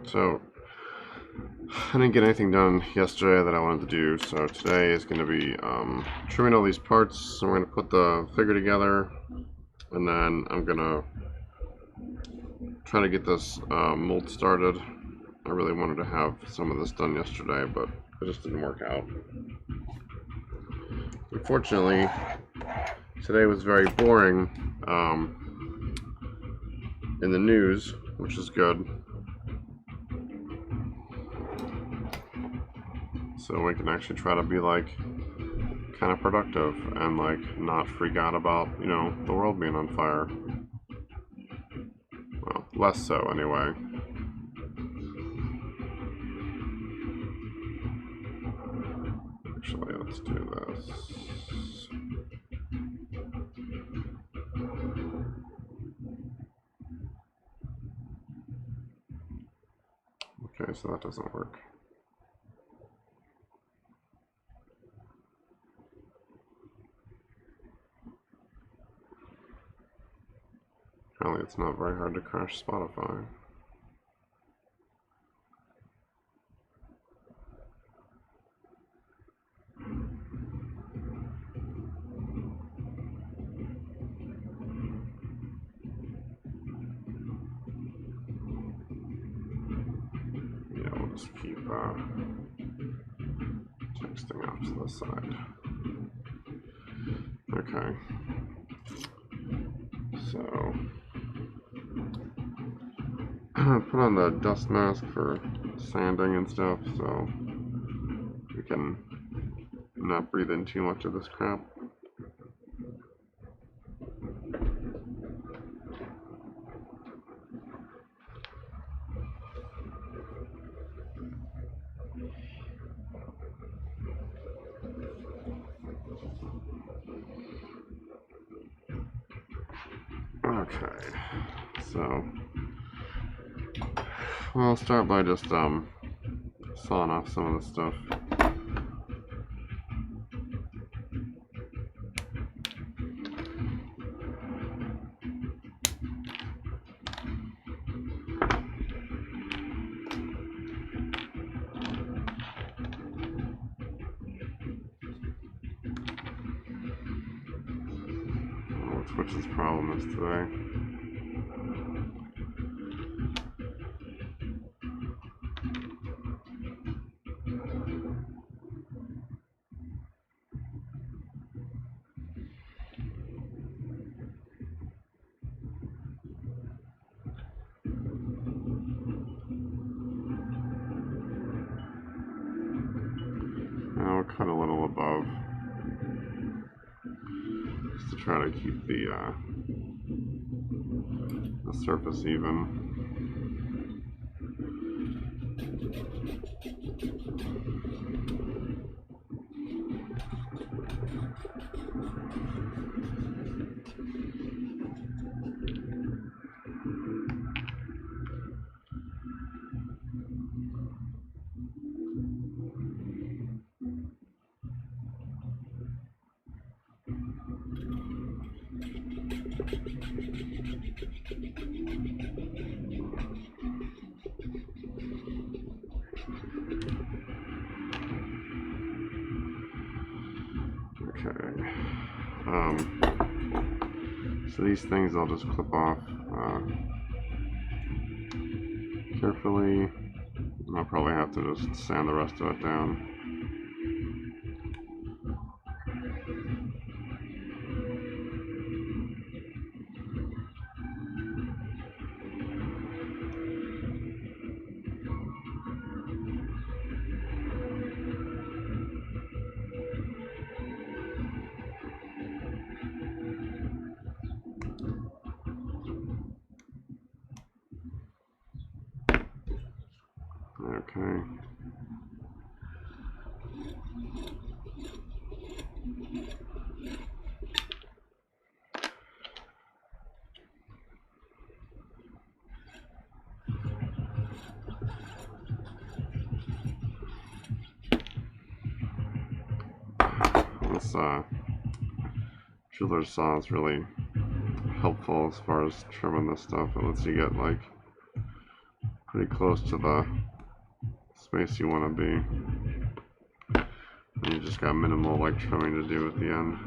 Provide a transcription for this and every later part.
So, I didn't get anything done yesterday that I wanted to do, so today is going to be trimming all these parts. So we're going to put the figure together, and then I'm going to try to get this mold started. I really wanted to have some of this done yesterday, but it just didn't work out. Unfortunately, today was very boring in the news, which is good. So we can actually try to be like kind of productive and like not freak out about, you know, the world being on fire. Well, less so anyway. Actually, let's do this. Okay, so that doesn't work. Apparently it's not very hard to crash Spotify. Yeah, we'll just keep texting off to the side. Okay. So, put on the dust mask for sanding and stuff, so we can not breathe in too much of this crap. Okay, so I'll start by just sawing off some of the stuff. What Twitch's problem is today. I'll cut a little above, just to try to keep the surface even. Okay. So these things I'll just clip off carefully. I'll probably have to just sand the rest of it down. Okay. This jeweler's saw is really helpful as far as trimming this stuff. It lets you get like pretty close to the space you want to be. And you just got minimal like trimming to do at the end.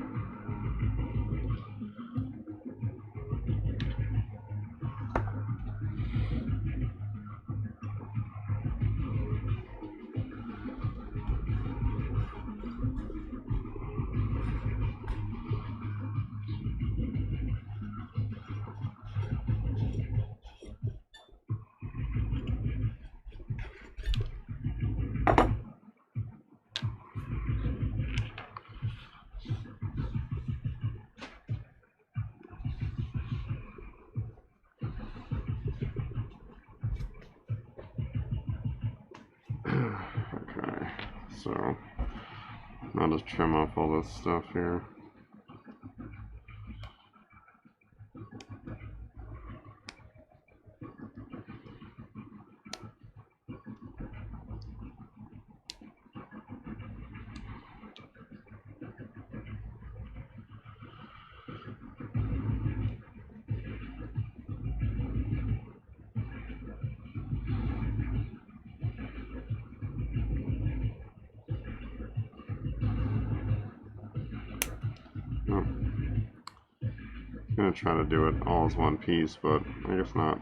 Okay, so I'll just trim off all this stuff here. Oh. I'm gonna try to do it all as one piece, but I guess not.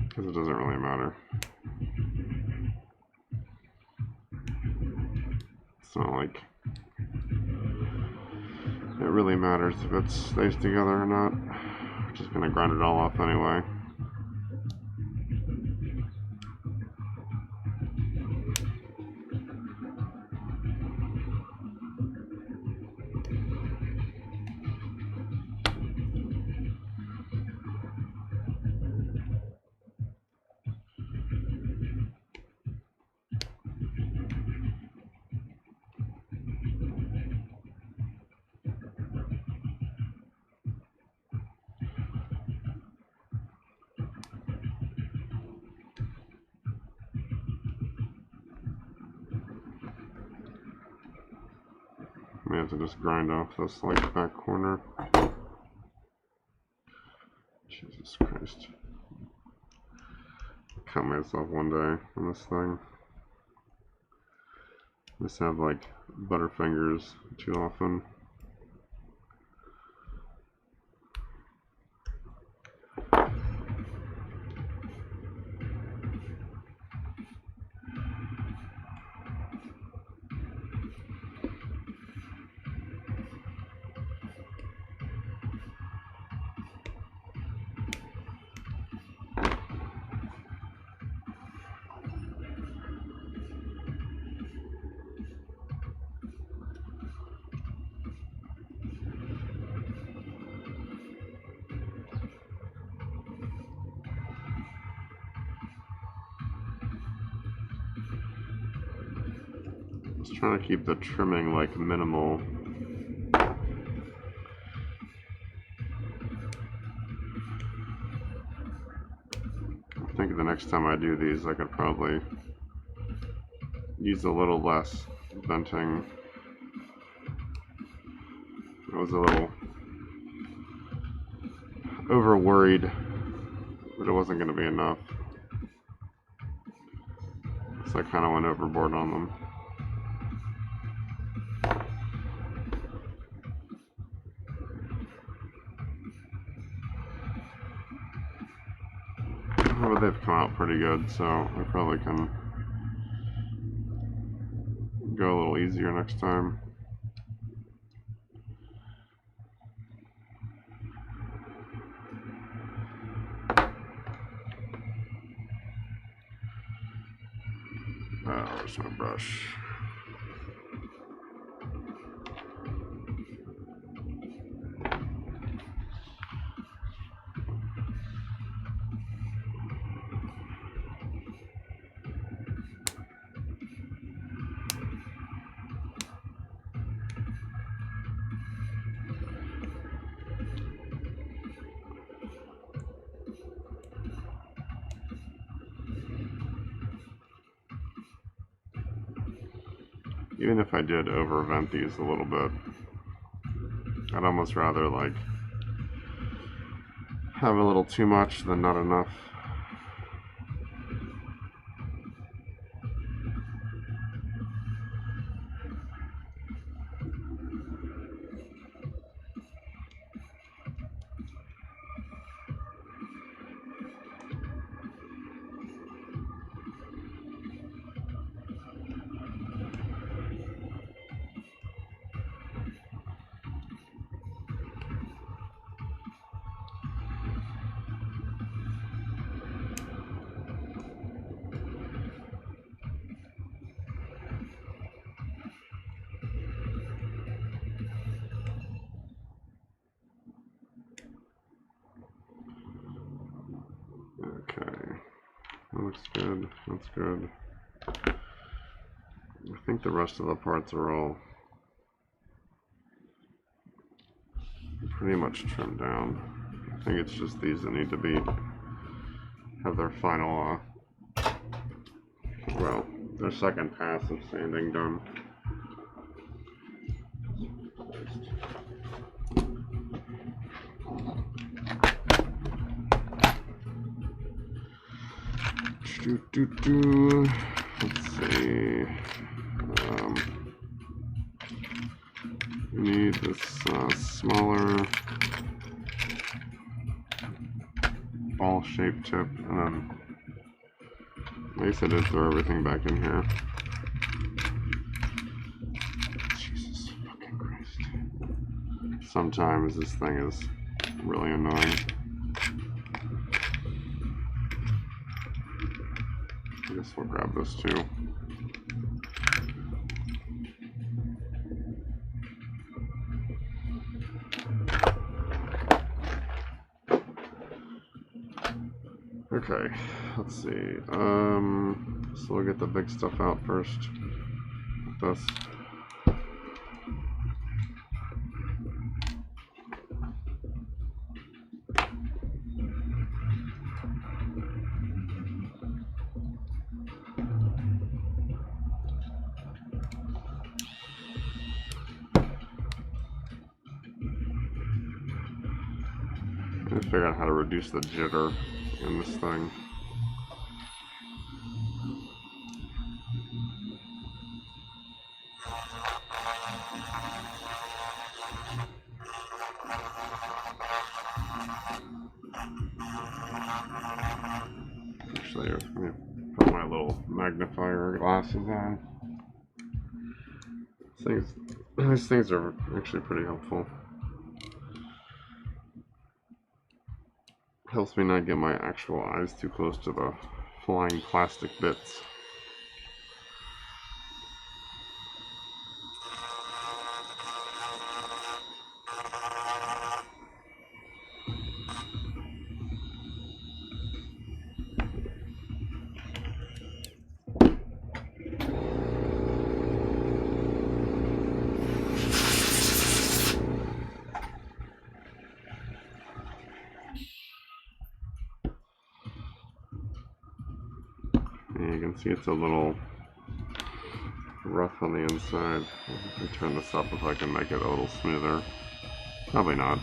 Because it doesn't really matter. It's not like it really matters if it stays together or not. We're just gonna grind it all off anyway. I have to just grind off this like back corner. Jesus Christ. Cut myself one day on this thing. I just have like butterfingers too often. Just trying to keep the trimming like minimal. I think the next time I do these I could probably use a little less venting. I was a little over worried that it wasn't going to be enough, so I kind of went overboard on them. But they've come out pretty good, so I probably can go a little easier next time. There's my brush. Even if I did over vent these a little bit, I'd almost rather like have a little too much than not enough. Okay, that looks good. That's good. I think the rest of the parts are all pretty much trimmed down. I think it's just these that need to be have their final, well, their second pass of sanding done. Let's see. We need this smaller ball-shaped tip, and then I guess I did throw everything back in here. Jesus fucking Christ. Sometimes this thing is really annoying. I guess we'll grab this too. Okay, let's see. So we'll get the big stuff out first. With this. I need to figure out how to reduce the jitter in this thing. Actually, let me put my little magnifier glasses on. These things are actually pretty helpful. Helps me not get my actual eyes too close to the flying plastic bits. And you can see it's a little rough on the inside. I can turn this up if I can make it a little smoother. Probably not.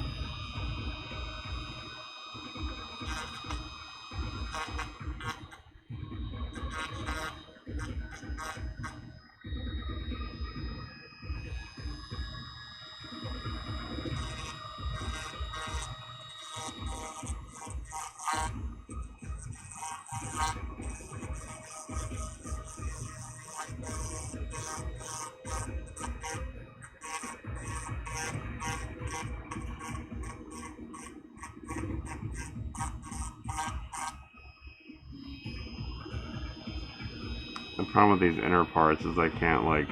The problem with these inner parts is I can't I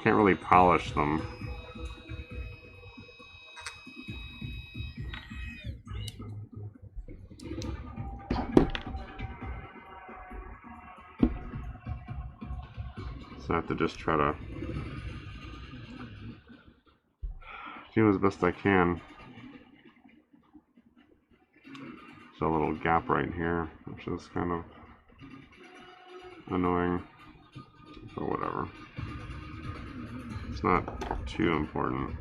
can't really polish them. So I have to just try to do as best I can. There's a little gap right here, which is kind of annoying, but whatever. It's not too important.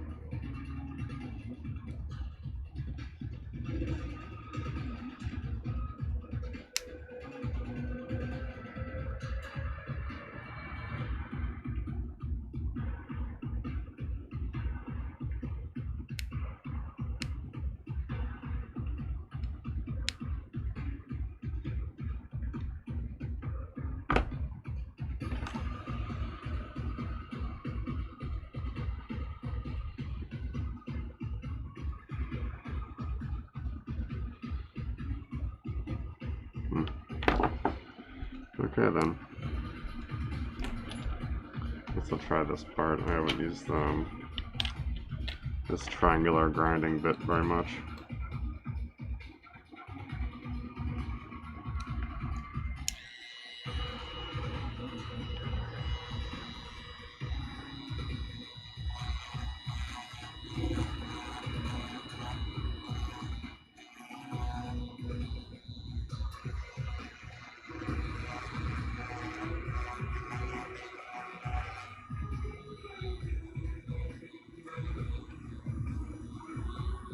Okay then. Guess I'll try this part. I haven't used this triangular grinding bit very much.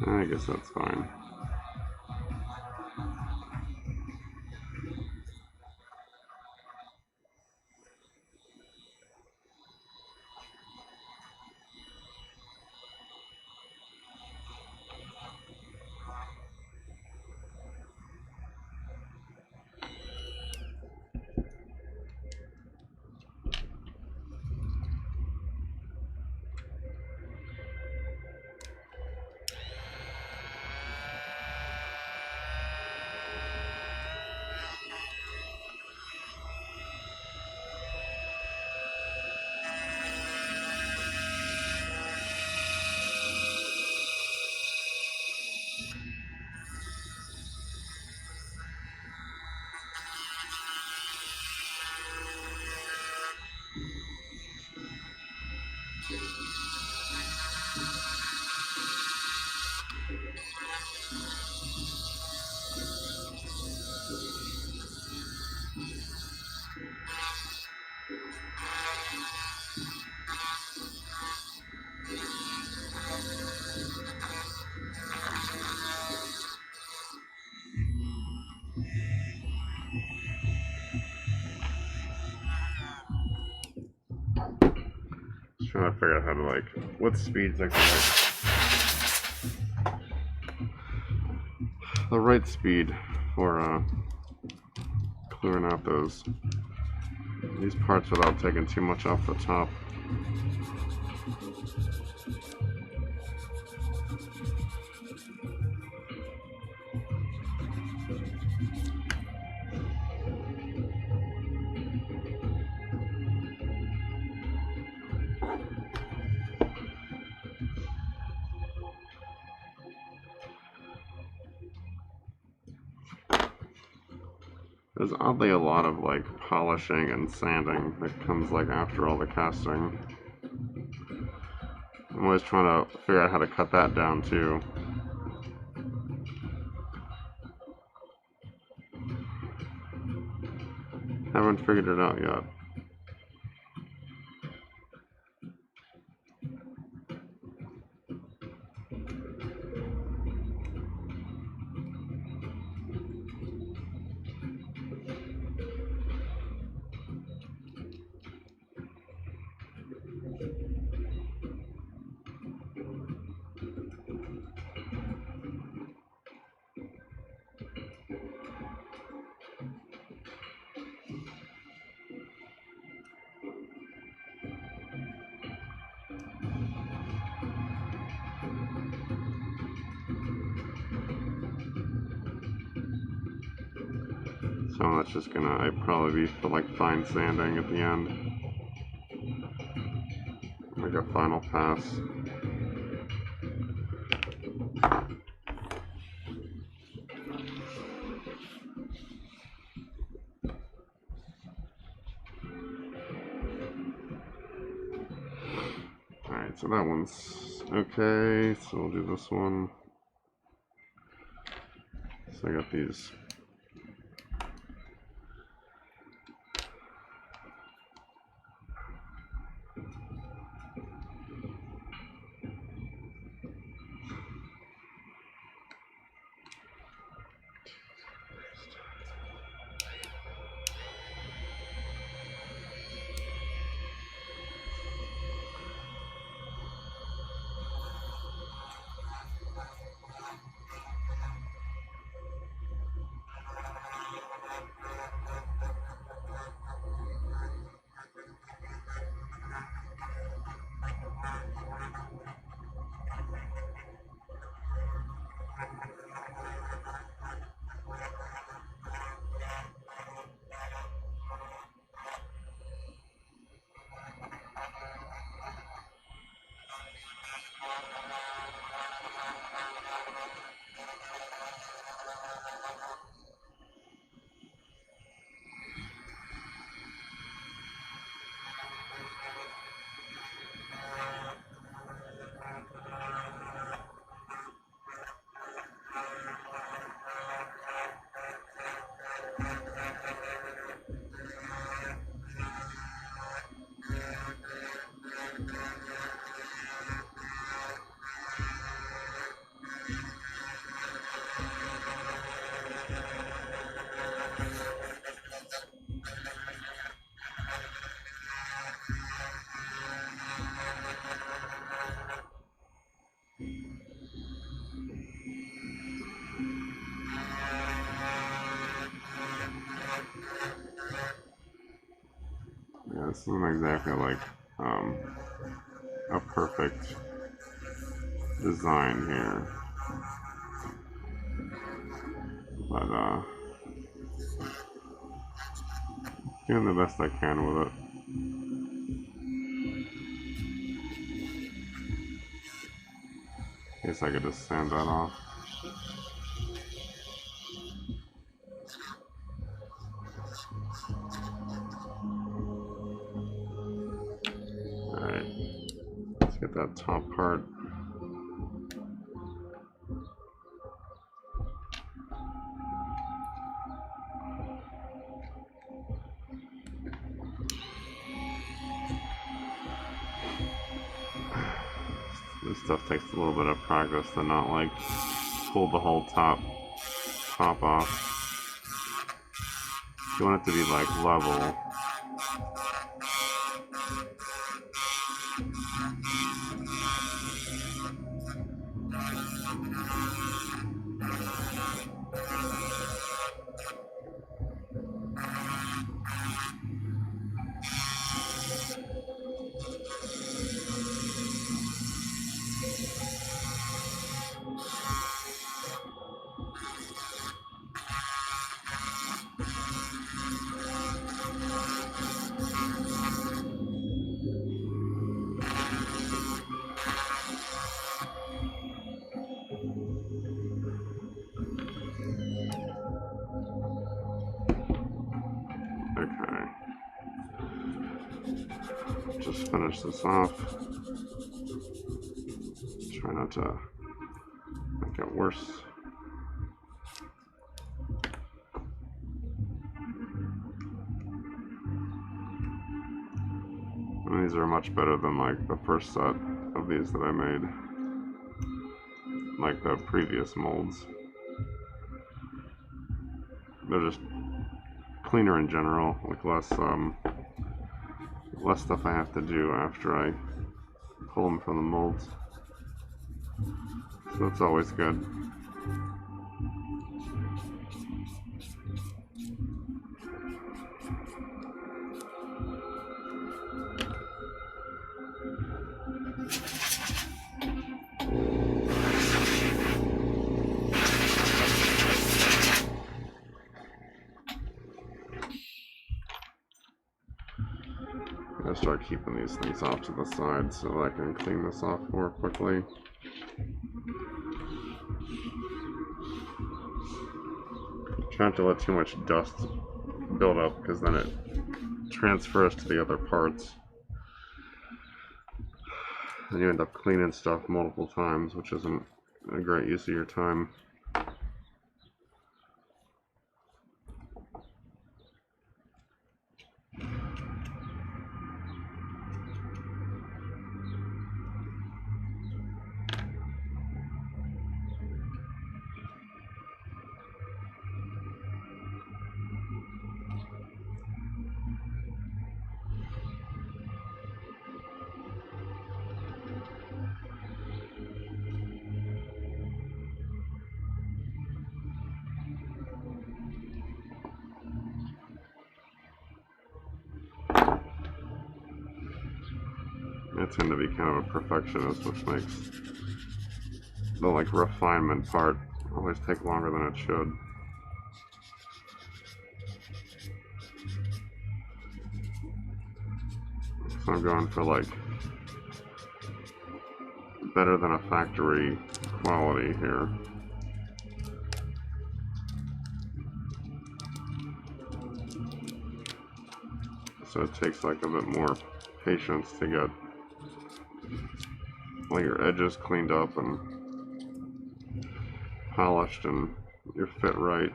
I guess that's fine. Trying to figure out how to, like, what speeds I can, like, the right speed for clearing out these parts without taking too much off the top. There's oddly a lot of, like, polishing and sanding that comes, like, after all the casting. I'm always trying to figure out how to cut that down too. Haven't figured it out yet. So that's just gonna probably be for, like, fine sanding at the end. Like a final pass. Alright, so that one's okay, so we'll do this one. So I got these. Yeah, this isn't exactly like a perfect design here, but doing the best I can with it. Guess I could just sand that off. Alright, let's get that top part. This stuff takes a little bit of practice to not like pull the whole top off. You want it to be like level. Okay. Just finish this off. Try not to make it worse. And these are much better than like the first set of these that I made, like the previous molds. They're just cleaner in general, like less stuff I have to do after I pull them from the molds. So that's always good. I'm gonna start keeping these things off to the side so that I can clean this off more quickly. Try not to let too much dust build up because then it transfers to the other parts. And you end up cleaning stuff multiple times, which isn't a great use of your time. I tend to be kind of a perfectionist, which makes the like refinement part always take longer than it should. So I'm going for like better than a factory quality here. So it takes like a bit more patience to get all your edges cleaned up and polished and your fit right.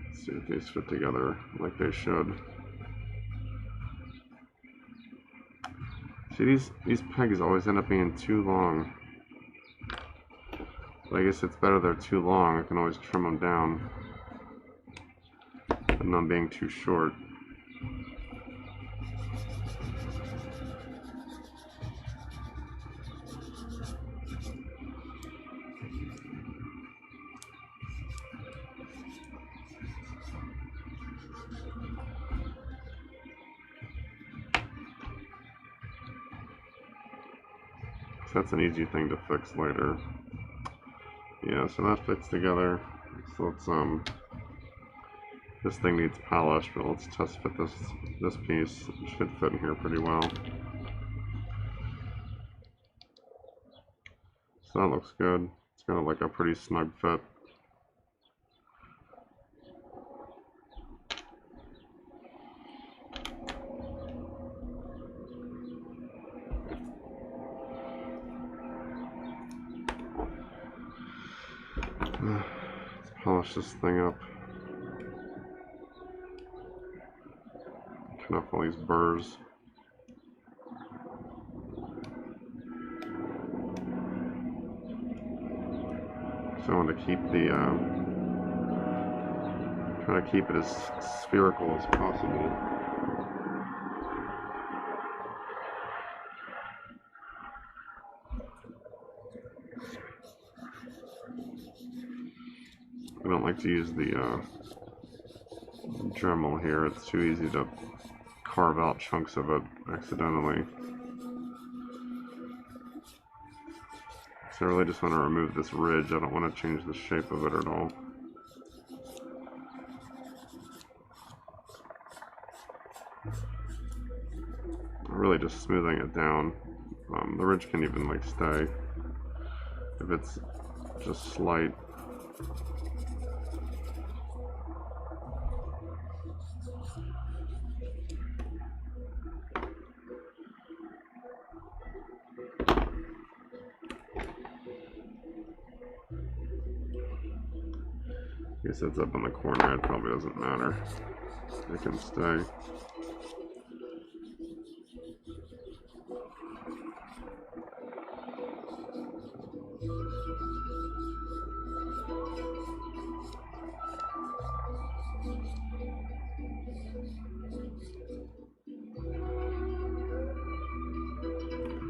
Let's see if these fit together like they should. See, these pegs always end up being too long. But I guess it's better they're too long. I can always trim them down and not being too short. So that's an easy thing to fix later. Yeah, so that fits together. So let's this thing needs polish, but let's test fit this piece. It should fit in here pretty well. So that looks good. It's got like a pretty snug fit. Let's polish this thing up. Turn off all these burrs. So I want to keep the try to keep it as spherical as possible. I don't like to use the Dremel here. It's too easy to carve out chunks of it accidentally. So I really just want to remove this ridge. I don't want to change the shape of it at all. I'm really just smoothing it down. The ridge can even like stay if it's just slight. I guess it's up in the corner, it probably doesn't matter. It can stay.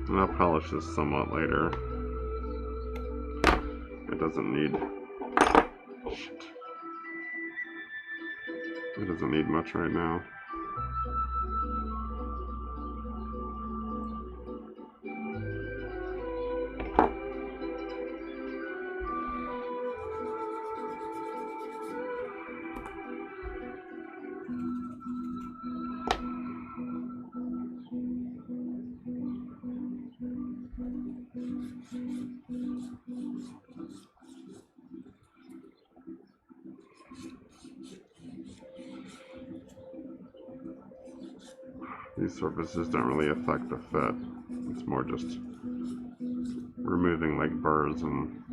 And I'll polish this somewhat later. It doesn't need... It doesn't need much right now. These surfaces don't really affect the fit. It's more just removing like burrs and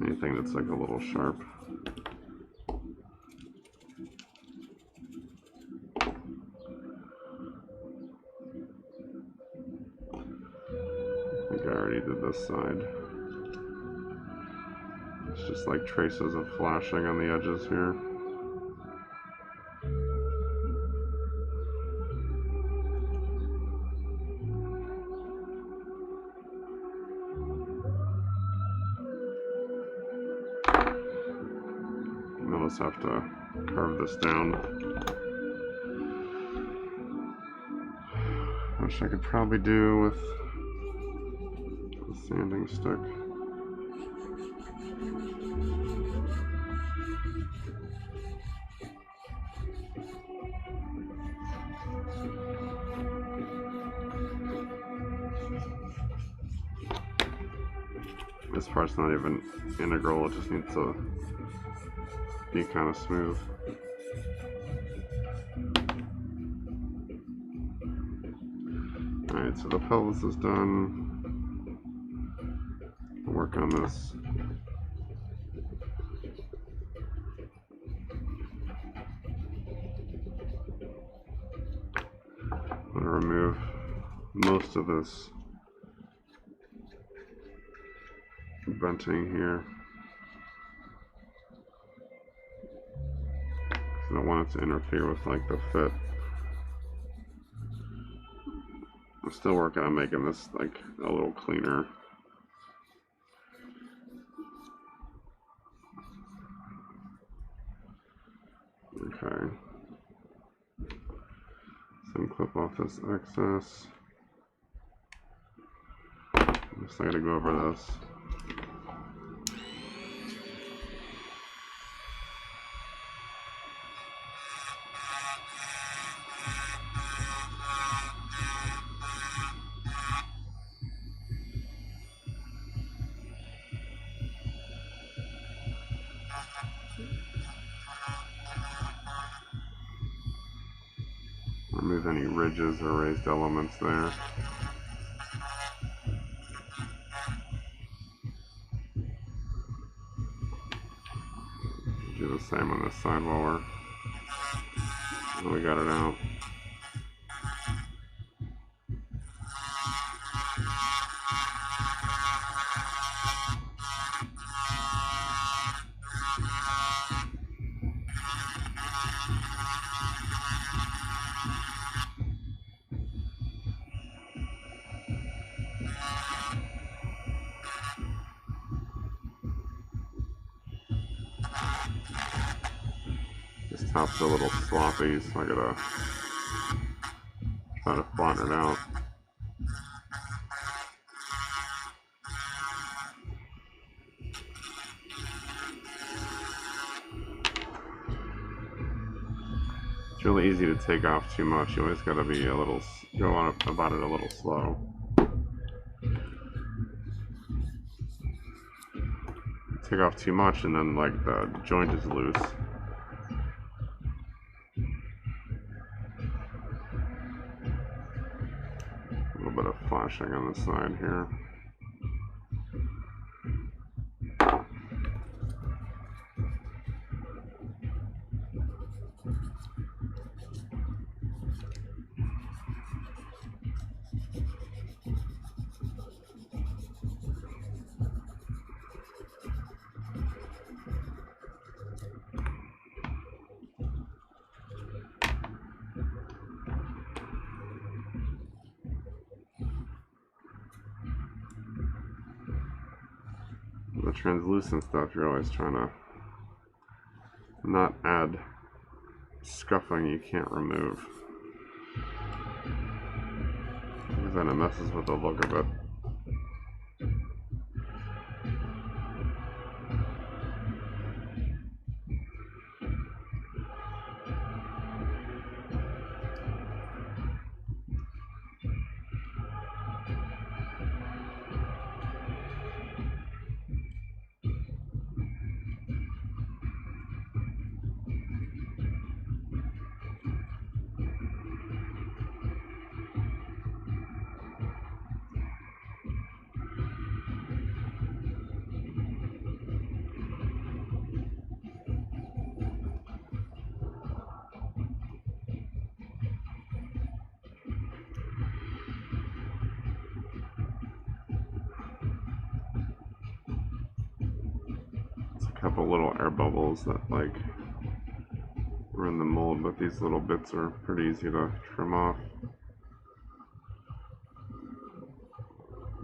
anything that's like a little sharp. I think I already did this side. It's just like traces of flashing on the edges here. I'll just have to carve this down. Which I could probably do with a sanding stick. This part's not even integral, it just needs to be kind of smooth. Alright, so the pelvis is done. I'll work on this. I'm going to remove most of this venting here. I don't want it to interfere with like the fit. I'm still working on making this like a little cleaner. Okay. So clip off this excess. I'm just going to go over this. Remove any ridges or raised elements there. Do the same on this side while we got it out. This top's a little sloppy, so I gotta try to flatten it out. It's really easy to take off too much. You always gotta be go on about it a little slow. Take off too much and then like the joint is loose. A little bit of flashing on the side here. The translucent stuff, you're always trying to not add scuffing you can't remove, because then it messes with the look of it. Couple little air bubbles that like were in the mold, but these little bits are pretty easy to trim off.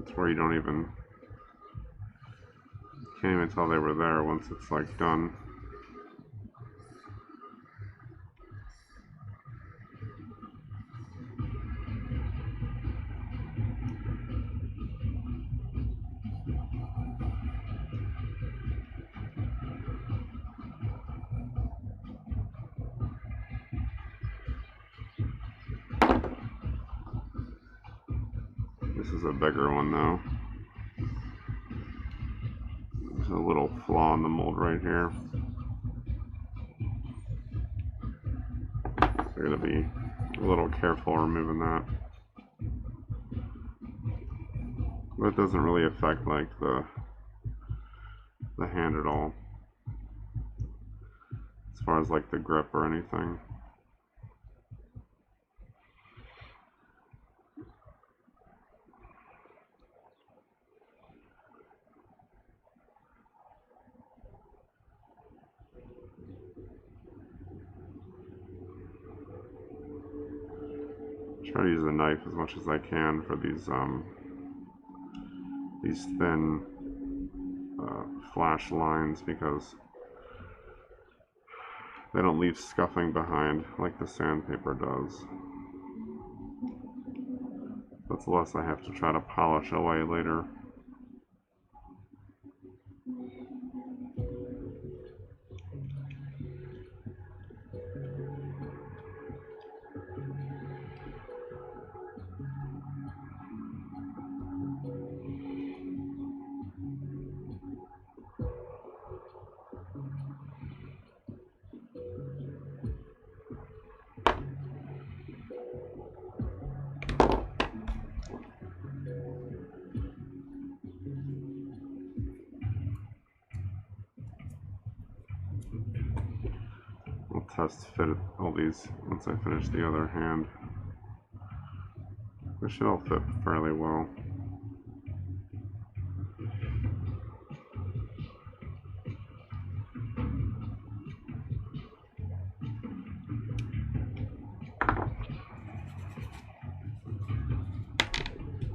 It's where you can't even tell they were there once it's like done. This is a bigger one though. a little flaw in the mold right here. So I'm going to be a little careful removing that. But it doesn't really affect like the hand at all, as far as like the grip or anything. Try to use a knife as much as I can for these thin flash lines, because they don't leave scuffing behind like the sandpaper does. That's less I have to try to polish away later. I'll test fit all these once I finish the other hand. They should all fit fairly well.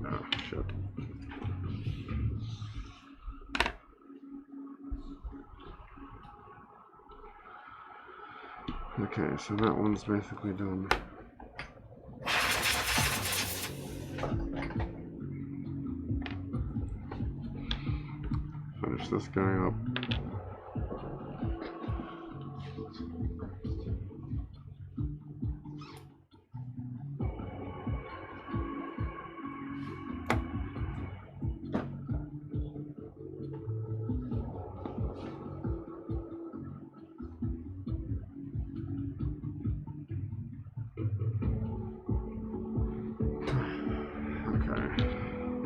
Oh, shit. Okay, so that one's basically done. Finish this guy up.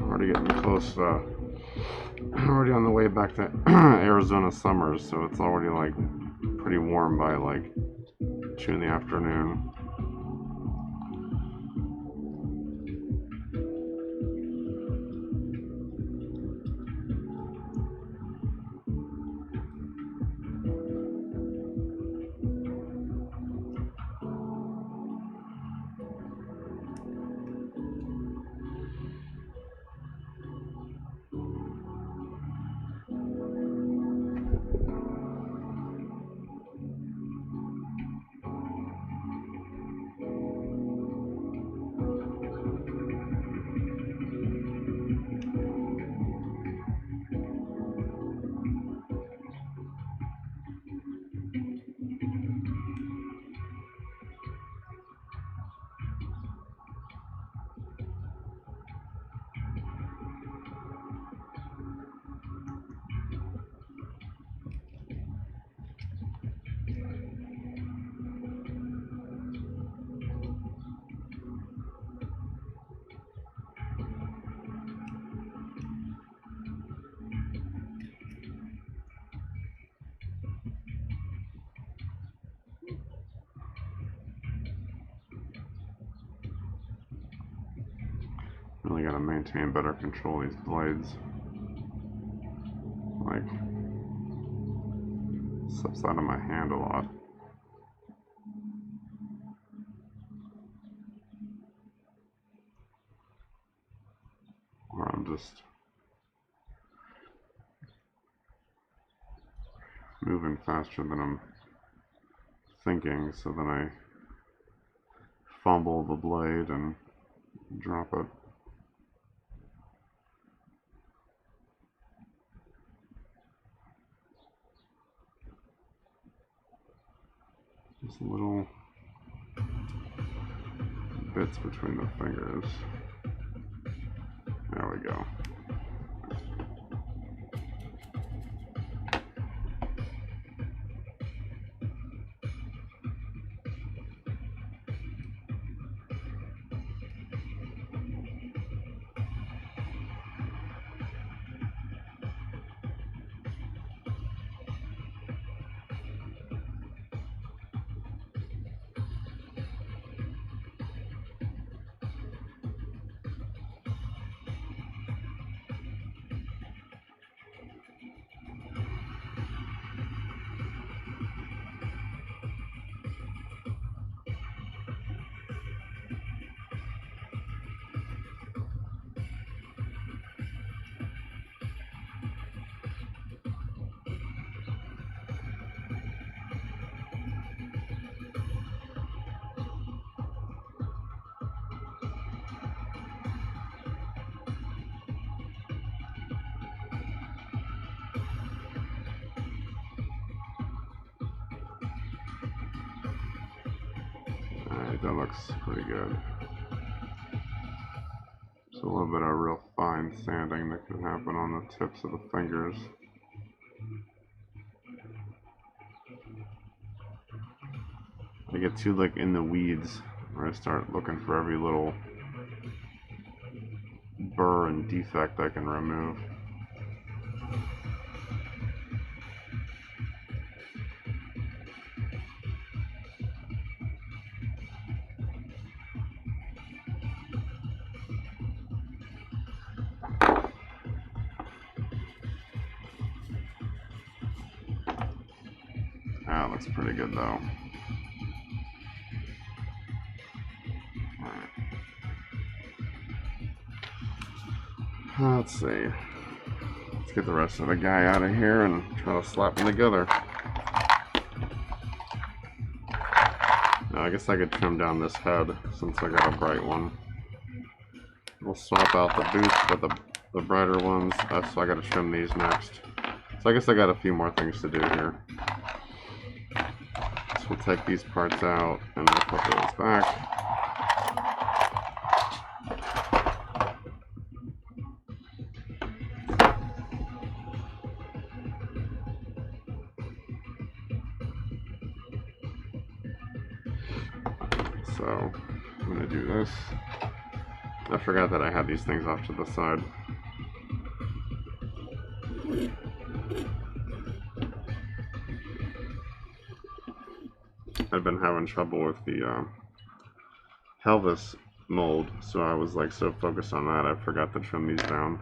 Already getting close, already on the way back to Arizona summers, so it's already like pretty warm by like 2 in the afternoon. Really gotta maintain better control of these blades. Like, slips out of my hand a lot. Or I'm just moving faster than I'm thinking, so then I fumble the blade and drop it. Just little bits between the fingers. There we go. that looks pretty good. Just a little bit of real fine sanding that can happen on the tips of the fingers. I get too like in the weeds where I start looking for every little burr and defect I can remove. That looks pretty good though. Let's see. Let's get the rest of the guy out of here and try to slap them together. Now, I guess I could trim down this head since I got a bright one. We'll swap out the boots for the brighter ones. So I gotta trim these next. So I guess I got a few more things to do here. So we'll take these parts out and we'll put those back. So I'm gonna do this. I forgot that I had these things off to the side. I've been having trouble with the pelvis mold, so I was like so focused on that I forgot to trim these down.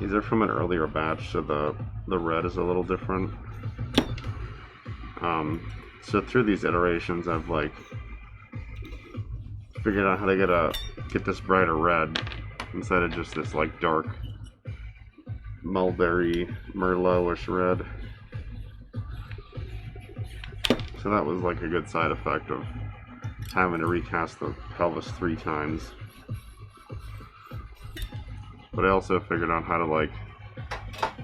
These are from an earlier batch, so the red is a little different. So through these iterations, I've like figured out how to get this brighter red instead of just this like dark mulberry merlot-ish red. So that was like a good side effect of having to recast the pelvis 3 times. But I also figured out how to like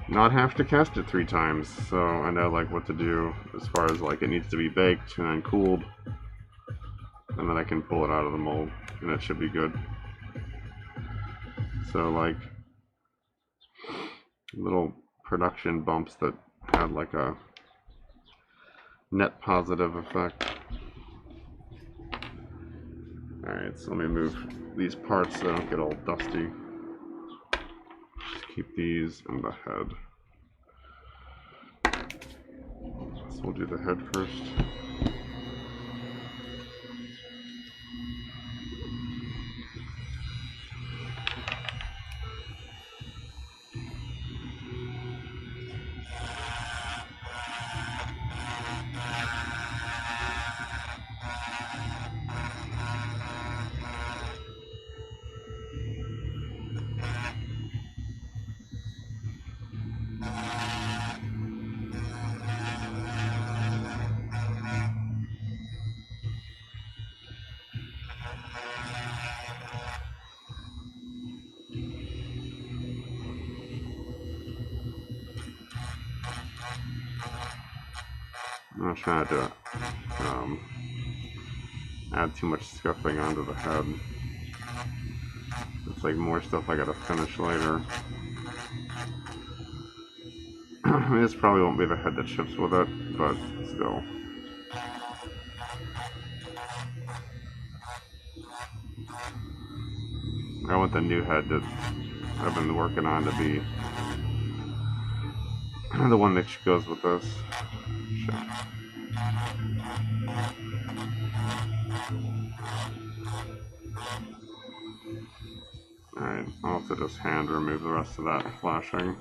not have to cast it 3 times, so I know like what to do as far as like it needs to be baked and then cooled, and then I can pull it out of the mold and it should be good. So like little production bumps that had like a net positive effect. Alright, so let me move these parts so they don't get all dusty. Just keep these and the head. So we'll do the head first. I'm not trying to add too much scuffing onto the head. It's like more stuff I gotta finish later. I mean, this probably won't be the head that ships with it, but still. I want the new head that I've been working on to be the one that goes with this. Shit. Alright, I'll have to just hand remove the rest of that flashing.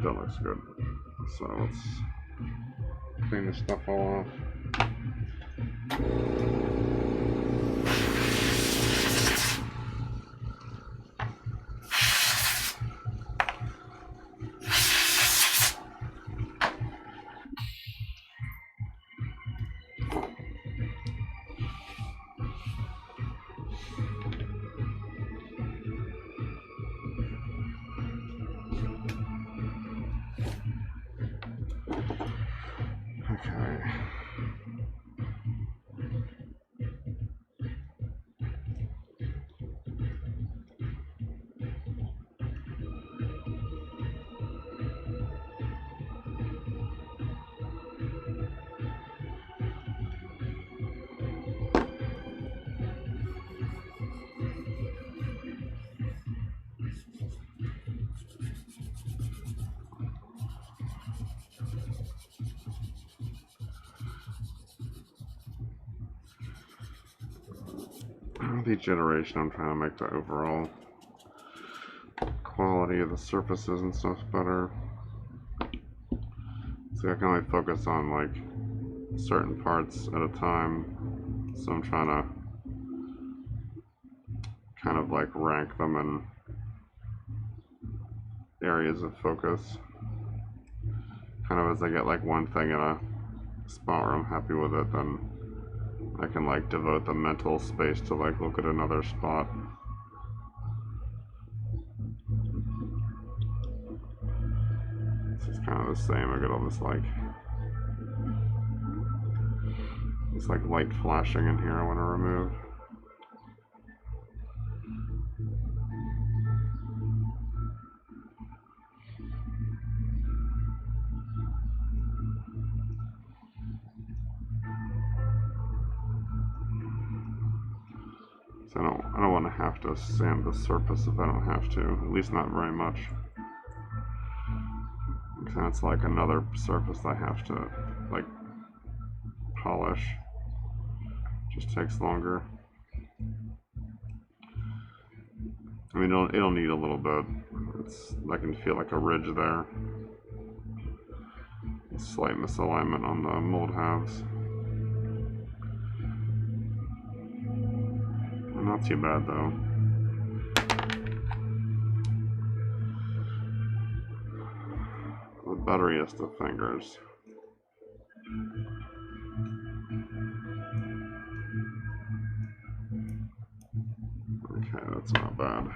Alright, that looks good. So let's clean this stuff all off. Okay. With each iteration, I'm trying to make the overall quality of the surfaces and stuff better. So I can only focus on like certain parts at a time. So I'm trying to kind of like rank them in areas of focus. Kind of as I get like one thing in a spot where I'm happy with it, then I can like devote the mental space to like look at another spot. This is kind of the same. I got all this like light flashing in here I want to remove. So I don't want to have to sand the surface if I don't have to, at least not very much. Because that's like another surface I have to like polish. Just takes longer. I mean, it'll need a little bit. I can feel like a ridge there. A slight misalignment on the mold halves. Not too bad though. The butteriest of fingers. Okay, that's not bad.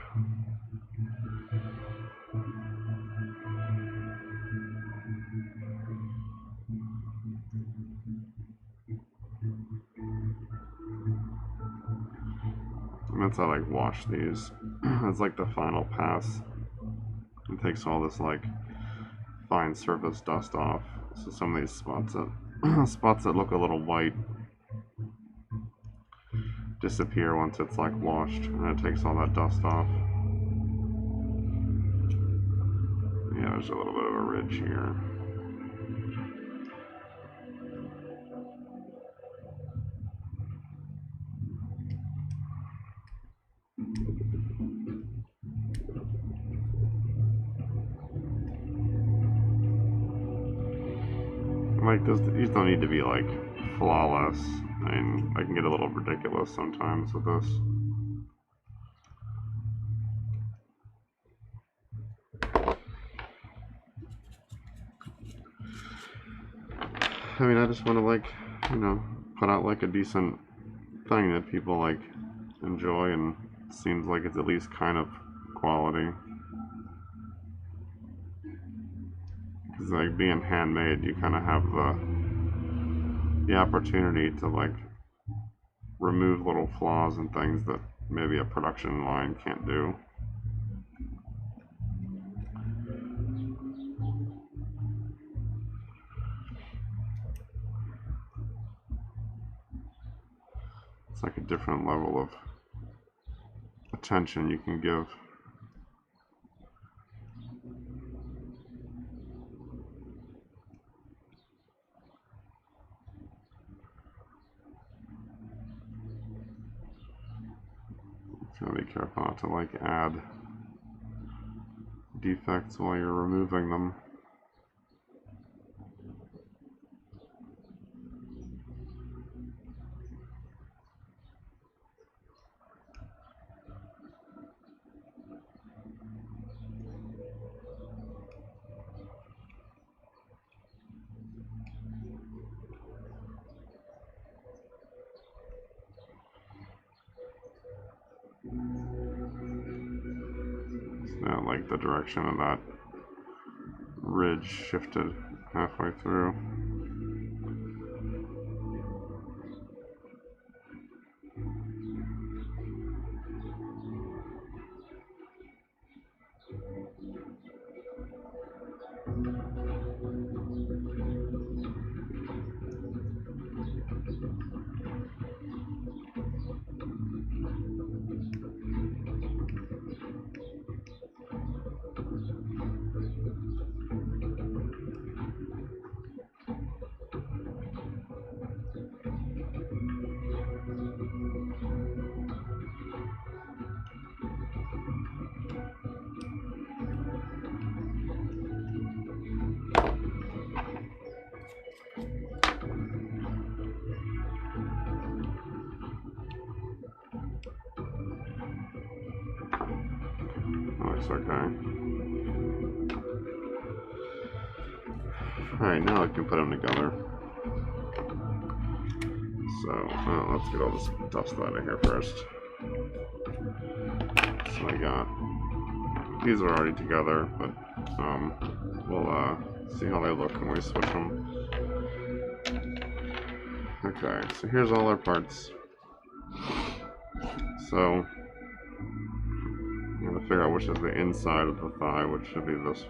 And that's how I like wash these. It's like the final pass. It takes all this like fine surface dust off. So some of these spots that look a little white disappear once it's like washed, and it takes all that dust off. Yeah, there's a little bit of a ridge here. Like these don't need to be like flawless. I mean, I can get a little ridiculous sometimes with this. I mean, I just want to like, you know, put out like a decent thing that people like enjoy and seems like it's at least kind of quality. Because like being handmade, you kind of have the opportunity to like remove little flaws and things that maybe a production line can't do. It's like a different level of attention you can give. So be careful not to like add defects while you're removing them. Yeah, like the direction of that ridge shifted halfway through. Looks okay. Alright, now I can put them together. So, let's get all this dust out of here first. So I got, these are already together, but we'll see how they look when we switch them. Okay, so here's all our parts. So I'm gonna figure out which is the inside of the thigh, which should be this.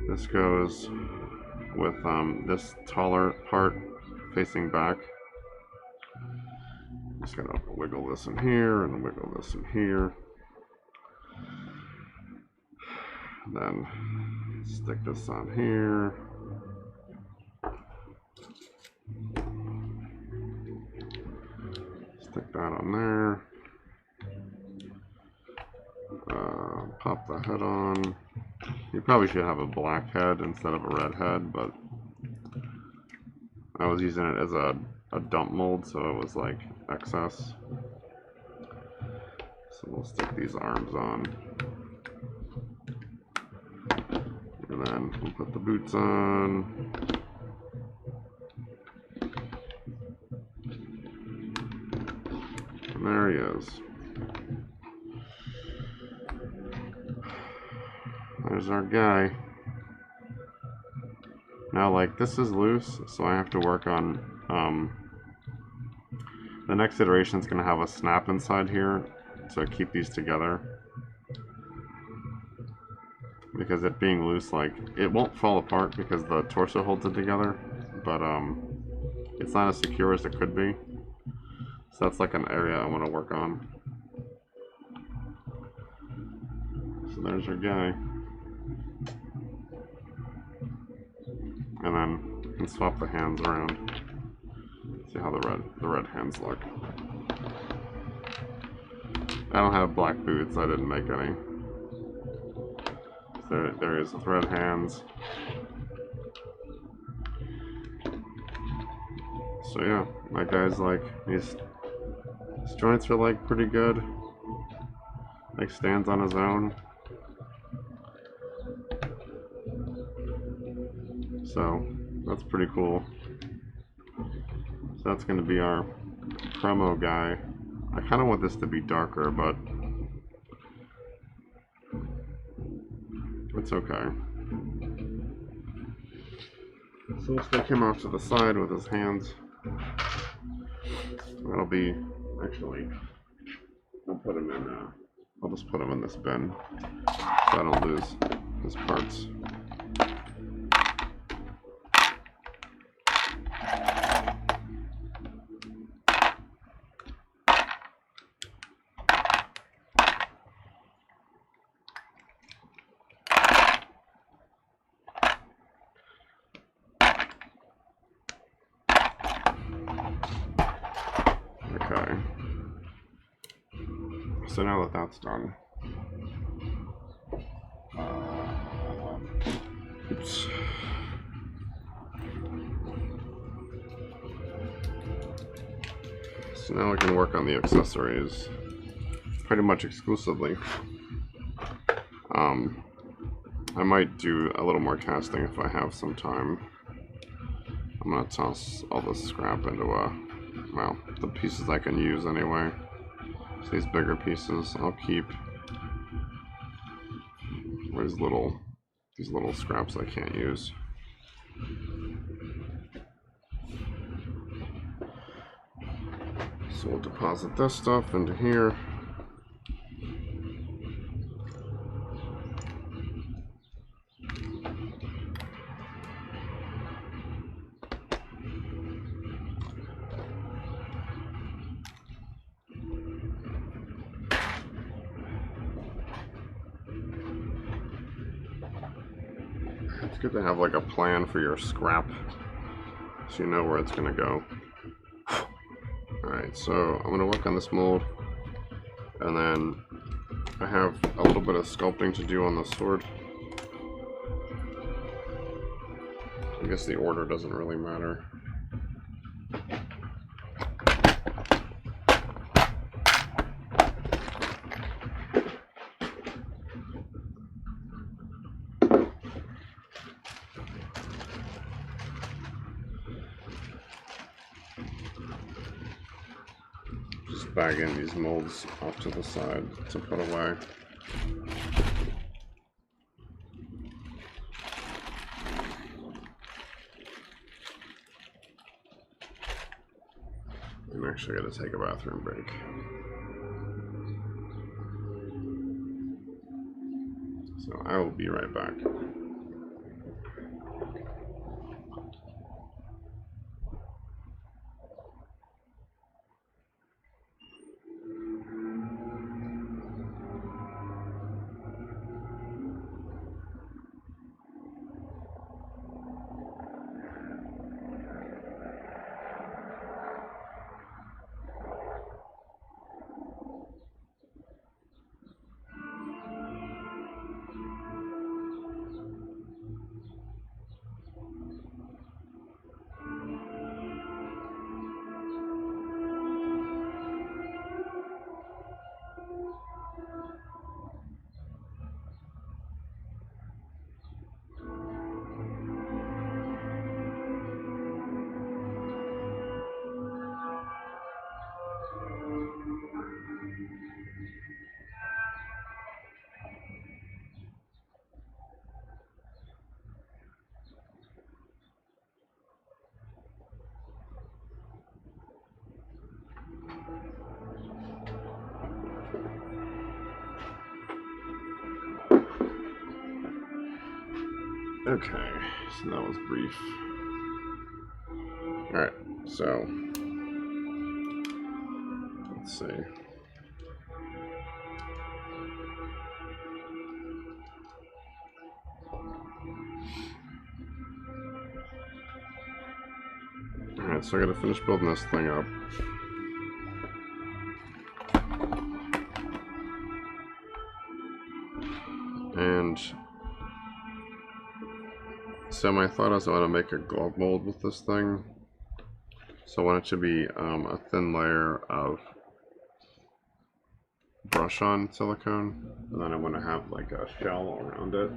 This goes with this taller part facing back. Just gotta wiggle this in here and wiggle this in here. Then stick this on here. Stick that on there. Pop the head on. You probably should have a black head instead of a red head, but I was using it as a dump mold, so it was like excess. So we'll stick these arms on. And then we'll put the boots on. And there he is. There's our guy. Now, like, this is loose, so I have to work on, the next iteration is going to have a snap inside here to keep these together. Because it being loose, like, it won't fall apart because the torso holds it together, but, it's not as secure as it could be. So that's like an area I want to work on. So there's our guy. And then you can swap the hands around. See how the red hands look. I don't have black boots, I didn't make any. So there is with red hands. So yeah, my guy's like, his joints are like pretty good. Like stands on his own. So that's pretty cool. So that's going to be our promo guy. I kind of want this to be darker, but it's okay. So we'll stick him off to the side with his hands. That'll be, actually, I'll put him in, I'll just put him in this bin so I don't lose his parts. Okay. So now that that's done, oops. So now I can work on the accessories pretty much exclusively. I might do a little more casting if I have some time. I'm gonna toss all this scrap into well, the pieces I can use anyway. So these bigger pieces I'll keep. these little scraps I can't use. So we'll deposit this stuff into here. It's good to have like a plan for your scrap so you know where it's gonna go. Alright, so I'm gonna work on this mold, and then I have a little bit of sculpting to do on the sword. I guess the order doesn't really matter. Just bagging these molds off to the side to put away. I'm actually going to take a bathroom break. So I will be right back. Okay, so that was brief. Alright, so let's see. Alright, so I gotta finish building this thing up. And so my thought is I want to make a glove mold with this thing. So I want it to be a thin layer of brush on silicone, and then I want to have like a shell around it.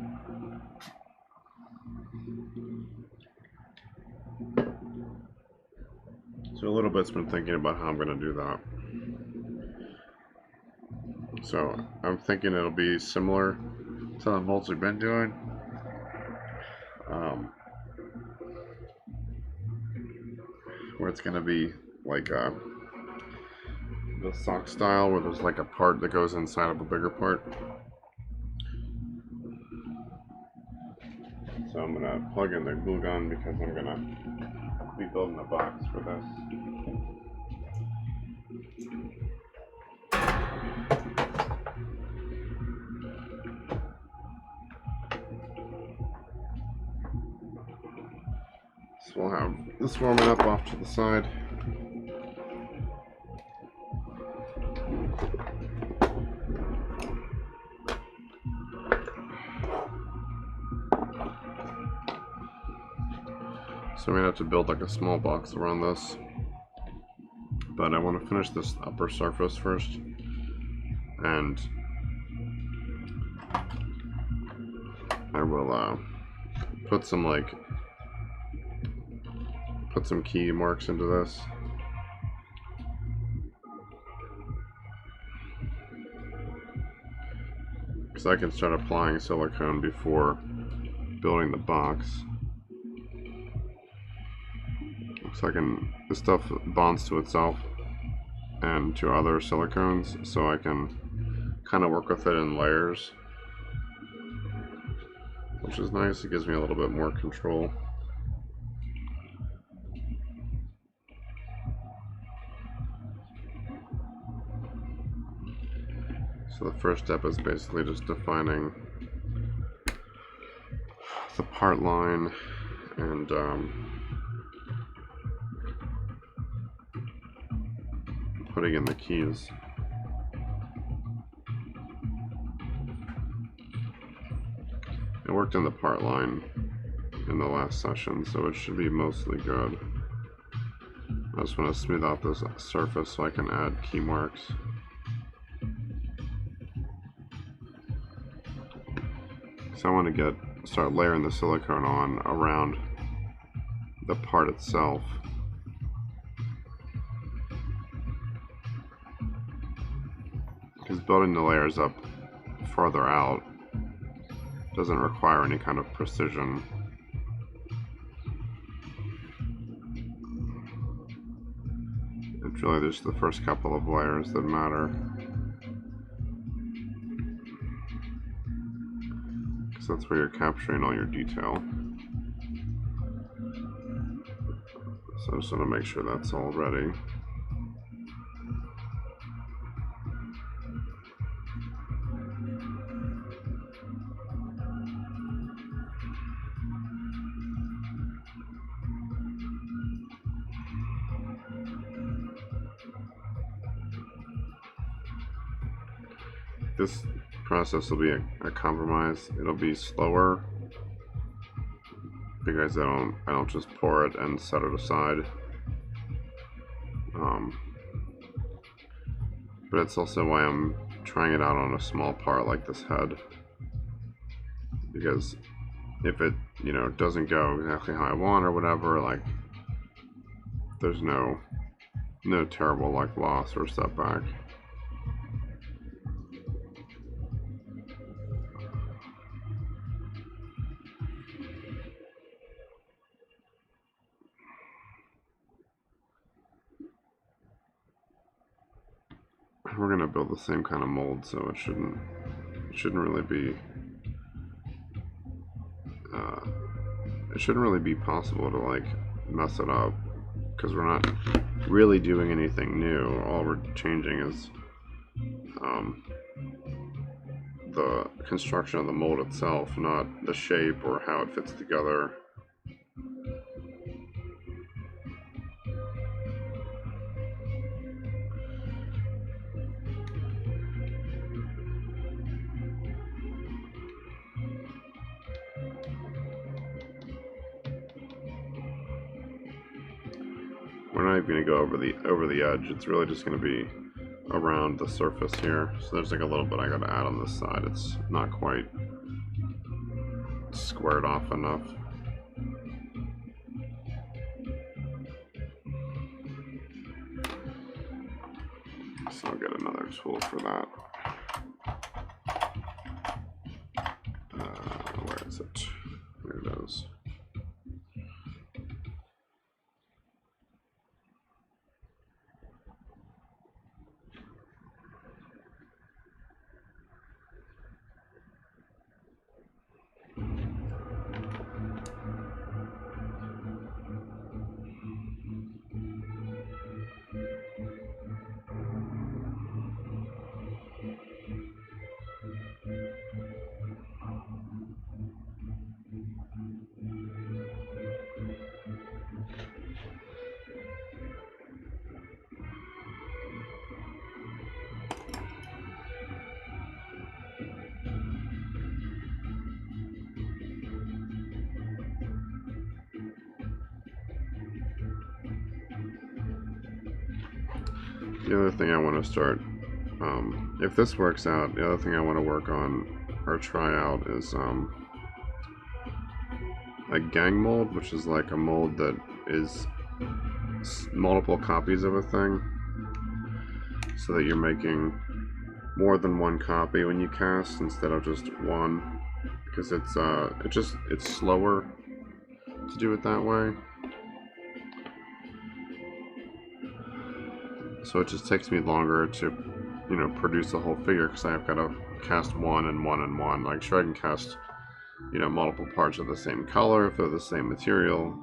So a little bit's been thinking about how I'm going to do that. So I'm thinking it'll be similar to the molds we've been doing. Where it's going to be like the sock style, where there's like a part that goes inside of a bigger part. So I'm going to plug in the glue gun because I'm going to be building a box for this. So we'll have this warming up off to the side. So I'm going to have to build like a small box around this. But I want to finish this upper surface first. And I will put some key marks into this. Because so I can start applying silicone before building the box. So this stuff bonds to itself and to other silicones, so I can kind of work with it in layers, which is nice. It gives me a little bit more control. So the first step is basically just defining the part line and putting in the keys. I worked on the part line in the last session, so it should be mostly good. I just want to smooth out this surface so I can add key marks. So I want to start layering the silicone on around the part itself. Because building the layers up farther out doesn't require any kind of precision. It's really just the first couple of layers that matter. Because that's where you're capturing all your detail. So I just want to make sure that's all ready. This process will be a compromise. It'll be slower because I don't just pour it and set it aside. But it's also why I'm trying it out on a small part like this head, because if it doesn't go exactly how I want or whatever, like there's no terrible like loss or setback. We're gonna build the same kind of mold, so it shouldn't really be possible to like mess it up, because we're not really doing anything new. All we're changing is the construction of the mold itself, not the shape or how it fits together. We're not even going to go over the edge. It's really just going to be around the surface here. So there's like a little bit I got to add on this side. It's not quite squared off enough. So I'll get another tool for that. Where is it? There it is. The other thing I want to start, if this works out, the other thing I want to work on or try out is a gang mold, which is like a mold that is multiple copies of a thing, so that you're making more than one copy when you cast instead of just one, because it's slower to do it that way. So it just takes me longer to, you know, produce the whole figure, because I've got to cast one and one and one. Like, sure, I can cast, you know, multiple parts of the same color if they're the same material,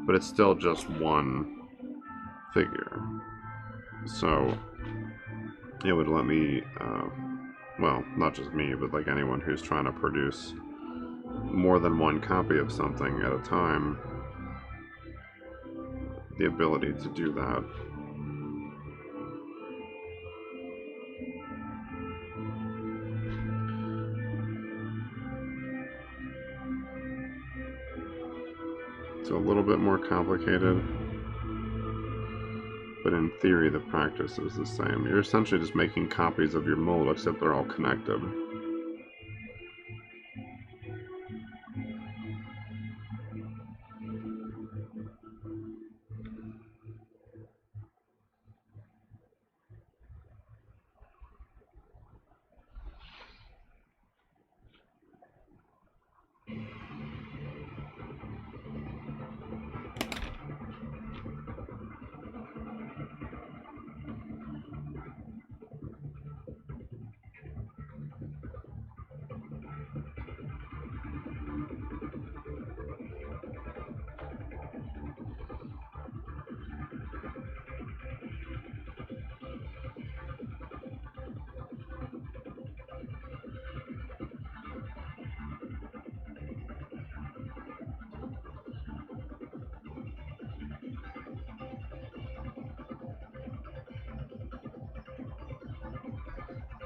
but it's still just one figure. So it would let me, well, not just me, but like anyone who's trying to produce more than one copy of something at a time, the ability to do that. It's a little bit more complicated, but in theory the practice is the same. You're essentially just making copies of your mold, except they're all connected.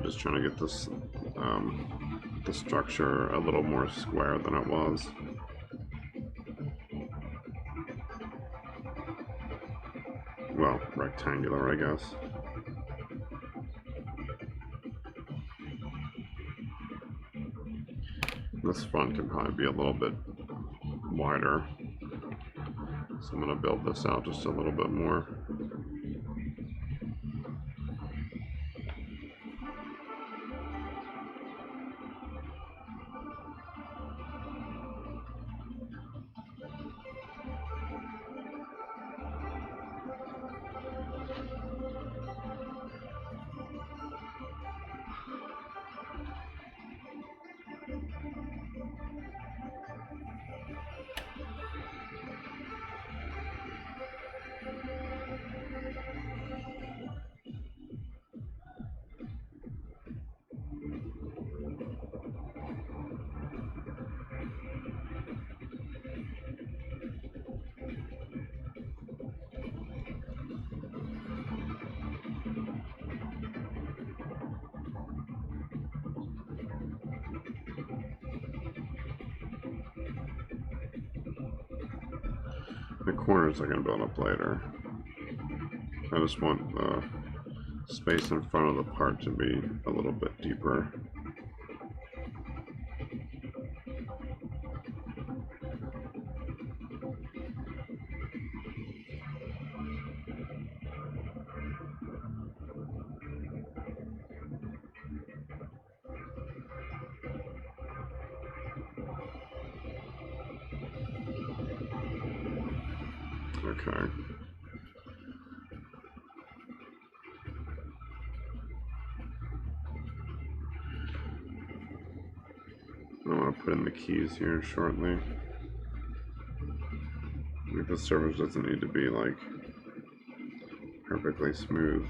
Just trying to get this the structure a little more square than it was. Well, rectangular, I guess. This front can probably be a little bit wider, so I'm going to build this out just a little bit more. The corners I can build up later. I just want the space in front of the part to be a little bit deeper. Okay. I want to put in the keys here shortly. Like, the surface doesn't need to be like perfectly smooth.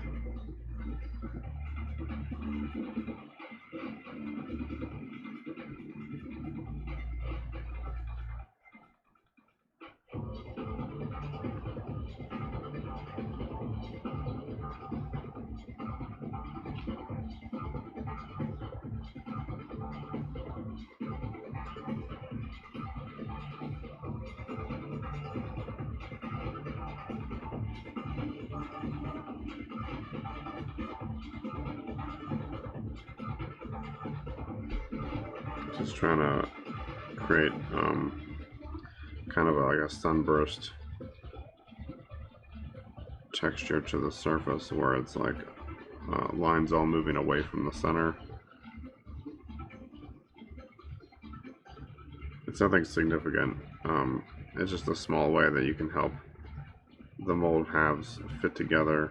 Just trying to create kind of like a sunburst texture to the surface where it's like lines all moving away from the center. It's nothing significant. It's just a small way that you can help the mold halves fit together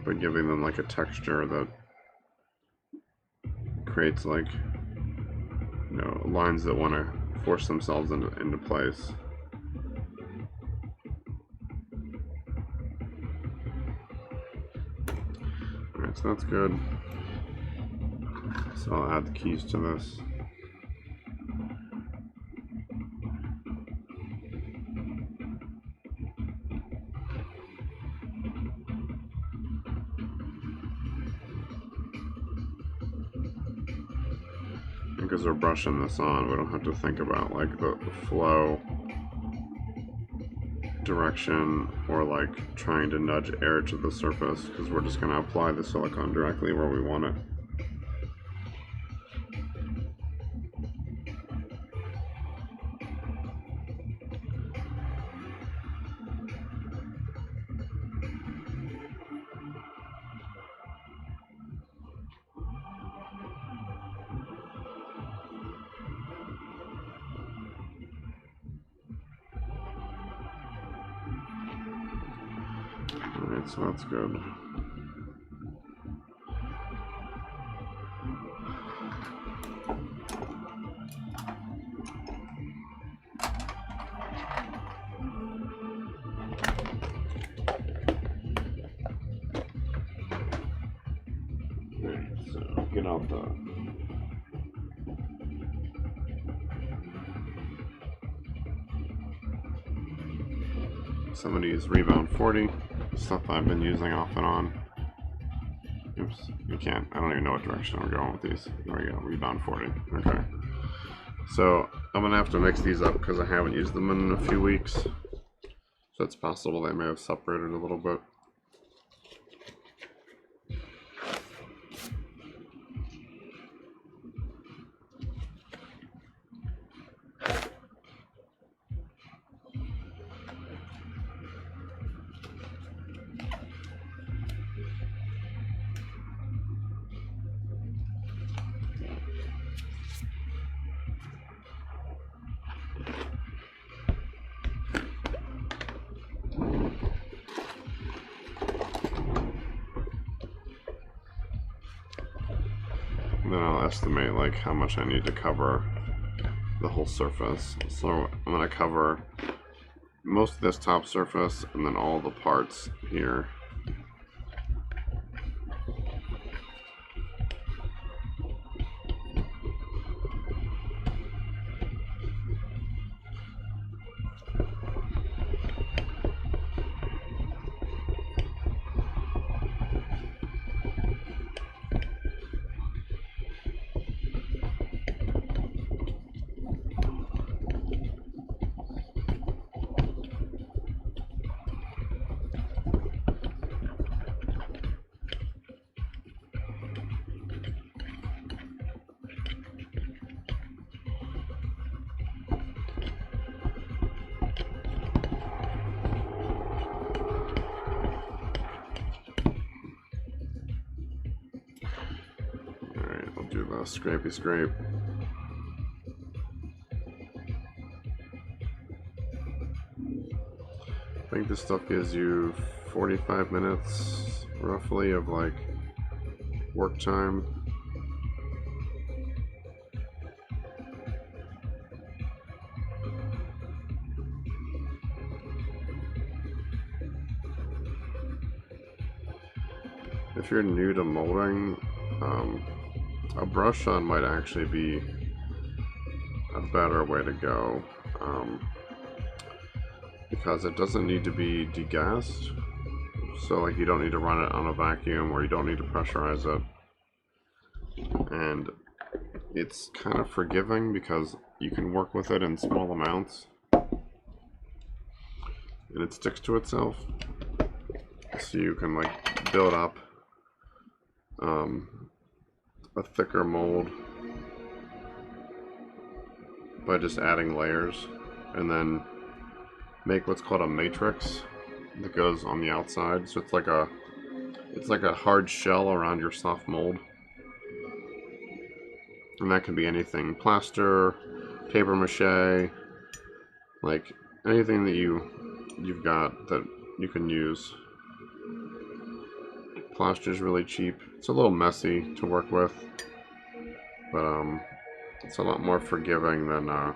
by giving them like a texture that creates like, you know, lines that want to force themselves into place. Alright, so that's good. So I'll add the keys to this. Because we're brushing this on, we don't have to think about like the flow direction or like trying to nudge air to the surface, because we're just going to apply the silicone directly where we want it. Alright, so that's good. Alright, so get out some of these Rebound 40. Stuff I've been using off and on. Oops, you can't. I don't even know what direction we're going with these. There we go, Rebound 40. Okay. So I'm gonna have to mix these up because I haven't used them in a few weeks. So it's possible they may have separated a little bit. Then I'll estimate like how much I need to cover the whole surface. So I'm going to cover most of this top surface and then all the parts here. Do the scrapey scrape. I think this stuff gives you 45 minutes roughly of like work time. If you're new to molding, a brush on might actually be a better way to go, because it doesn't need to be degassed. So like you don't need to run it on a vacuum or you don't need to pressurize it. And it's kind of forgiving because you can work with it in small amounts and it sticks to itself. So you can like build up a thicker mold by just adding layers, and then make what's called a matrix that goes on the outside. So it's like a hard shell around your soft mold. And that can be anything, plaster, paper mache, like anything that you've got that you can use. Plaster is really cheap. It's a little messy to work with, but it's a lot more forgiving than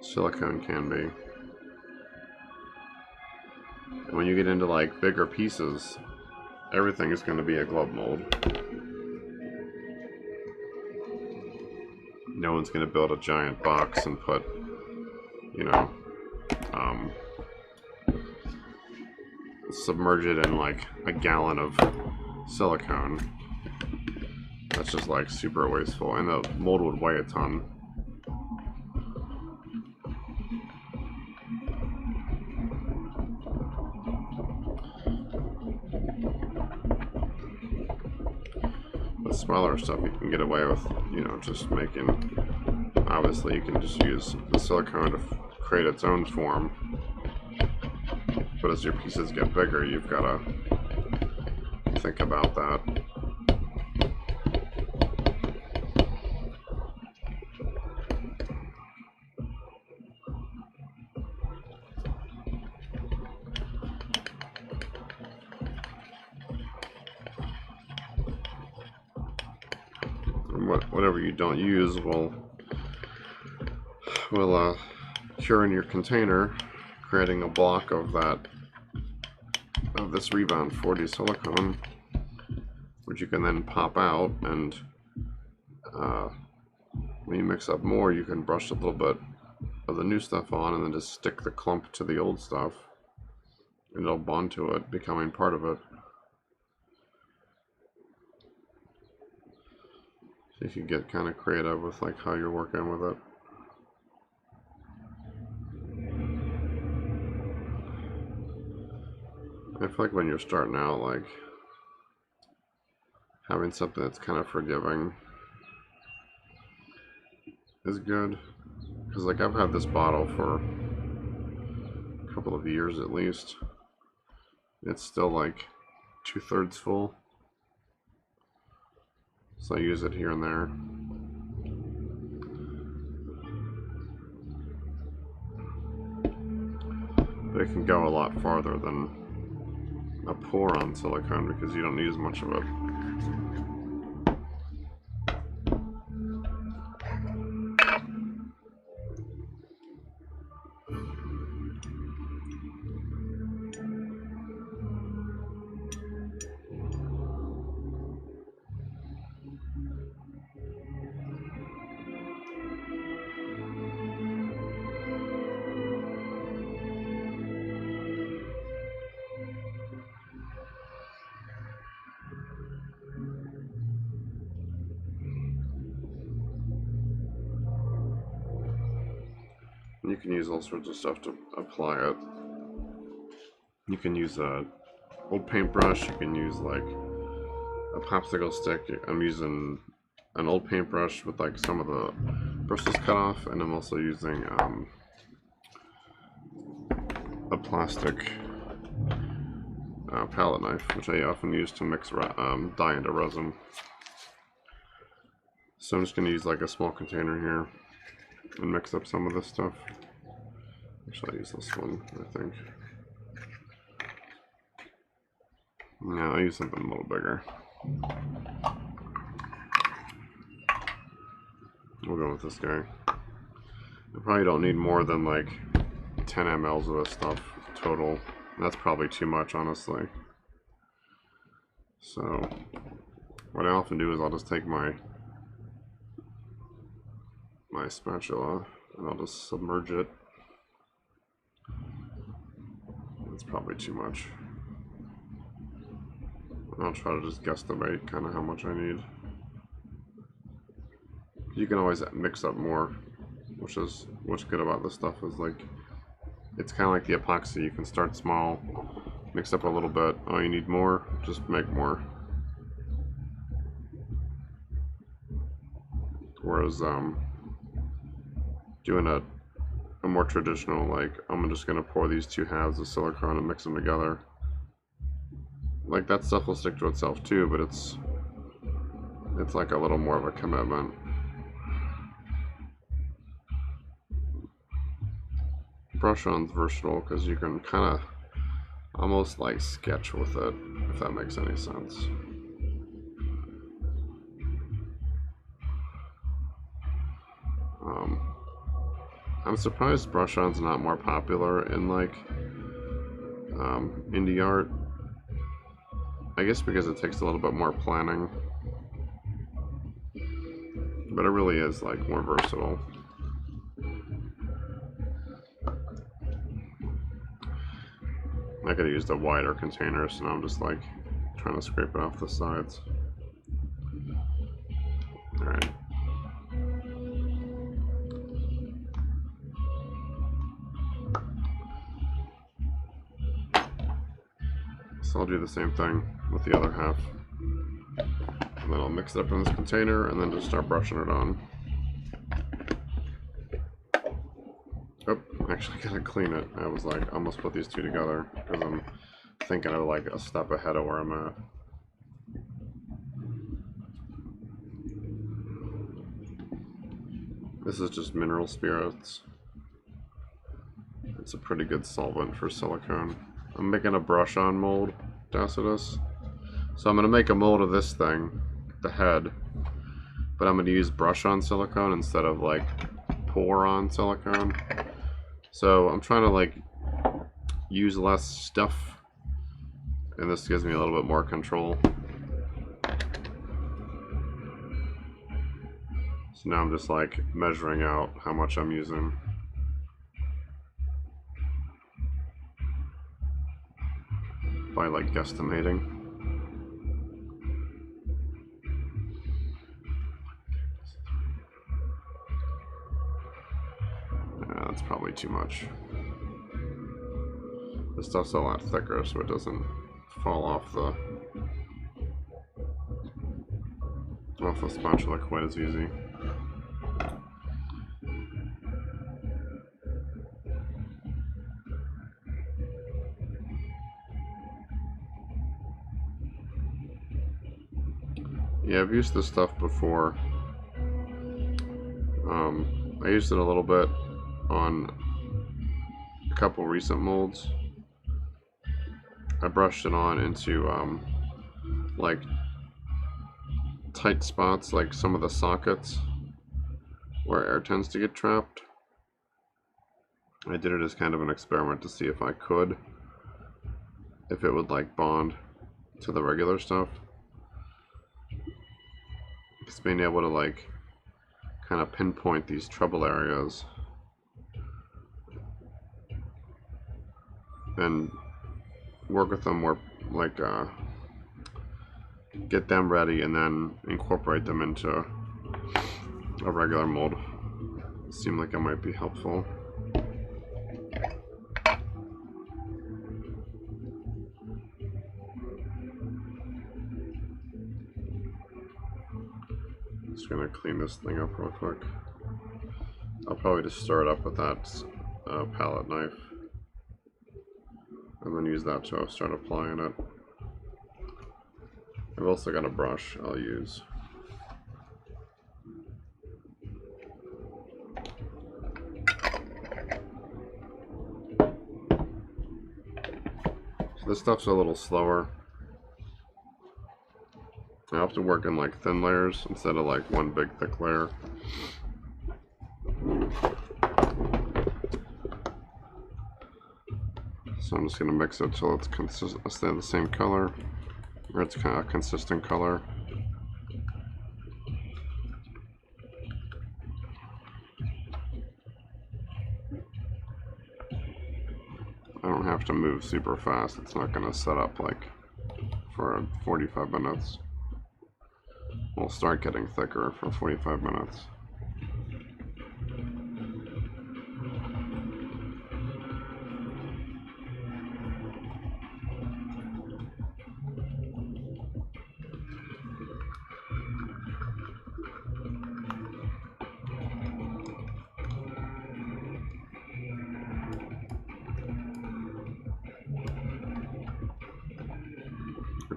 silicone can be. And when you get into like bigger pieces, everything is going to be a glove mold. No one's going to build a giant box and put, you know, submerge it in like a gallon of silicone. That's just like super wasteful, and the mold would weigh a ton. The smaller stuff you can get away with, you know, just making. Obviously, you can just use the silicone to create its own form. But as your pieces get bigger, you've got to think about that. And whatever you don't use will cure in your container, creating a block of this rebound 40 silicone, which you can then pop out, and when you mix up more, you can brush a little bit of the new stuff on and then just stick the clump to the old stuff, and it'll bond to it, becoming part of it. So you can get kind of creative with like how you're working with it. I feel like when you're starting out, like having something that's kind of forgiving is good, because like I've had this bottle for a couple of years at least. It's still like 2/3 full, so I use it here and there. But it can go a lot farther than a pour on silicone because you don't need as much of it. You can use all sorts of stuff to apply it. You can use a old paintbrush, you can use like a popsicle stick. I'm using an old paintbrush with like some of the bristles cut off, and I'm also using a plastic palette knife, which I often use to mix dye into resin. So I'm just going to use like a small container here and mix up some of this stuff. Actually, I'll use this one, I think. No, I'll use something a little bigger. We'll go with this guy. I probably don't need more than like 10 mLs of this stuff total. That's probably too much, honestly. So what I often do is I'll just take my spatula and I'll just submerge it. That's probably too much. I'll try to just guesstimate kind of how much I need. You can always mix up more, what's good about this stuff is like it's kind of like the epoxy. You can start small, mix up a little bit. Oh, you need more? Just make more. Whereas doing a a more traditional, like, I'm just gonna pour these two halves of silicone and mix them together. Like, that stuff will stick to itself too, but it's like a little more of a commitment. Brush on's versatile because you can kind of almost like sketch with it, if that makes any sense. I'm surprised brush on's not more popular in like indie art. I guess because it takes a little bit more planning, but it really is like more versatile. I could have used a wider container, so now I'm just like trying to scrape it off the sides. Alright. So I'll do the same thing with the other half. And then I'll mix it up in this container and then just start brushing it on. Oh, actually gotta clean it. I was like, almost put these two together because I'm thinking of like a step ahead of where I'm at. This is just mineral spirits. It's a pretty good solvent for silicone. I'm making a brush on mold, Tacitus. So I'm gonna make a mold of this thing, the head, but I'm gonna use brush on silicone instead of like pour on silicone. So I'm trying to like use less stuff, and this gives me a little bit more control. So now I'm just like measuring out how much I'm using. By like guesstimating. That's probably too much. This stuff's a lot thicker, so it doesn't fall off the spatula quite as easy. Yeah, I've used this stuff before. I used it a little bit on a couple recent molds. I brushed it on into like tight spots, like some of the sockets where air tends to get trapped. I did it as kind of an experiment to see if it would like bond to the regular stuff. Just being able to like kind of pinpoint these trouble areas and work with them more, like get them ready and then incorporate them into a regular mold. It seemed like it might be helpful. Just gonna clean this thing up real quick. I'll probably just stir it up with that palette knife and then use that to start applying it. I've also got a brush I'll use. So this stuff's a little slower. I have to work in like thin layers instead of like one big thick layer. So I'm just going to mix it till it's stay the same color, or it's kind of a consistent color. I don't have to move super fast. It's not going to set up like for 45 minutes. We'll start getting thicker for 45 minutes.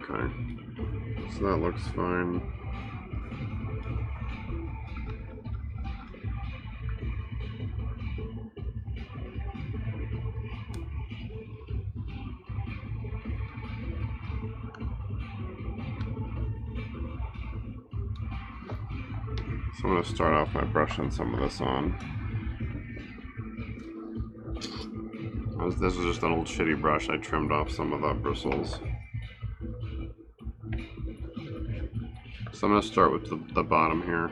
Okay, so that looks fine. So I'm going to start off by brushing some of this on. This is just an old shitty brush. I trimmed off some of the bristles. So I'm going to start with the bottom here.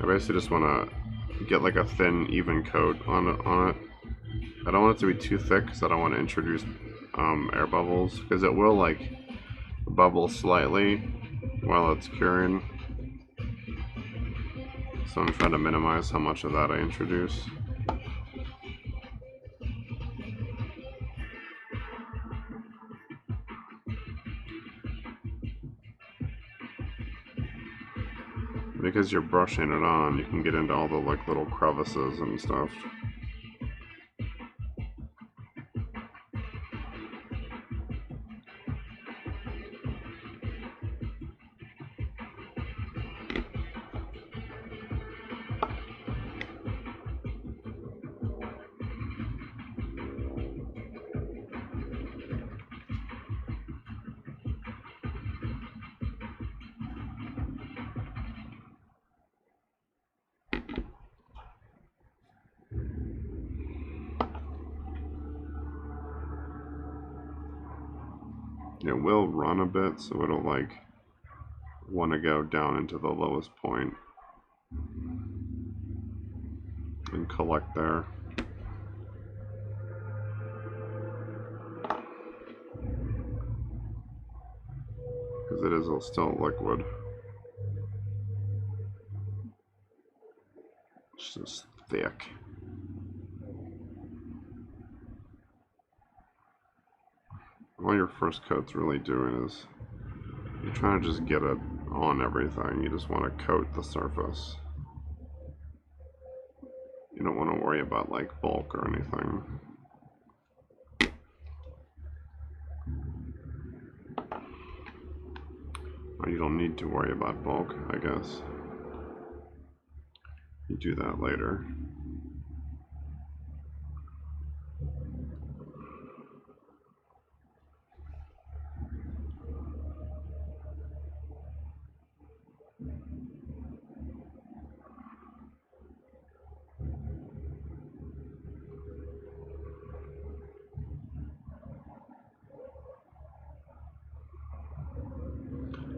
I basically just want to get like a thin, even coat on it. I don't want it to be too thick because I don't want to introduce air bubbles, because it will like bubble slightly while it's curing. So I'm trying to minimize how much of that I introduce. Because you're brushing it on, you can get into all the like little crevices and stuff. It will run a bit, so it'll like want to go down into the lowest point and collect there. Because it is still liquid. It's just thick. All your first coat's really doing is you're trying to just get it on everything. You just want to coat the surface. You don't want to worry about like bulk or anything. Or you don't need to worry about bulk, I guess. You do that later.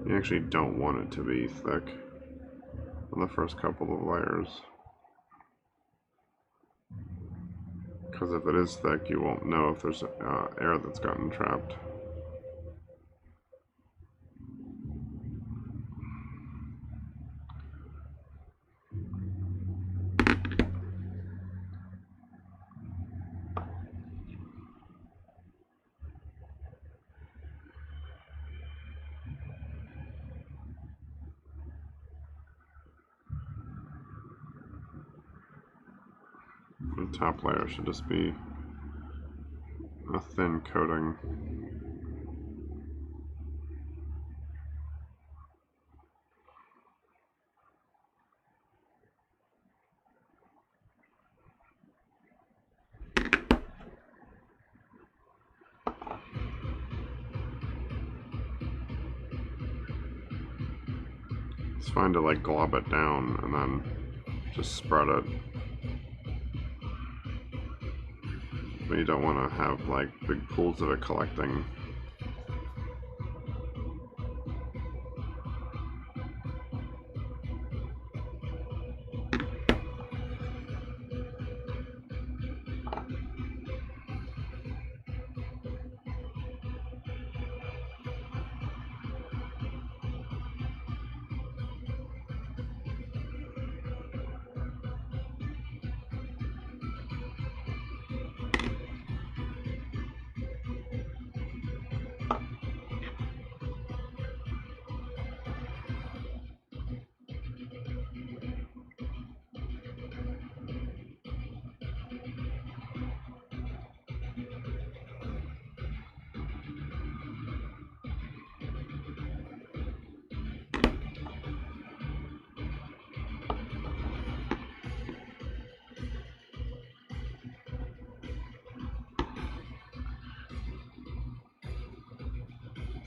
You actually don't want it to be thick on the first couple of layers. Because if it is thick, you won't know if there's air that's gotten trapped. The top layer should just be a thin coating. It's fine to like glob it down and then just spread it. But you don't want to have like big pools of it collecting.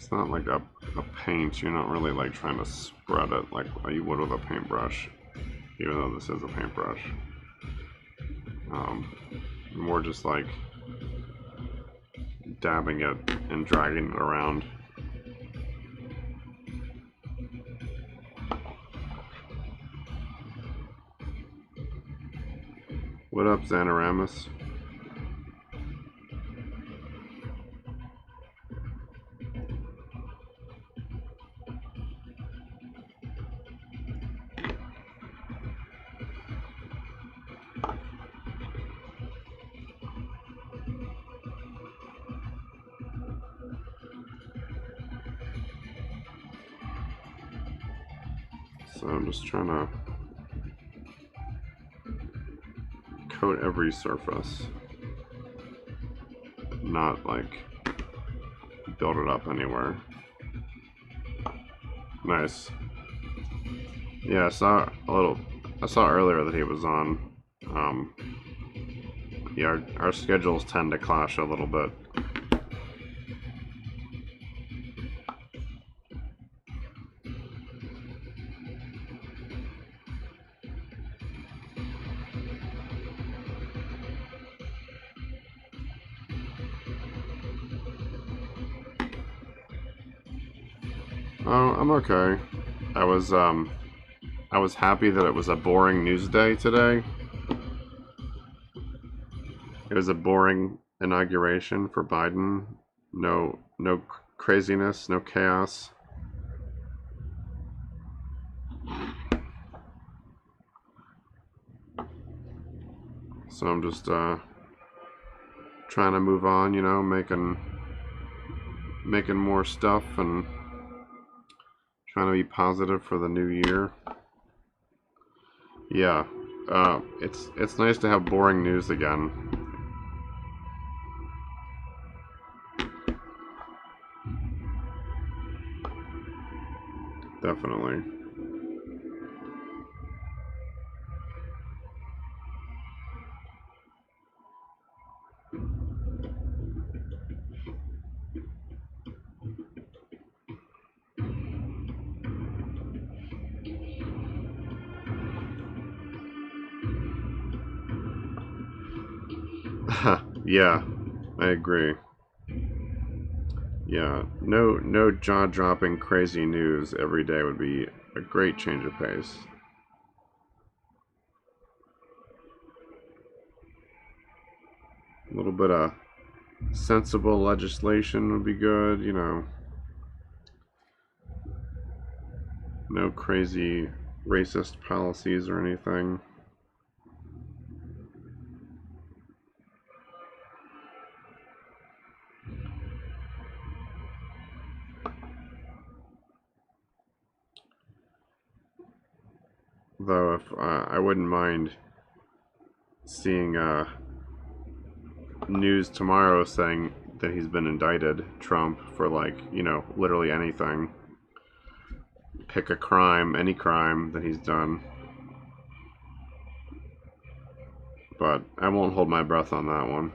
It's not like a paint. You're not really like trying to spread it like you would with a paintbrush, even though this is a paintbrush. More just like dabbing it and dragging it around. What up, Xanoramus? So I'm just trying to coat every surface, not like build it up anywhere. Nice. Yeah, I saw earlier that he was on. Yeah, our schedules tend to clash a little bit. Oh, I'm okay. I was happy that it was a boring news day today. It was a boring inauguration for Biden. No craziness, no chaos. So I'm just trying to move on, you know, making more stuff and trying to be positive for the new year. Yeah, it's nice to have boring news again. Definitely. Yeah, I agree. Yeah, no jaw-dropping crazy news every day would be a great change of pace. A little bit of sensible legislation would be good, you know. No crazy racist policies or anything. Though if I wouldn't mind seeing news tomorrow saying that he's been indicted, Trump, for like, you know, literally anything. Pick a crime, any crime that he's done. But I won't hold my breath on that one.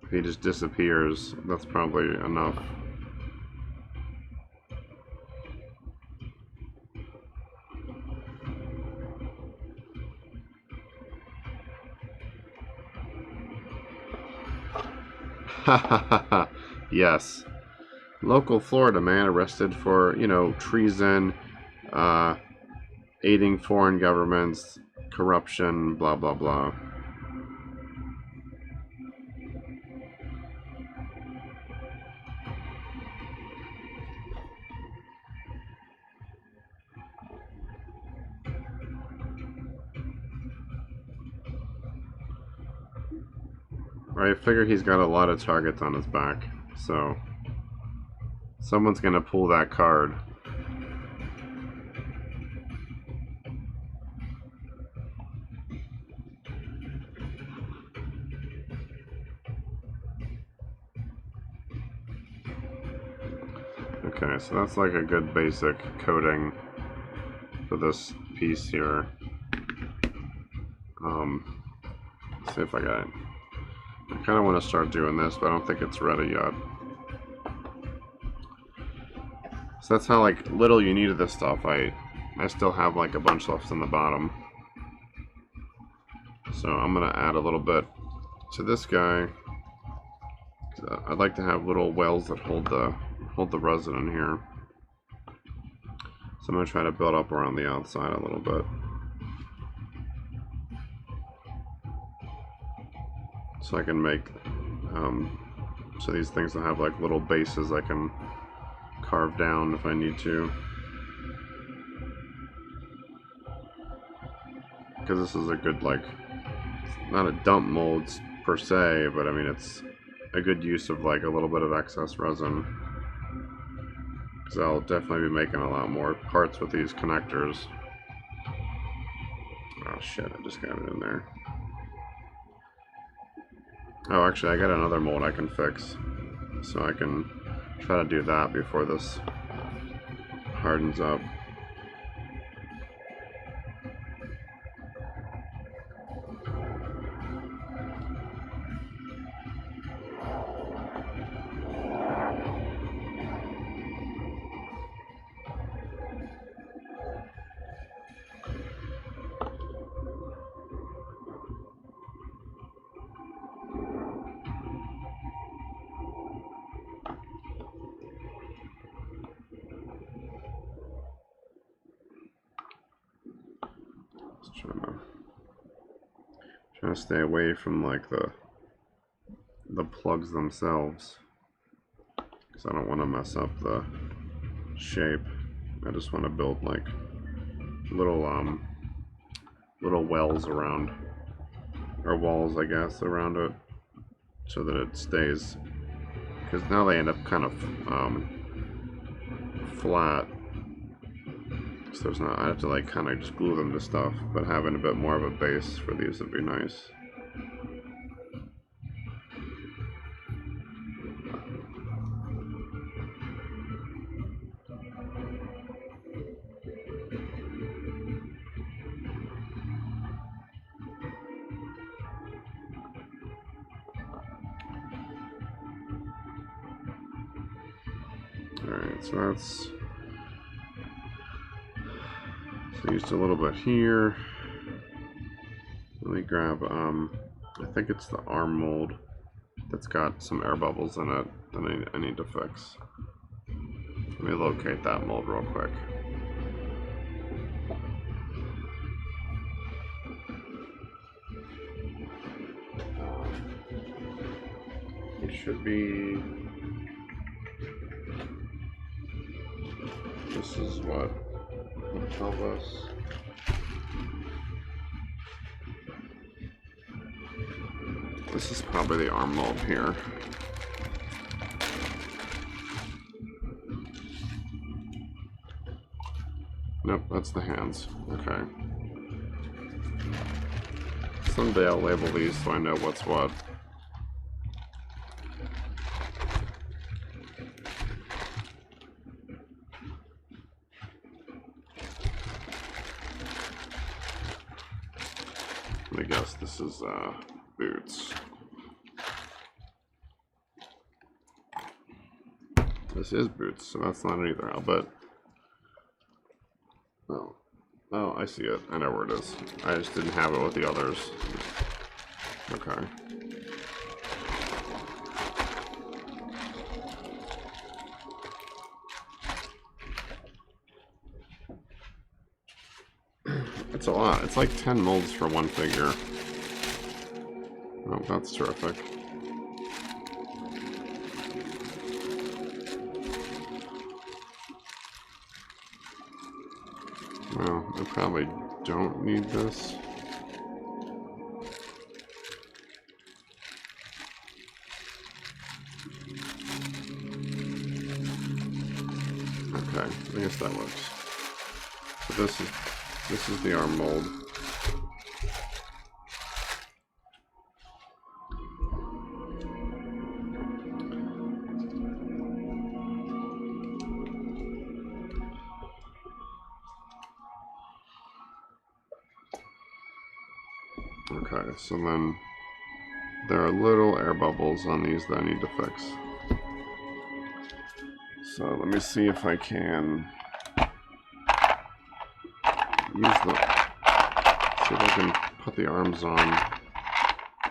If he just disappears, that's probably enough. Yes. Local Florida man arrested for, you know, treason, uh, aiding foreign governments, corruption, blah, blah, blah. I figure he's got a lot of targets on his back, so someone's gonna pull that card. Okay, so that's like a good basic coating for this piece here. Let's see if I got it. I kind of want to start doing this, but I don't think it's ready yet. So that's how like little you need of this stuff. I still have like a bunch left on the bottom. So I'm gonna add a little bit to this guy. I'd like to have little wells that hold the resin in here. So I'm gonna try to build up around the outside a little bit. So I can make, so these things will have like little bases I can carve down if I need to. Because this is a good, like, not a dump mold per se, but I mean it's a good use of like a little bit of excess resin. Because I'll definitely be making a lot more parts with these connectors. Oh shit, I just got it in there. Oh, actually, I got another mold I can fix, so I can try to do that before this hardens up. Just trying to stay away from like the plugs themselves, because I don't want to mess up the shape. I just want to build like little wells around, or walls I guess, around it, so that it stays, because now they end up kind of flat. So there's not, I have to like kind of just glue them to stuff, but having a bit more of a base for these would be nice. Alright, so that's, so used a little bit here. Let me grab, I think it's the arm mold that's got some air bubbles in it that I need to fix. Let me locate that mold real quick. It should be, this is what the pelvis. This is probably the arm mold here. Nope, that's the hands. Okay. Someday I'll label these so I know what's what. I guess this is boots. This is boots, so that's not it either, I'll bet. Oh, I see it. I know where it is. I just didn't have it with the others. Okay. It's a lot. It's like 10 molds for one figure. Oh, that's terrific. Well, I probably don't need this. Okay, I guess that works. So this is the arm mold. Okay, so then there are little air bubbles on these that I need to fix. So let me see if I can see if I can put the arms on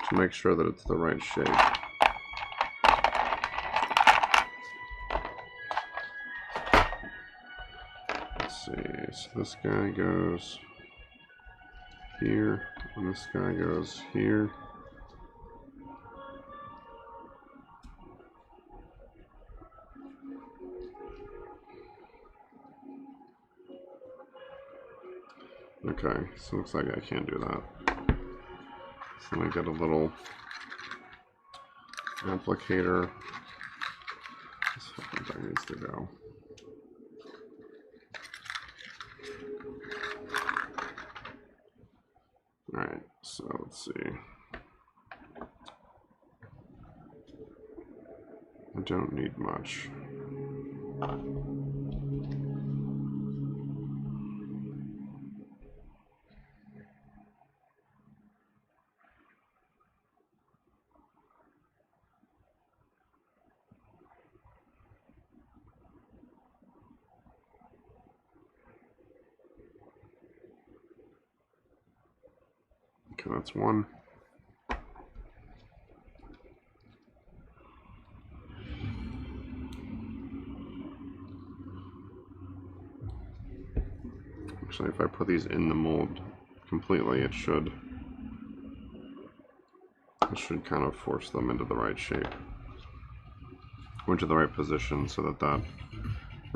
to make sure that it's the right shape. Let's see, so this guy goes here, and this guy goes here. Okay, so looks like I can't do that. So let me get a little applicator. This fucking thing needs to go. Alright, so let's see. I don't need much. Okay, that's one. Actually, if I put these in the mold completely, it should kind of force them into the right shape, or into the right position, so that the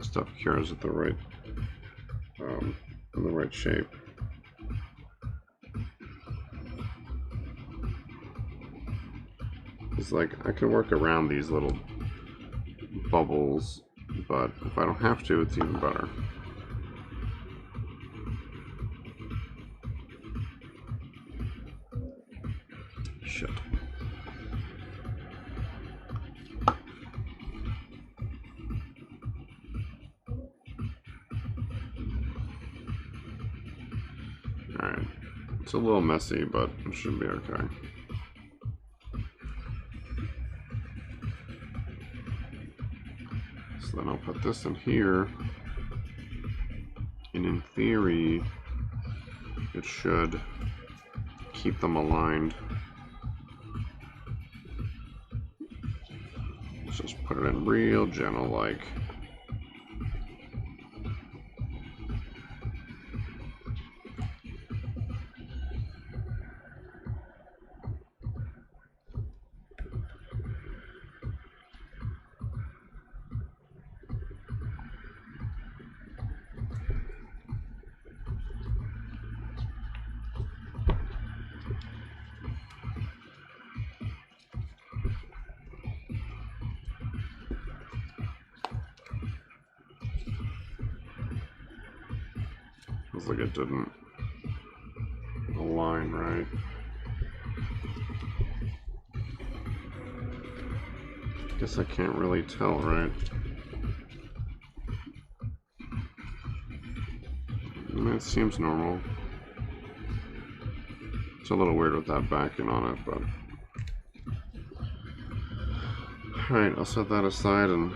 stuff cures at the right in the right shape. It's like I can work around these little bubbles, but if I don't have to, it's even better. Shit. Alright. It's a little messy, but it should be okay. So then I'll put this in here, and in theory, it should keep them aligned. Let's just put it in real gentle like. Looks like it didn't align right. Guess I can't really tell, right? I mean, it seems normal. It's a little weird with that backing on it, but... Alright, I'll set that aside and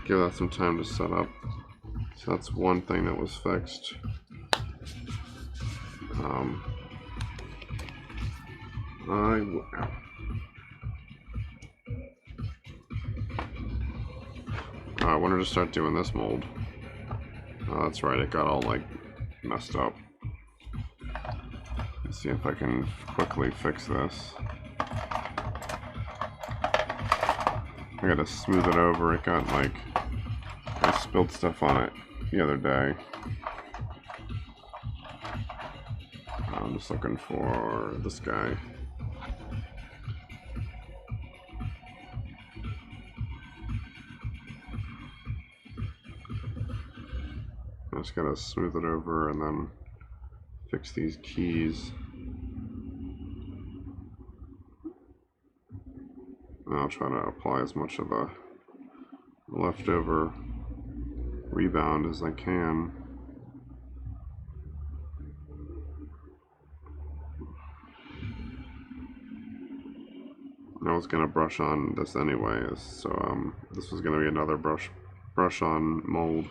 give that some time to set up. So that's one thing that was fixed. I wanted to start doing this mold. Oh, that's right, it got all like messed up. Let's see if I can quickly fix this. I gotta smooth it over. It got like, I spilled stuff on it the other day. I'm just looking for this guy. I just gotta smooth it over and then fix these keys. And I'll try to apply as much of the leftover rebound as I can. was gonna brush on this anyways, so this was gonna be another brush on mold,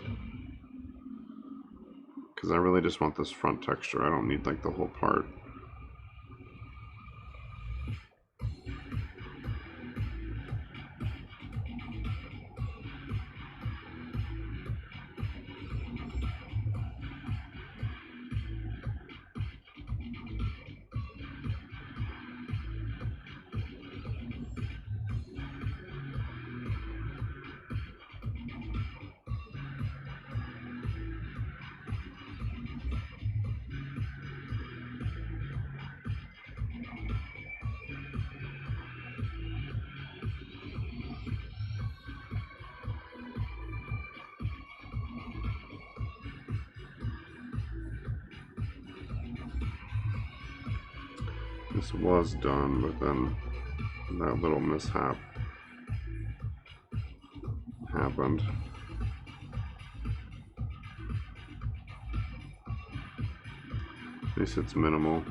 because I really just want this front texture. I don't need like the whole part. This was done, but then that little mishap happened. At least it's minimal.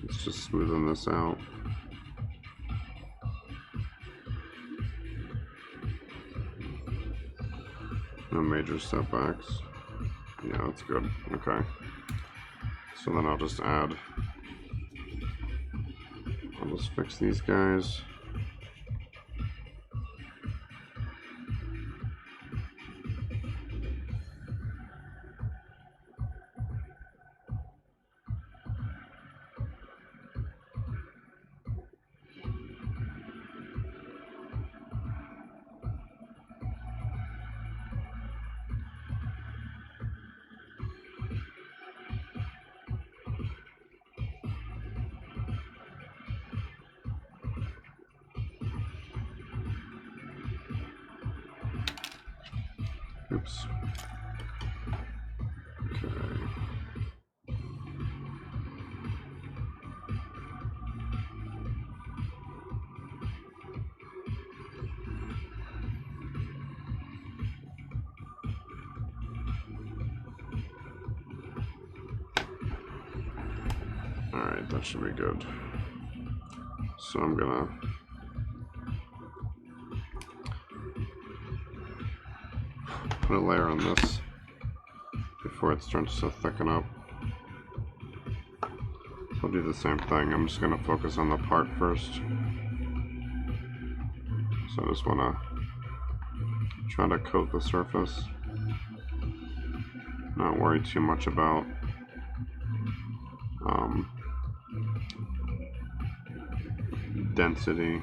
Let's just smoothen this out. No major setbacks. Yeah, that's good. Okay. So then I'll just fix these guys. Oops. Okay. Alright, that should be good. So I'm gonna put a layer on this before it starts to thicken up. I'll do the same thing. I'm just gonna focus on the part first. So I just wanna try to coat the surface. Not worry too much about density.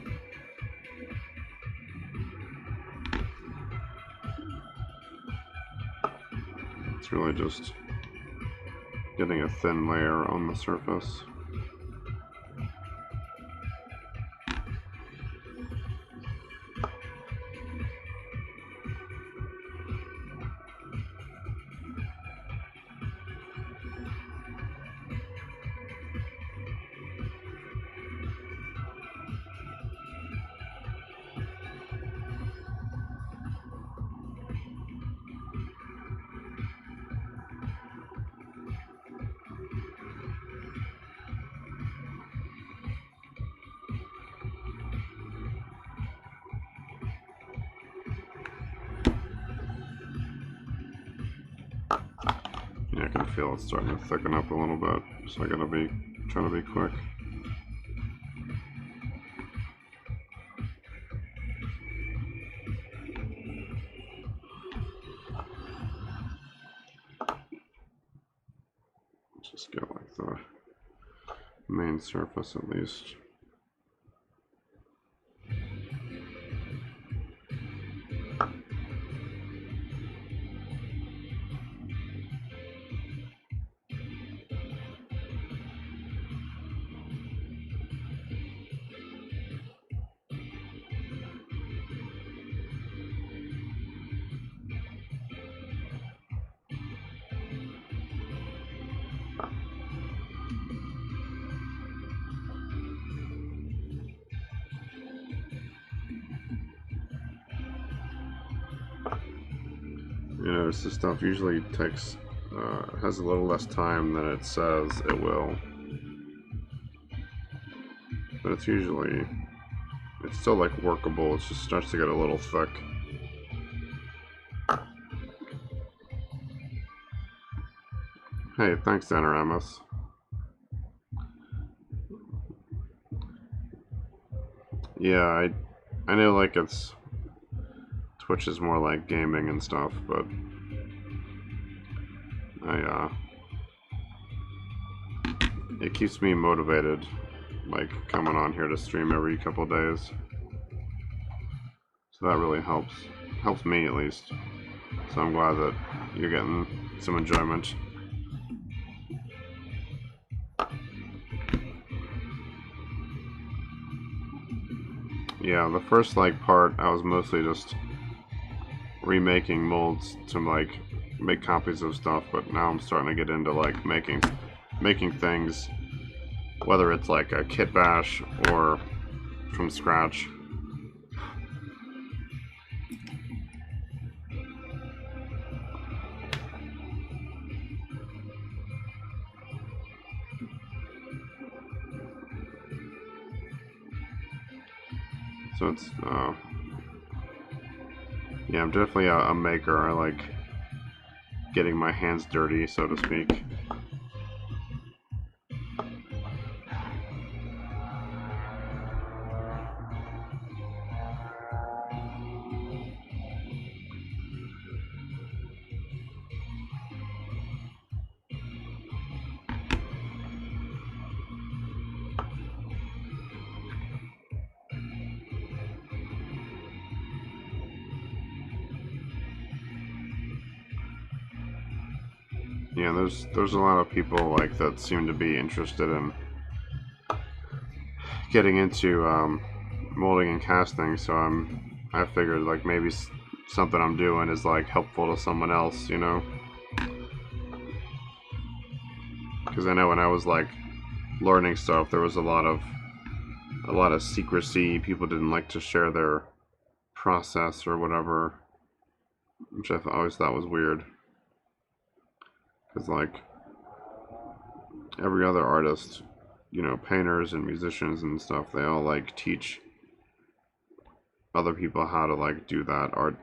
It's really just getting a thin layer on the surface. Yeah, I can feel it's starting to thicken up a little bit, so I gotta be trying to be quick. Just get like the main surface at least. You know, this stuff usually takes, has a little less time than it says it will. but it's still like workable. It just starts to get a little thick. Hey, thanks, Anoramus. Yeah, I know like Twitch is more like gaming and stuff, but it keeps me motivated, like coming on here to stream every couple days. So that really helps me at least. So I'm glad that you're getting some enjoyment. Yeah, the first like part I was mostly just remaking molds to like make copies of stuff, but now I'm starting to get into like making things, whether it's like a kitbash or from scratch. So it's yeah, I'm definitely a maker. I like getting my hands dirty, so to speak. Yeah, there's a lot of people like that seem to be interested in getting into molding and casting. So I figured like maybe something I'm doing is like helpful to someone else, you know? Because I know when I was like learning stuff, there was a lot of secrecy. People didn't like to share their process or whatever, which I always thought was weird. Because like every other artist, you know, painters and musicians and stuff, they all like teach other people how to like do that art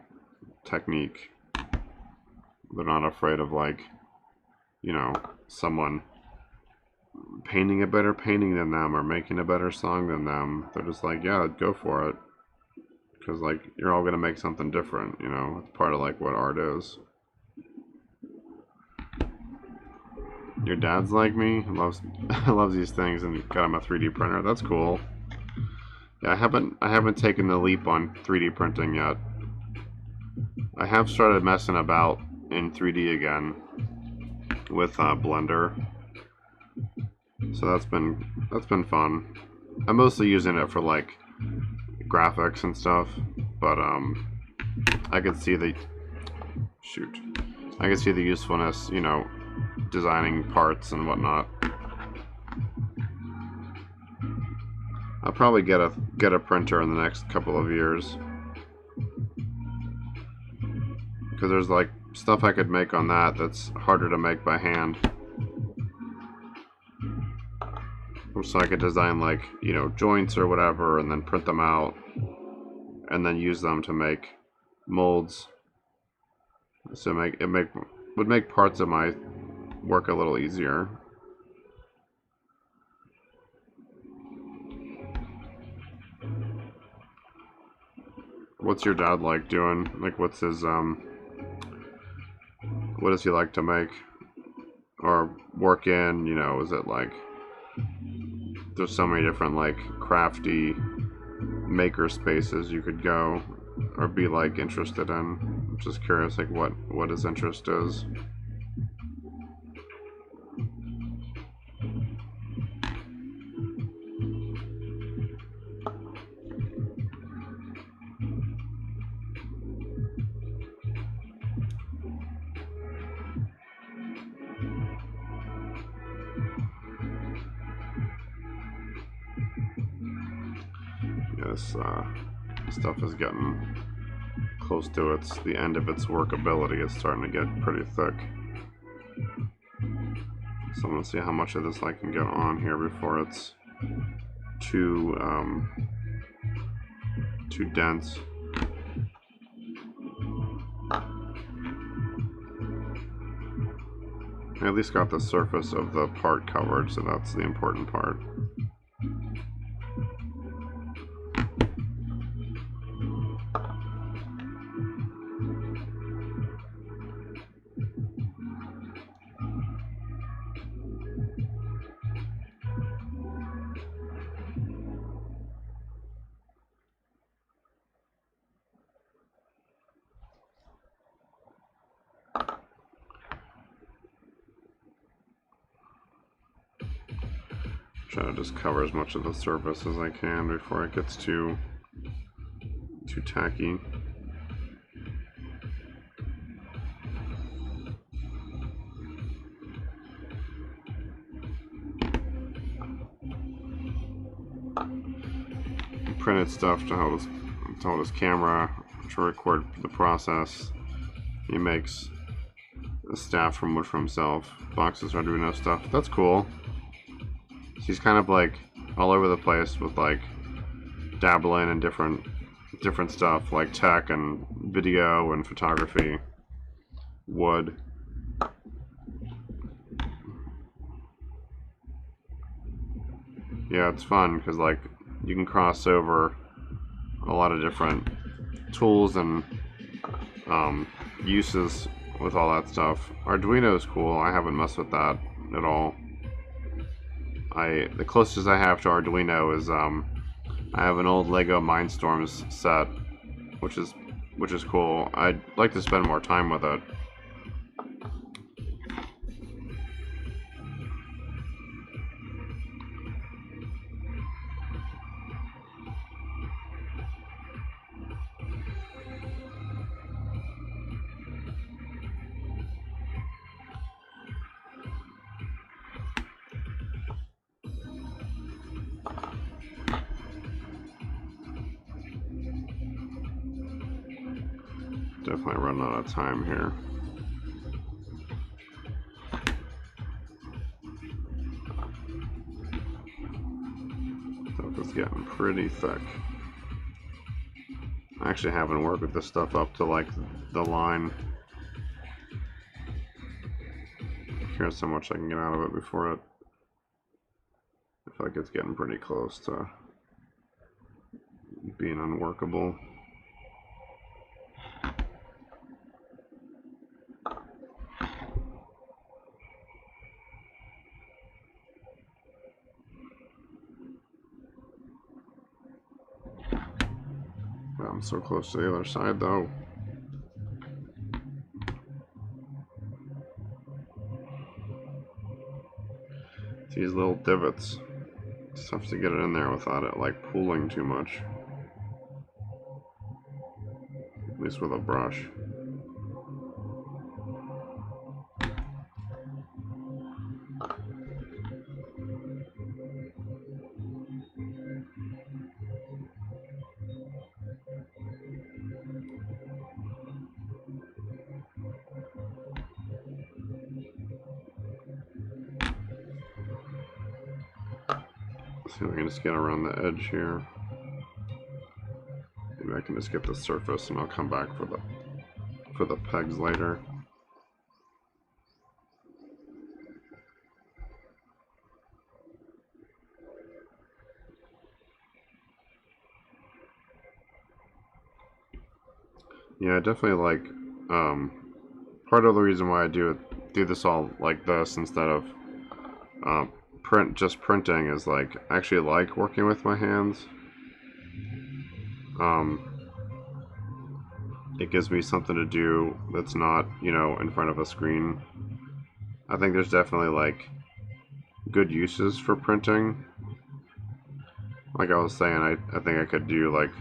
technique. They're not afraid of like, you know, someone painting a better painting than them or making a better song than them. They're just like, yeah, go for it. Because like you're all gonna make something different, you know. It's part of like what art is. Your dad's like me, loves loves these things, and got him a 3D printer. That's cool. Yeah, I haven't taken the leap on 3D printing yet. I have started messing about in 3D again with Blender, so that's been fun. I'm mostly using it for like graphics and stuff, but I could see the usefulness, you know, designing parts and whatnot. I'll probably get a printer in the next couple of years, because there's like stuff I could make on that's harder to make by hand. So I could design like, you know, joints or whatever, and then print them out, and then use them to make molds. So would make parts of my work a little easier. What's your dad like doing? Like, what's his what does he like to make or work in? You know, is it like there's so many different like crafty maker spaces you could go or be like interested in? I'm just curious, like what his interest is. Yes, stuff is getting close to the end of its workability. It's starting to get pretty thick. So I'm gonna see how much of this I can get on here before it's too dense. I at least got the surface of the part covered, so that's the important part. Try to just cover as much of the surface as I can before it gets too tacky. Printed stuff to hold his camera to record the process. He makes a staff from wood for himself, boxes for Arduino stuff. That's cool. He's kind of like all over the place with like dabbling in different stuff like tech and video and photography, wood. Yeah, it's fun because like you can cross over a lot of different tools and uses with all that stuff. Arduino is cool. I haven't messed with that at all. The closest I have to Arduino is I have an old Lego Mindstorms set, which is cool. I'd like to spend more time with it. Definitely running out of time here. Stuff is getting pretty thick. I actually haven't worked with this stuff up to like the line. Here's how much I can get out of it before it. I feel like it's getting pretty close to being unworkable. I'm so close to the other side though. These little divots. Just have to get it in there without it like pooling too much. At least with a brush. See if I can just get around the edge here. Maybe I can just get the surface and I'll come back for the pegs later. Yeah, I definitely like part of the reason why I do this all like this instead of printing is like I actually like working with my hands. It gives me something to do that's not, you know, in front of a screen. I think there's definitely like good uses for printing. Like I was saying, I think I could do like,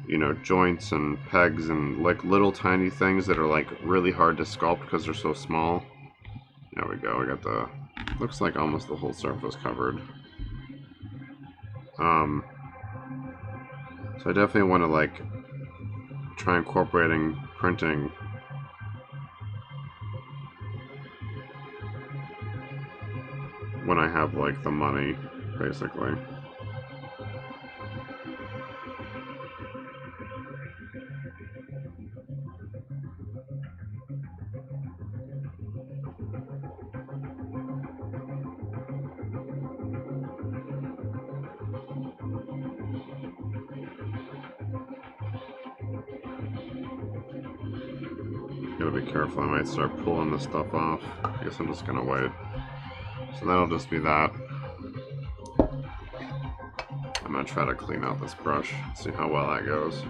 you know, joints and pegs and like little tiny things that are like really hard to sculpt because they're so small. There we go. I got the, looks like almost the whole surface covered. So I definitely want to like try incorporating printing when I have like the money, basically. gotta be careful. I might start pulling this stuff off. I guess I'm just gonna wait. So that'll just be that. I'm gonna try to clean out this brush, see how well that goes.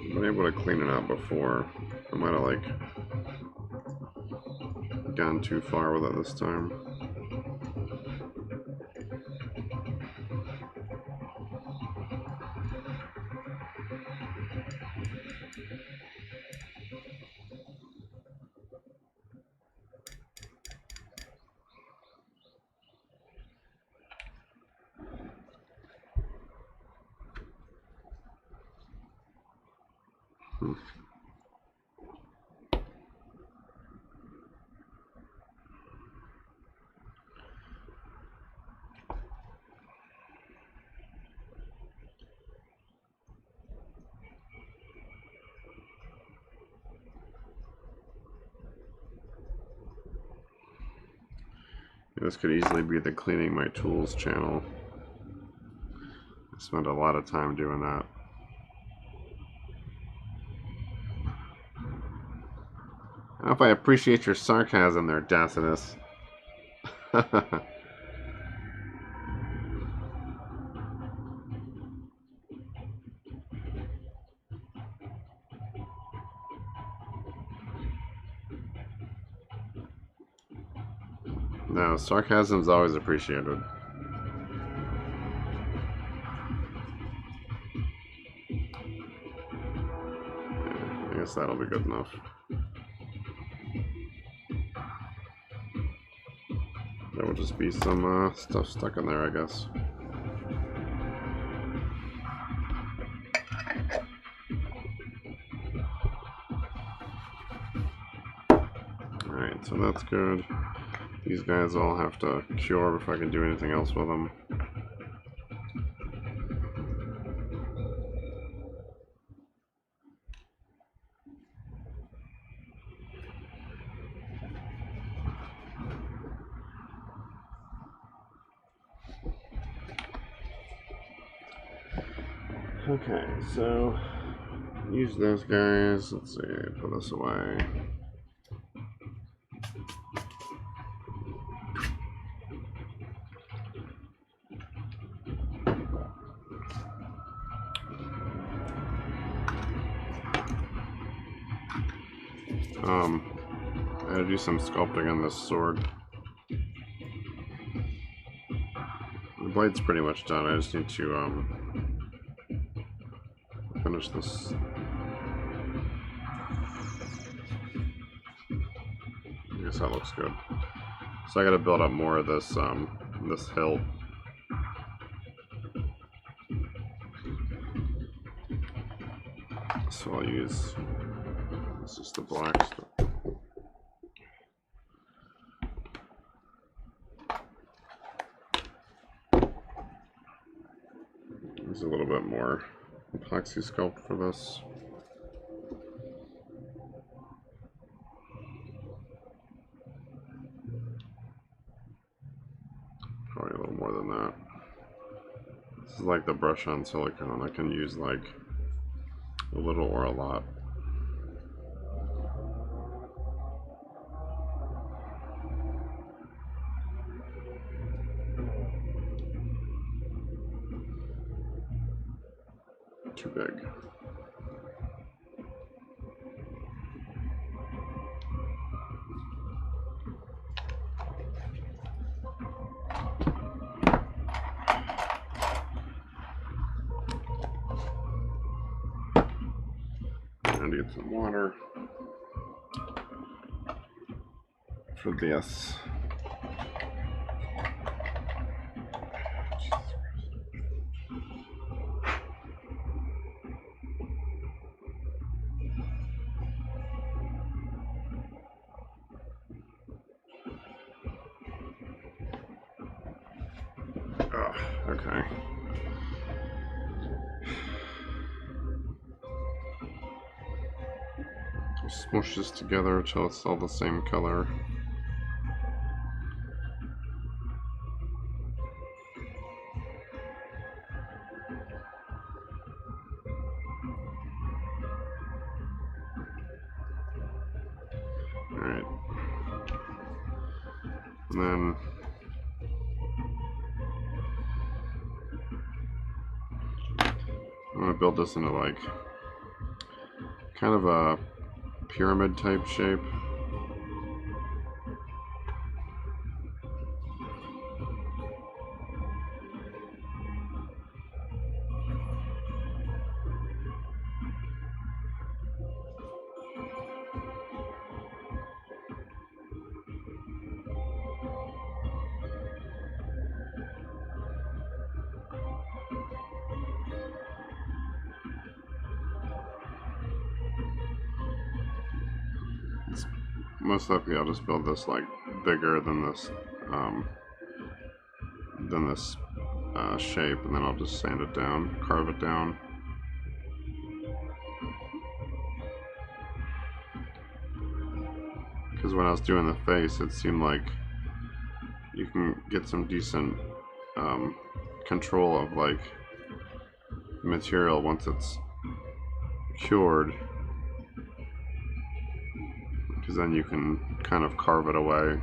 I've been able to clean it out before. I might have like gone too far with it this time. This could easily be the cleaning my tools channel. I spent a lot of time doing that. I don't know if I appreciate your sarcasm there, Dacinus. No, sarcasm's always appreciated. I guess that'll be good enough. There will just be some stuff stuck in there, I guess. Alright, so that's good. These guys all have to cure before I can do anything else with them. Okay, so use those guys. Let's see, put this away. I gotta do some sculpting on this sword. The blade's pretty much done. I just need to finish this. I guess that looks good. So I gotta build up more of this this hilt. So I'll use this is the black stuff. There's a little bit more epoxy sculpt for this. Probably a little more than that. This is like the brush on silicone. I can use like a little or a lot. Too big. I need some water for this. Okay. smush this together until it's all the same color. Alright. And then I'm going to build this into like kind of a pyramid type shape. Most likely I'll just build this like bigger than this shape, and then I'll just sand it down, carve it down. Because when I was doing the face, it seemed like you can get some decent control of like material once it's cured, because then you can kind of carve it away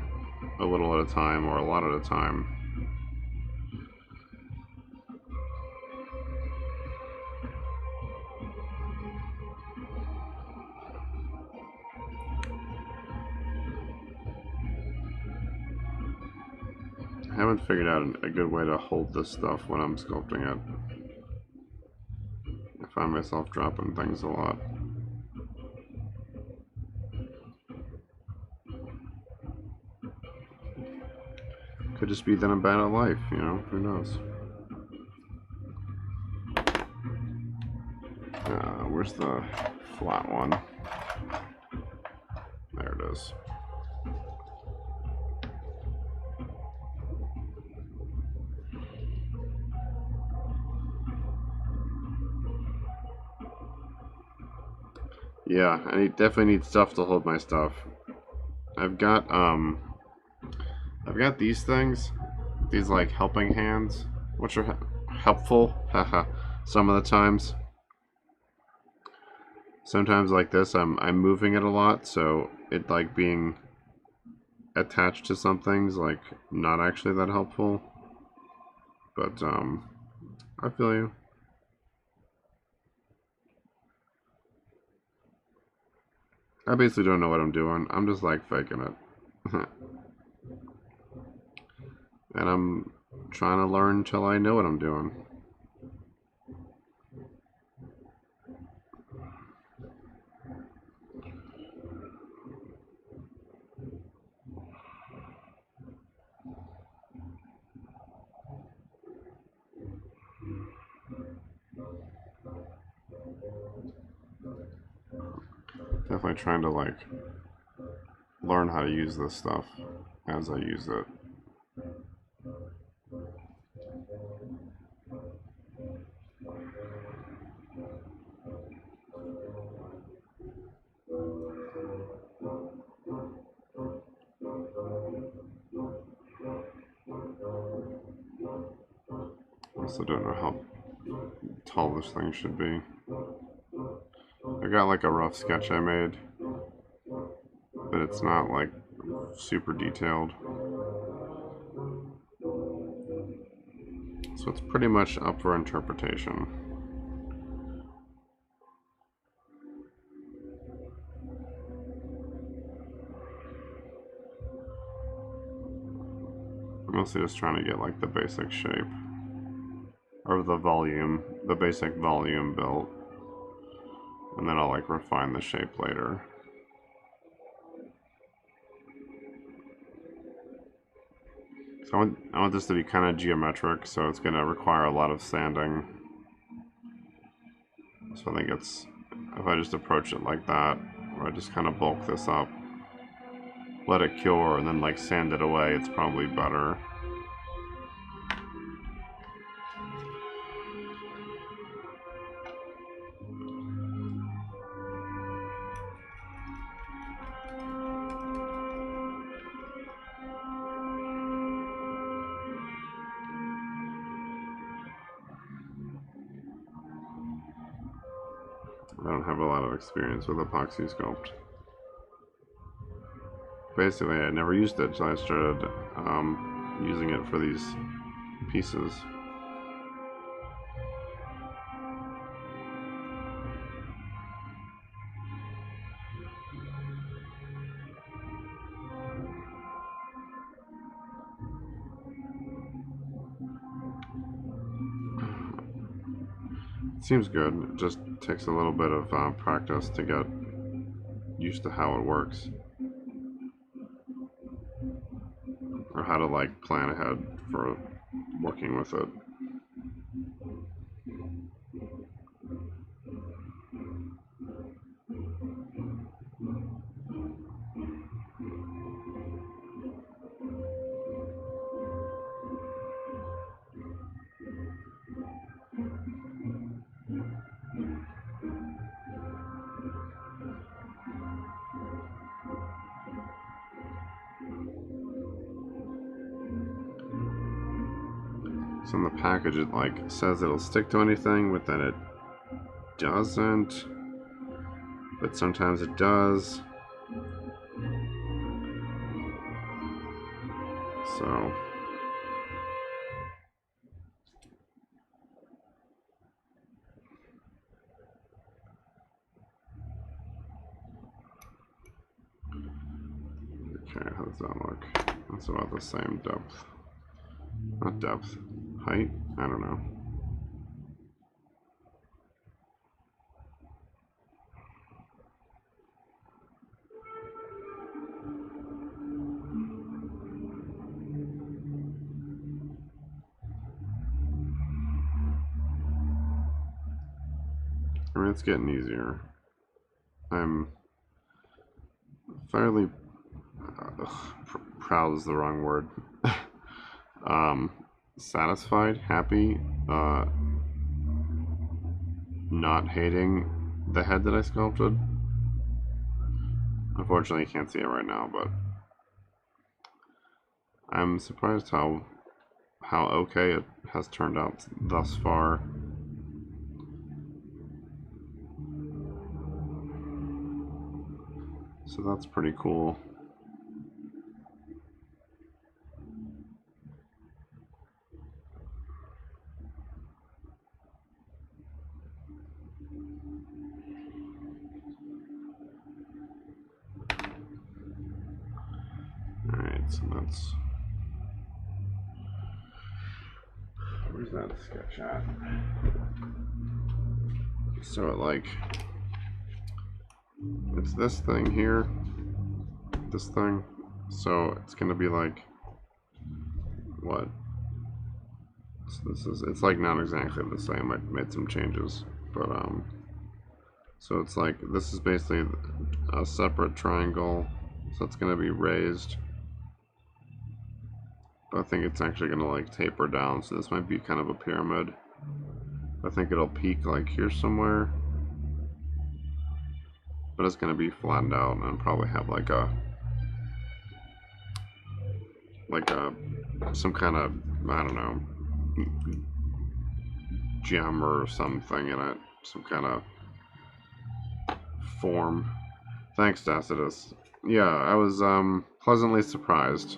a little at a time or a lot at a time. I haven't figured out a good way to hold this stuff when I'm sculpting it. I find myself dropping things a lot. Could just be that I'm bad at life, you know, who knows. Where's the flat one? There it is. Yeah, I definitely need stuff to hold my stuff. I've got these things, these like helping hands, which are helpful, haha, some of the times. Sometimes like this, I'm moving it a lot, so it like being attached to something's like not actually that helpful. But I feel you. I basically don't know what I'm doing. I'm just like faking it. And I'm trying to learn till I know what I'm doing. Definitely trying to like learn how to use this stuff as I use it. I also don't know how tall this thing should be. I got like a rough sketch I made, but it's not like super detailed. So it's pretty much up for interpretation. I'm mostly just trying to get like the basic shape, or the basic volume built, and then I'll like refine the shape later. So I want this to be kind of geometric, so it's going to require a lot of sanding. So I think if I just approach it like that, or I just kind of bulk this up, let it cure, and then like sand it away, it's probably better. I don't have a lot of experience with epoxy sculpt. Basically, I never used it, so I started using it for these pieces. Seems good. It just takes a little bit of practice to get used to how it works, or how to like plan ahead for working with it. So in the package it like says it'll stick to anything, but then it doesn't. But sometimes it does. So okay, how does that look? That's about the same depth. Not depth. Height? I don't know. I mean, it's getting easier. I'm fairly proud is the wrong word. Satisfied, happy, not hating the head that I sculpted. Unfortunately, you can't see it right now, but I'm surprised how okay it has turned out thus far. So that's pretty cool. Alright, so that's... Where's that sketch at? So it like... It's this thing here. This thing. So it's gonna be like... What? So this is... It's like not exactly the same. I made some changes. But so it's like... This is basically a separate triangle. So it's gonna be raised. I think it's actually going to like taper down, so this might be kind of a pyramid. I think it'll peak like here somewhere, but it's going to be flattened out and probably have like a some kind of, I don't know, gem or something in it, some kind of form. Thanks, Tacitus. Yeah, I was pleasantly surprised.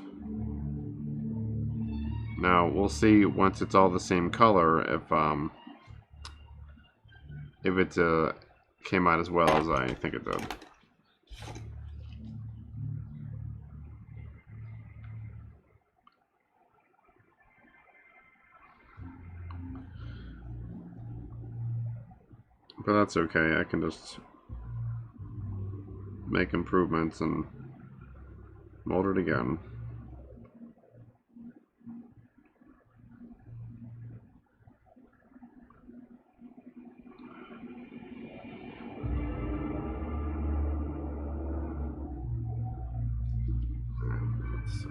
Now we'll see once it's all the same color if it came out as well as I think it did. But that's okay. I can just make improvements and mold it again. Let's see.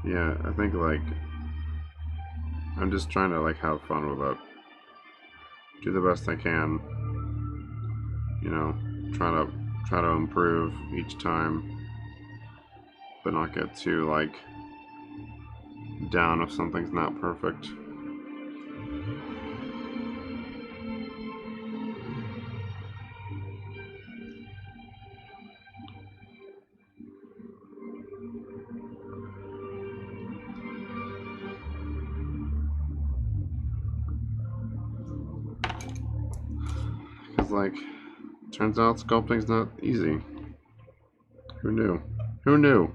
Yeah, I think like I'm just trying to like have fun with it. Do the best I can. You know, try to improve each time, but not get too like down if something's not perfect. Because like, turns out sculpting's not easy. Who knew? Who knew?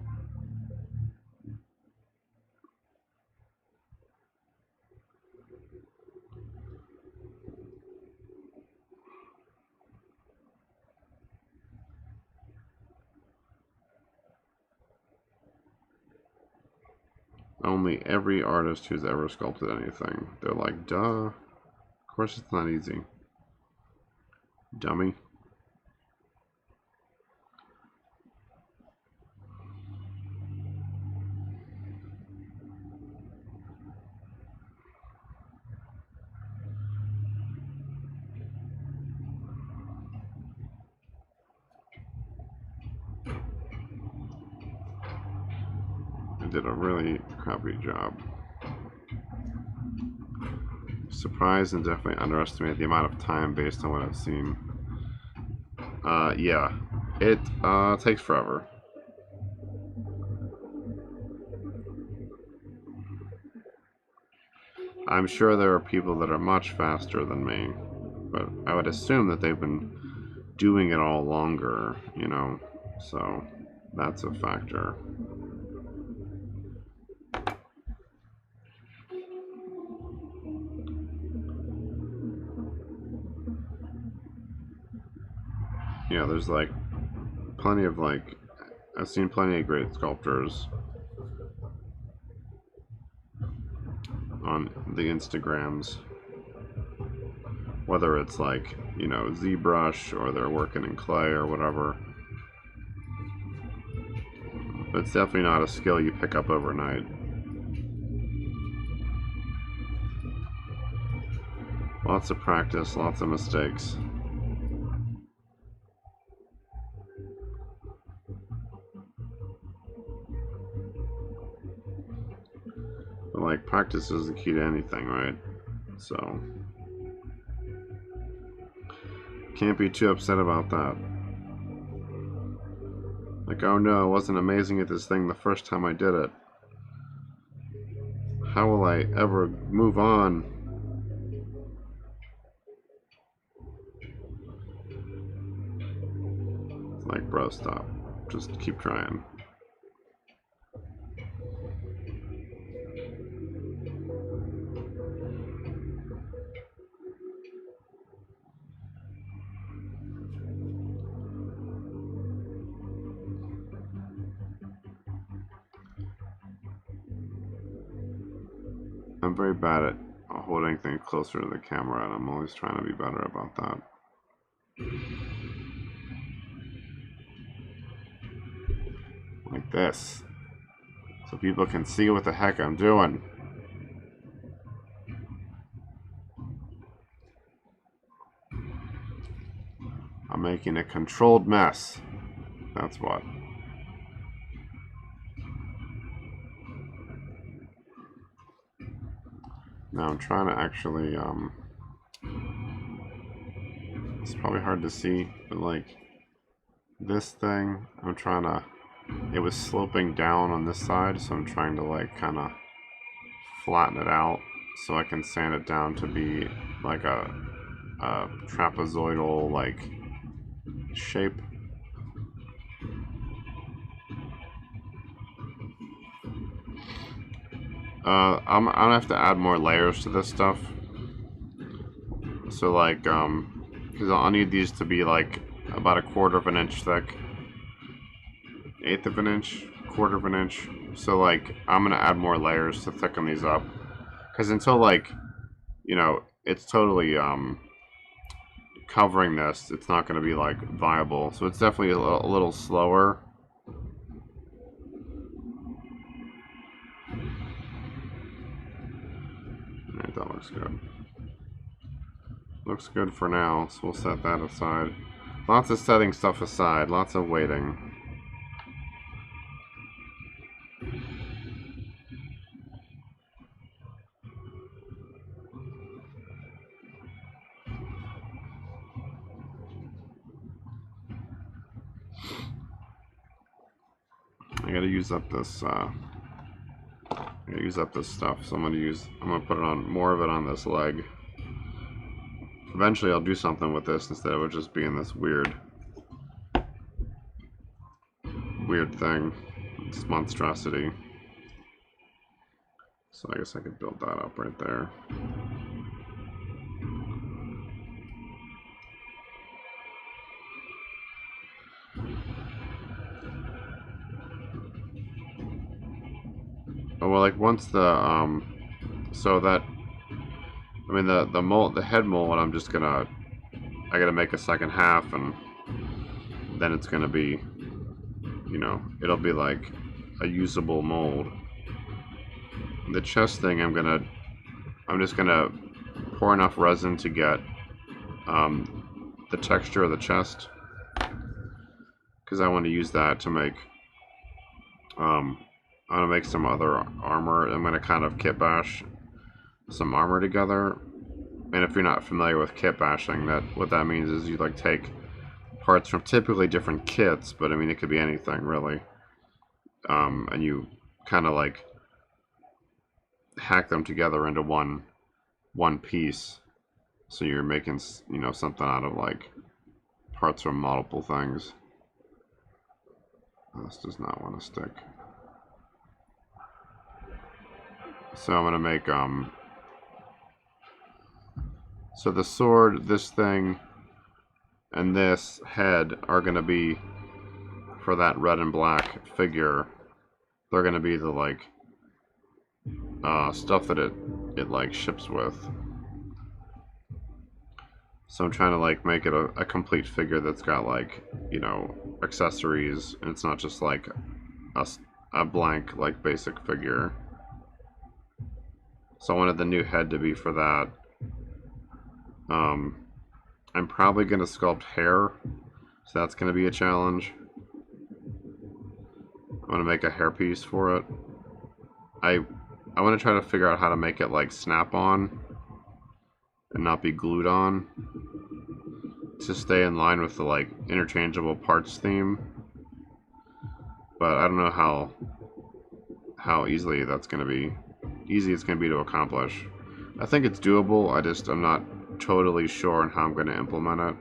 Only every artist who's ever sculpted anything, they're like, duh. Of course it's not easy. Dummy. I did a really crappy job. Surprised and definitely underestimated the amount of time based on what I've seen. Yeah, it takes forever. I'm sure there are people that are much faster than me, but I would assume that they've been doing it all longer, you know, so that's a factor. Yeah, there's like plenty of like, I've seen plenty of great sculptors on the Instagrams, whether it's like, you know, ZBrush or they're working in clay or whatever. But it's definitely not a skill you pick up overnight. Lots of practice, lots of mistakes. But like, practice is the key to anything, right? So can't be too upset about that. Like, oh no, I wasn't amazing at this thing the first time I did it. How will I ever move on? It's like, bro, stop. Just keep trying. I'm very bad at holding things closer to the camera, and I'm always trying to be better about that. Like this. So people can see what the heck I'm doing. I'm making a controlled mess. That's what. Now I'm trying to actually, it's probably hard to see, but like this thing, I'm trying to, it was sloping down on this side, so I'm trying to like kind of flatten it out so I can sand it down to be like a trapezoidal like shape. I'm gonna have to add more layers to this stuff. So like, because I'll need these to be like about 1/4 of an inch thick, 1/8 of an inch, 1/4 of an inch. So like, I'm gonna add more layers to thicken these up. Because until like, you know, it's totally covering this, it's not gonna be like viable. So it's definitely a little slower. think that looks good. Looks good for now, so we'll set that aside. Lots of setting stuff aside, lots of waiting. I gotta use up this stuff, so I'm gonna put it on more of it on this leg. Eventually I'll do something with this instead of it just being this weird thing. This monstrosity. So I guess I could build that up right there. Oh, well, like once the so that, I mean the head mold, I'm just gonna, I gotta make a second half, and then it's gonna be, you know, it'll be like a usable mold. The chest thing, I'm just gonna pour enough resin to get the texture of the chest, because I want to use that to make I'm gonna make some other armor. I'm gonna kind of kitbash some armor together. And if you're not familiar with kitbashing, what that means is you like take parts from typically different kits, but I mean it could be anything really, and you kind of like hack them together into one piece. So you're making, you know, something out of like parts from multiple things. This does not want to stick. So I'm gonna make so the sword, this thing, and this head are gonna be for that red and black figure. They're gonna be the like stuff that it like ships with. So I'm trying to like make it a complete figure that's got like, you know, accessories, and it's not just like a blank like basic figure. So I wanted the new head to be for that. I'm probably gonna sculpt hair, so that's gonna be a challenge. I'm gonna make a hairpiece for it. I want to try to figure out how to make it like snap on and not be glued on, to stay in line with the like interchangeable parts theme. But I don't know how easily that's gonna be. Easy it's gonna be to accomplish. I think it's doable. I'm not totally sure on how I'm gonna implement it.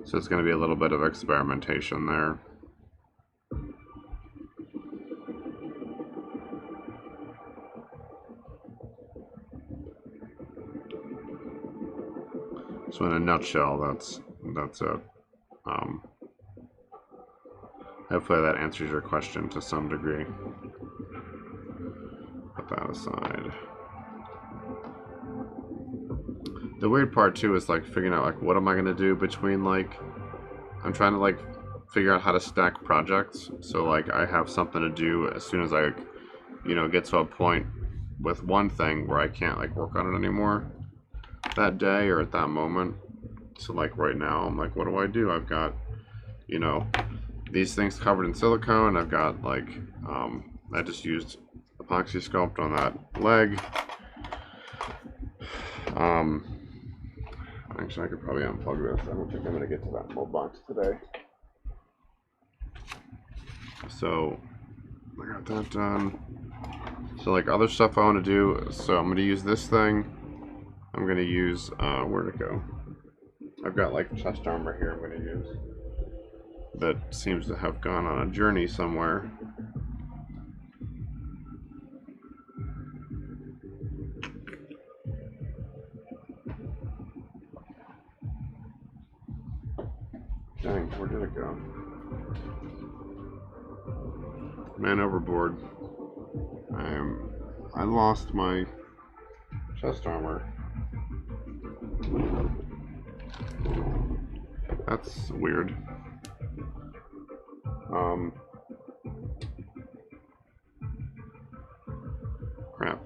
So it's gonna be a little bit of experimentation there. So in a nutshell, that's it. Hopefully that answers your question to some degree. Put that aside. The weird part too is like figuring out like what am I gonna do between like, I'm trying to like figure out how to stack projects, so like I have something to do as soon as I, you know, get to a point with one thing where I can't like work on it anymore that day or at that moment. So like right now I'm like, what do? I've got, you know, these things covered in silicone. I've got like I just used epoxy sculpt on that leg. Actually I could probably unplug this. I don't think I'm gonna get to that mold box today. So I got that done. So like other stuff I want to do, so I'm going to use this thing. I'm going to use, where'd it go? I've got like chest armor here I'm going to use. That seems to have gone on a journey somewhere. Dang, where did it go? Man overboard. I lost my chest armor. That's weird. Crap.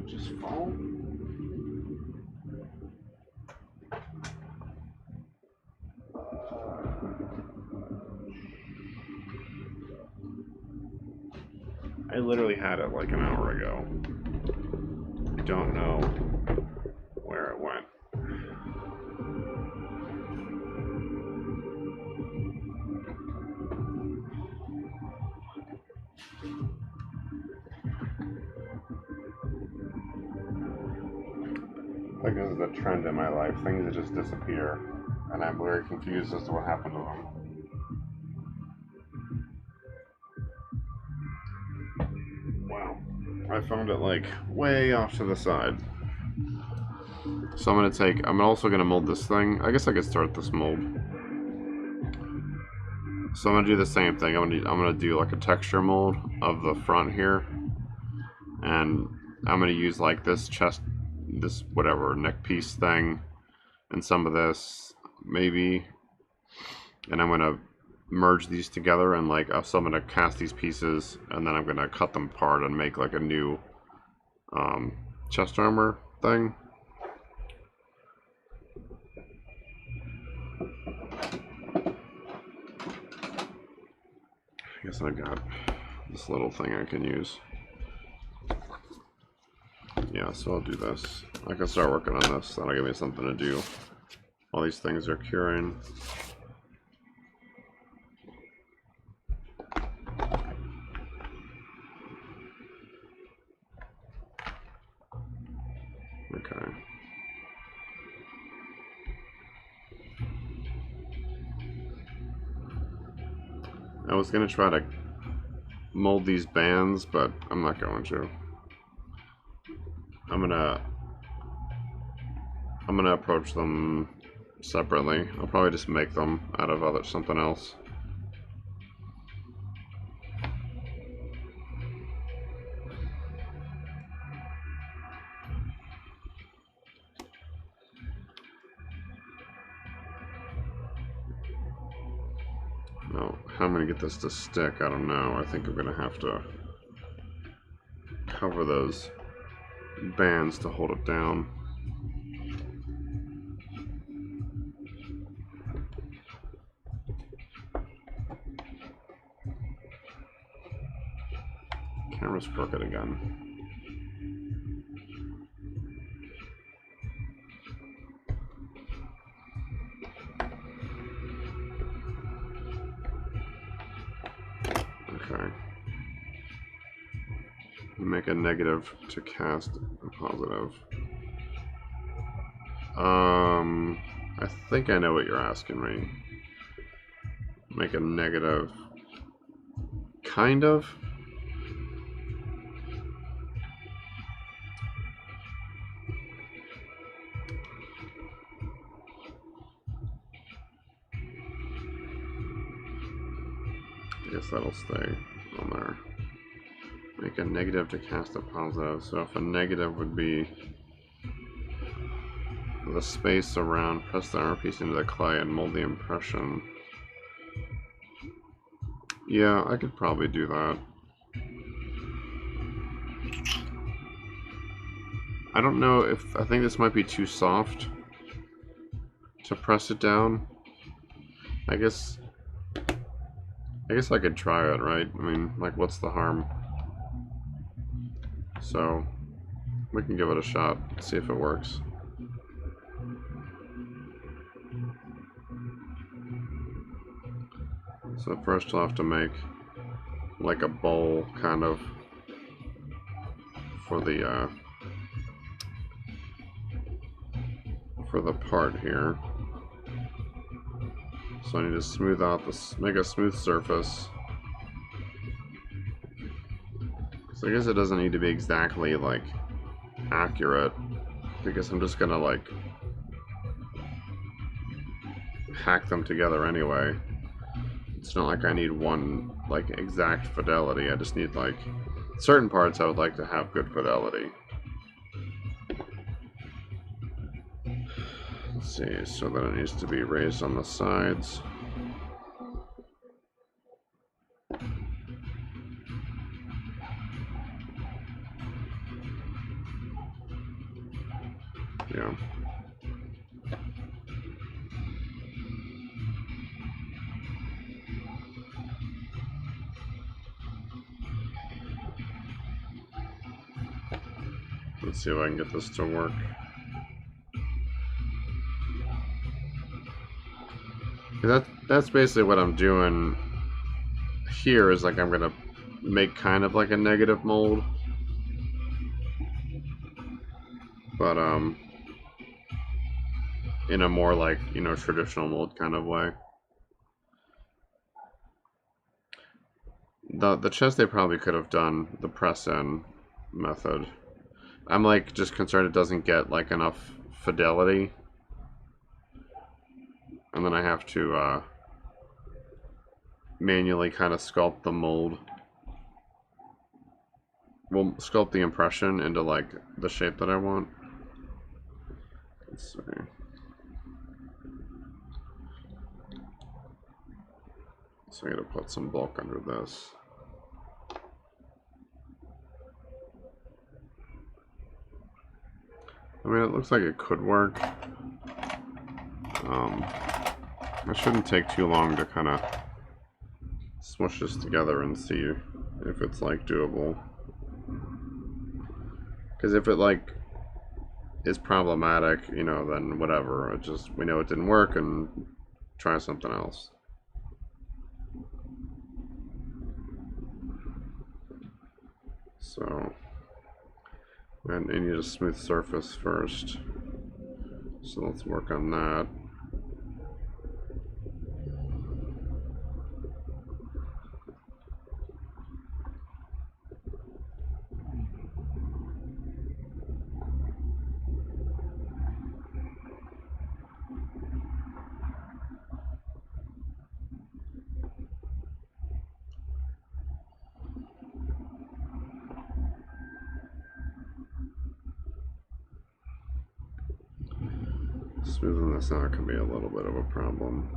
Did it just fall? I literally had it like an hour ago. I don't know where it went. I think this is a trend in my life. Things that just disappear. And I'm very confused as to what happened to them. Wow. I found it like way off to the side. So I'm also gonna mold this thing. I guess I could start this mold. So I'm gonna do the same thing. I'm gonna do like a texture mold of the front here. And I'm gonna use like this whatever neck piece thing and some of this maybe. And I'm gonna merge these together and so I'm gonna cast these pieces and then I'm gonna cut them apart and make like a new chest armor thing. I guess I got this little thing I can use. Yeah, so I'll do this. I can start working on this. That'll give me something to do while these things are curing. Okay. I was gonna try to mold these bands, but I'm not going to. I'm gonna approach them separately. I'll probably just make them out of something else. Now, how I'm gonna get this to stick, I don't know. I think I'm gonna have to cover those bands to hold it down. Camera's crooked again. Okay. Make a negative to cast a positive. I think I know what you're asking me. Make a negative. Kind of. I guess that'll stay on there. Make a negative to cast a positive. So if a negative would be the space around, press the armor piece into the clay and mold the impression. Yeah, I could probably do that. I don't know if, I think this might be too soft to press it down. I guess I could try it, right? I mean, like, what's the harm? So, we can give it a shot, see if it works. So first you'll have to make like a bowl kind of for the part here. So I need to smooth out this, make a smooth surface. So I guess it doesn't need to be exactly like accurate, because I'm just gonna like hack them together anyway. It's not like I need one like exact fidelity. I just need like certain parts I would like to have good fidelity. Let's see, so that it needs to be raised on the sides. Yeah. Let's see if I can get this to work. That's basically what I'm doing here, is like I'm gonna make kind of like a negative mold, but in a more like, you know, traditional mold kind of way. The chest they probably could have done the press-in method. I'm like just concerned it doesn't get like enough fidelity, and then I have to manually kind of sculpt the mold. Well, sculpt the impression into like the shape that I want. Let's see. So I gotta put some bulk under this. I mean, it looks like it could work. It shouldn't take too long to kind of smush this together and see if it's like doable. Because if it like is problematic, you know, then whatever. It just, we know it didn't work and try something else. So, and I need a smooth surface first. So let's work on that. Smoothing this out can be a little bit of a problem.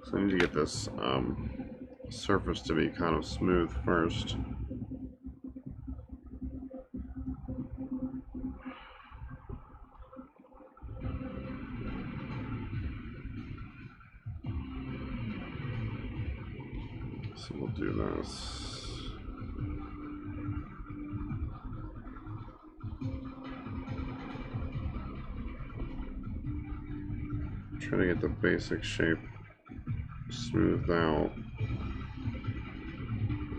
So I need to get this surface to be kind of smooth first. So we'll do this. Try to get the basic shape smoothed out.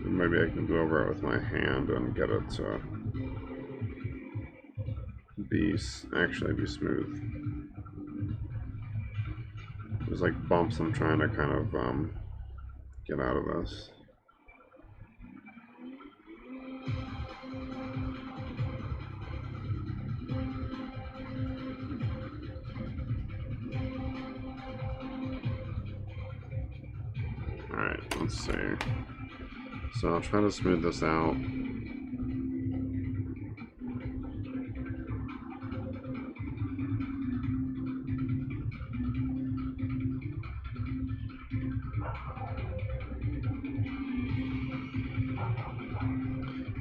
Maybe I can go over it with my hand and get it to actually be smooth. There's like bumps I'm trying to kind of get out of this. Alright, let's see. So I'll try to smooth this out.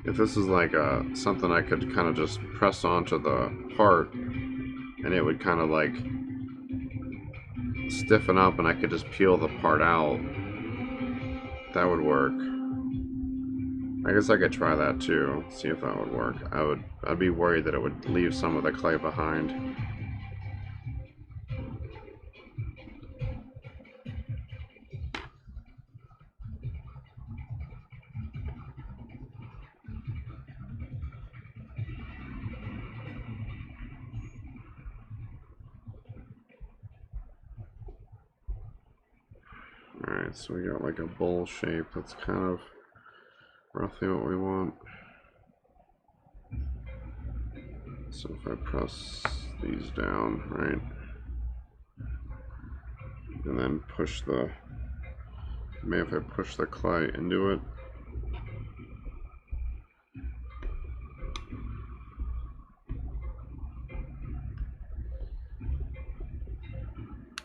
If this is like something I could kind of just press onto the part and it would kind of like stiffen up and I could just peel the part out, that would work. I guess I could try that too, see if that would work. I'd be worried that it would leave some of the clay behind. Alright, so we got like a bowl shape. That's kind of roughly what we want. So if I press these down, right, and then push the, maybe if I push the clay into it,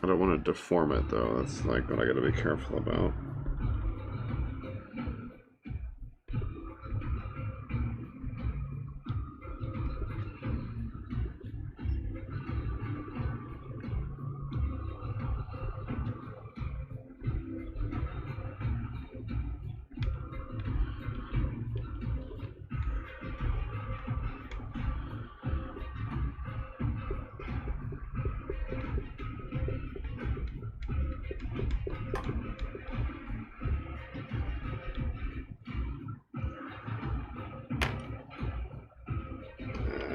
I don't want to deform it though. That's like what I got to be careful about.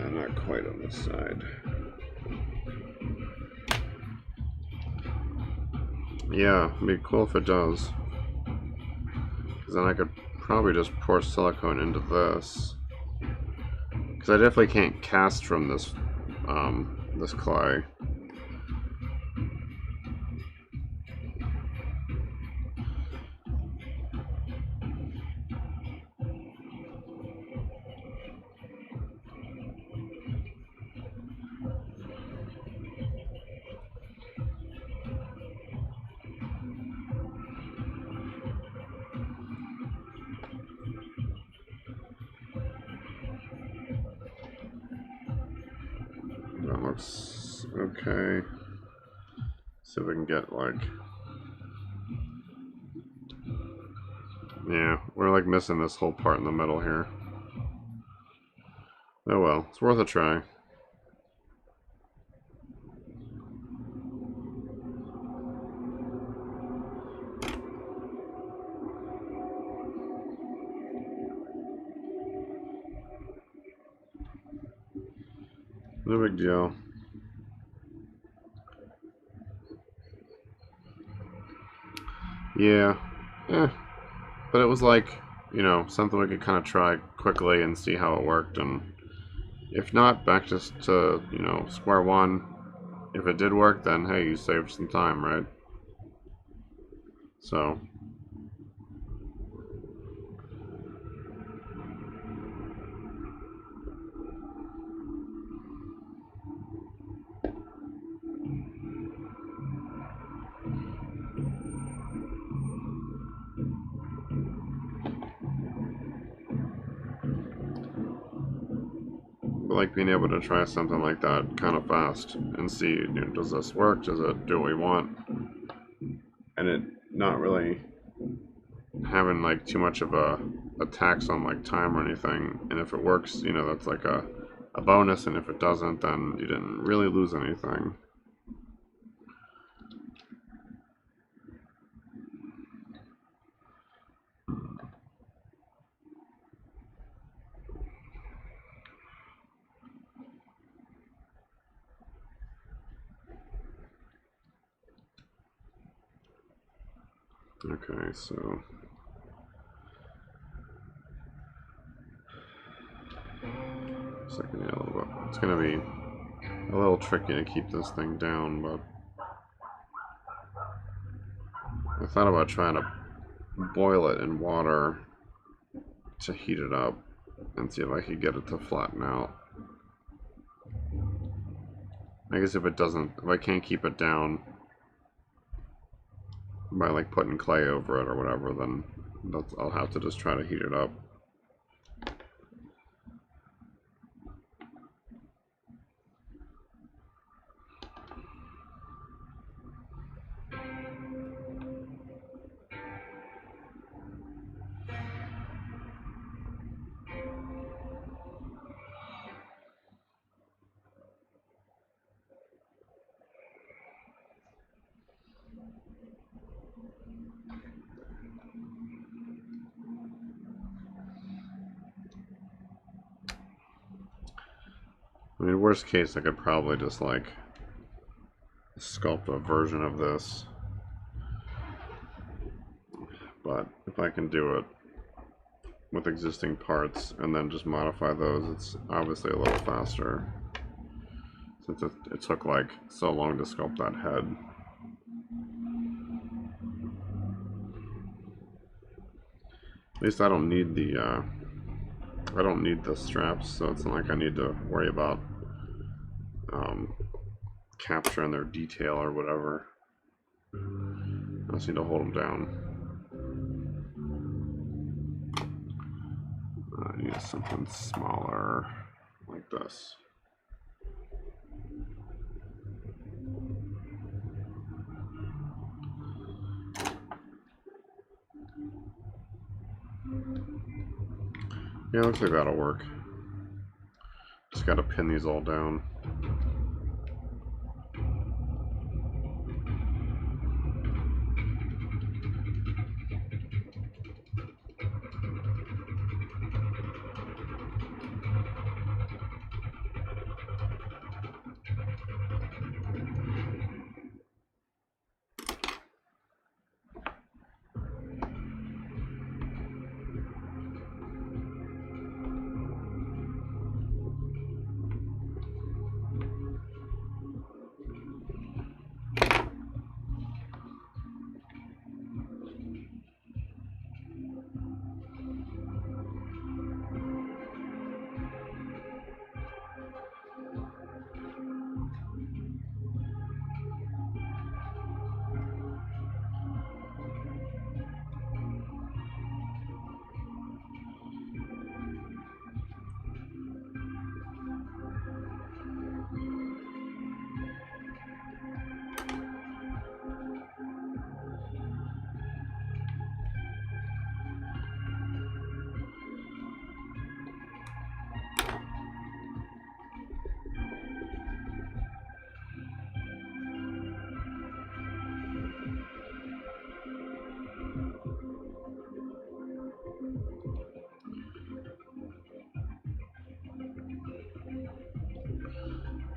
Not quite on this side. Yeah, it'd be cool if it does. Because then I could probably just pour silicone into this. Because I definitely can't cast from this this clay. That looks okay. See if we can get like, yeah, we're like missing this whole part in the middle here. Oh well, it's worth a try. No big deal. Yeah. But it was like, you know, something we could kind of try quickly and see how it worked, and if not, back just to, you know, square one. If it did work, then hey, you saved some time, right? So. Like being able to try something like that kind of fast and see, you know, does this work? Does it do what we want? And it not really having like too much of a tax on like time or anything. And if it works, you know, that's like a bonus. And if it doesn't, then you didn't really lose anything. Okay, so second, yeah, a little bit. It's gonna be a little tricky to keep this thing down, but I thought about trying to boil it in water to heat it up and see if I could get it to flatten out. I guess if it doesn't, if I can't keep it down by like putting clay over it or whatever, then I'll have to just try to heat it up. I mean, worst case, I could probably just like sculpt a version of this. But if I can do it with existing parts and then just modify those, it's obviously a little faster. since it took like so long to sculpt that head. At least I don't need the straps, so it's not like I need to worry about capturing their detail or whatever. I just need to hold them down. I need something smaller like this. Yeah, looks like that'll work. Just gotta pin these all down.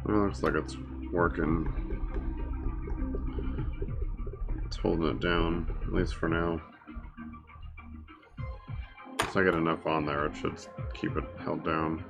Well, looks like it's working. It's holding it down, at least for now. Once I get enough on there, it should keep it held down.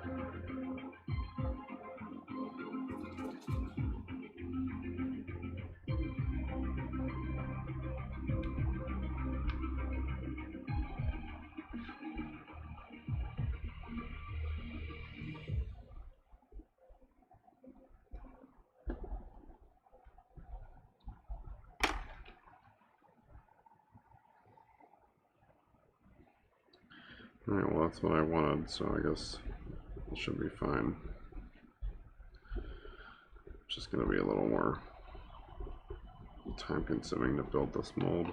Alright, well that's what I wanted, so I guess it should be fine. Just gonna be a little more time consuming to build this mold.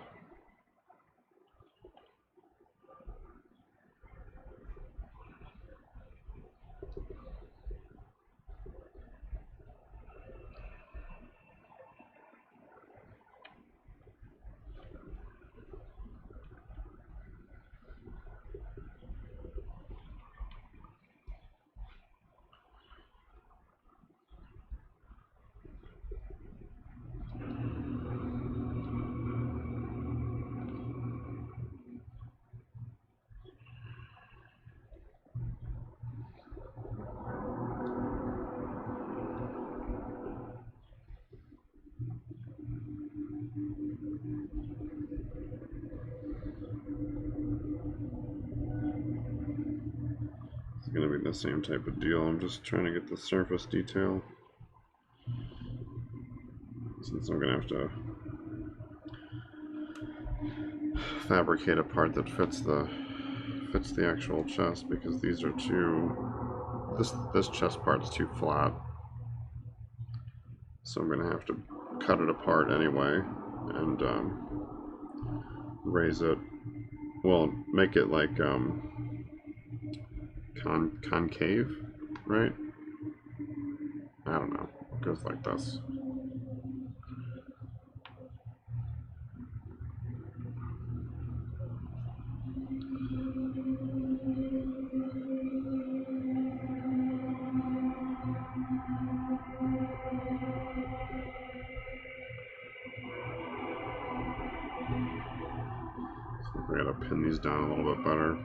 It's gonna be the same type of deal. I'm just trying to get the surface detail, since I'm gonna have to fabricate a part that fits the actual chest, because these are too, this chest part is too flat, so I'm gonna have to cut it apart anyway and raise it, well, make it like concave, right? I don't know, it goes like this. I gotta pin these down a little bit better.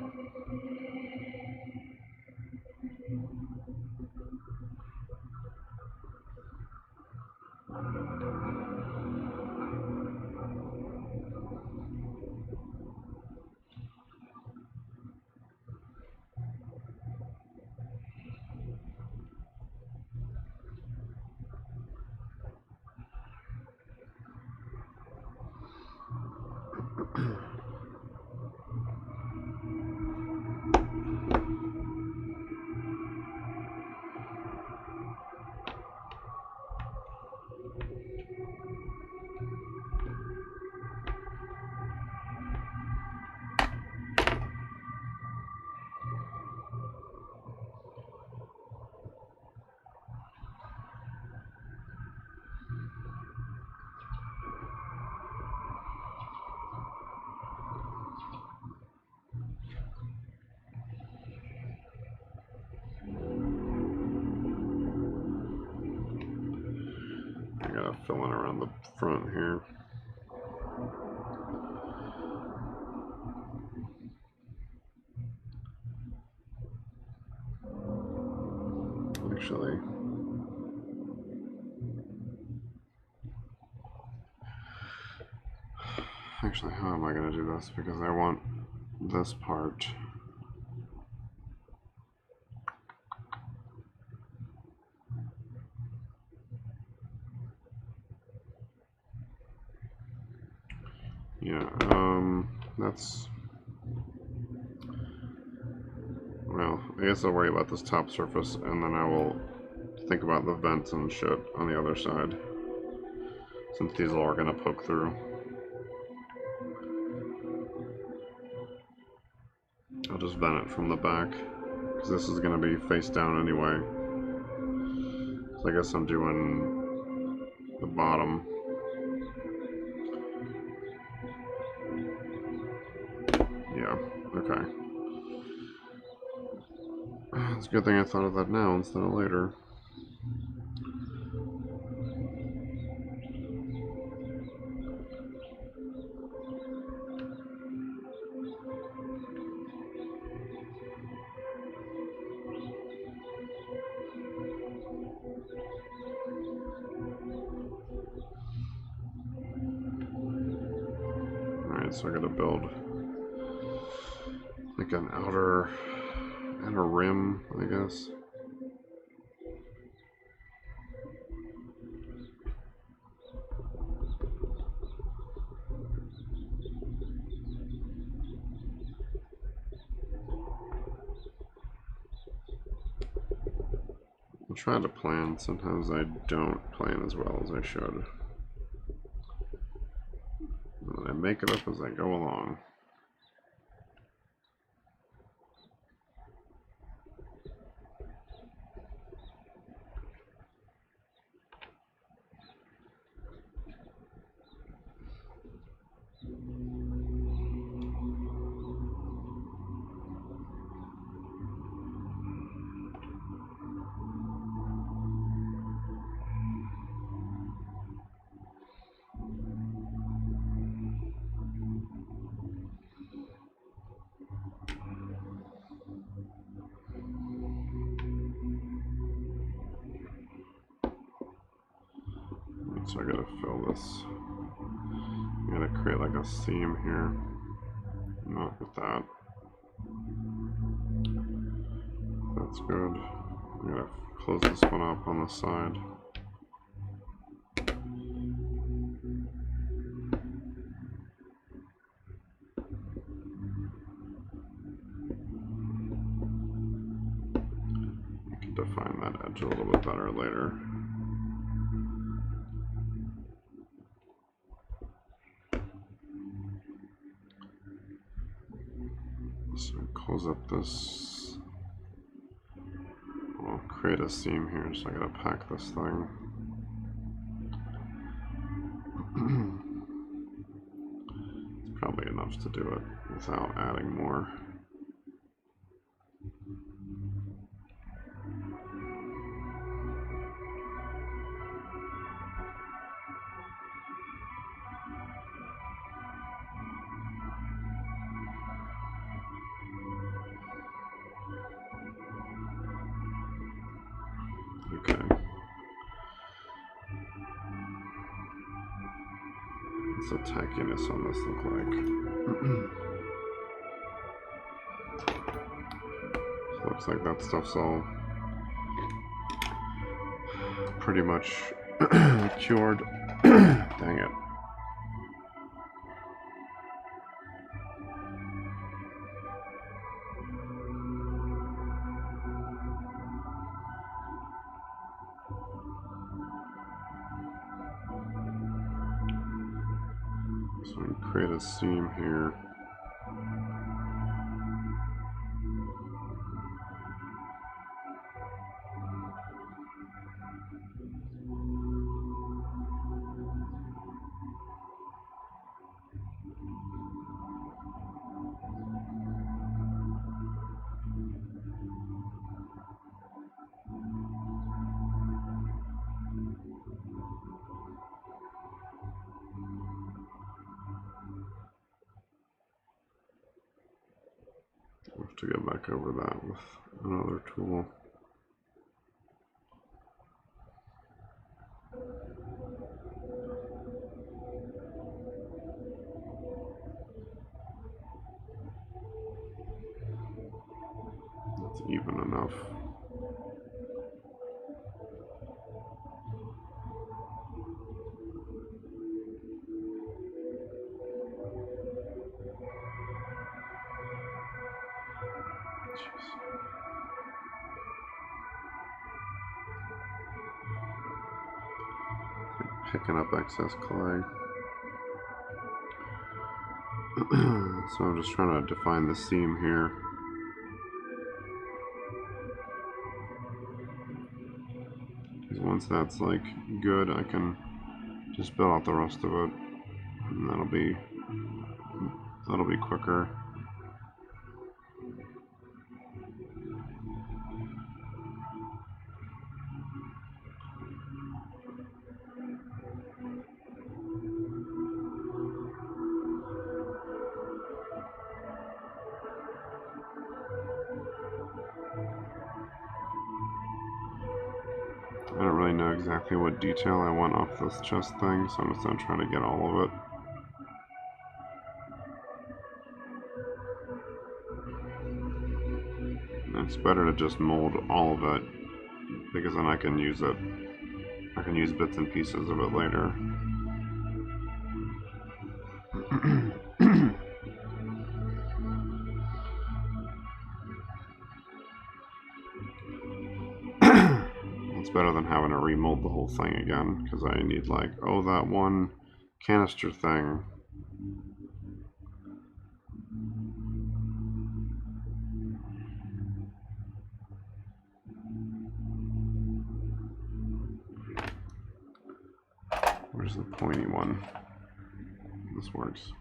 around the front here. Actually, how am I going to do this? Because I want this part. Yeah, that's... Well, I guess I'll worry about this top surface, and then I will think about the vents and shit on the other side, since these all are going to poke through. I'll just vent it from the back, because this is going to be face down anyway. So I guess I'm doing the bottom. Yeah, okay. It's a good thing I thought of that now instead of later. Alright, so I gotta build like an outer rim, I guess. I try to plan, sometimes I don't plan as well as I should. And I make it up as I go along. So I gotta fill this. I gotta create like a seam here. Not with that. That's good. I gotta close this one up on the side. I can define that edge a little bit better later. So close up this. I'll create a seam here, so I gotta pack this thing. It's probably enough to do it without adding more. Okay. What's the tackiness on this look like? So looks like that stuff's all pretty much cured. Dang it. So I can create a seam here. have to go back over that with another tool. That's even enough. Picking up excess clay. So I'm just trying to define the seam here. Because once that's like good, I can just build out the rest of it, and that'll be quicker. I don't really know exactly what detail I want off this chest thing, so I'm just going to try to get all of it. It's better to just mold all of it, because then I can use it. I can use bits and pieces of it later. It's better than having to remold the whole thing again, because I need like, oh, that one canister thing. Where's the pointy one? This works.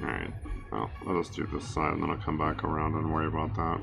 Alright, well, let us do this side and then I'll come back around and worry about that.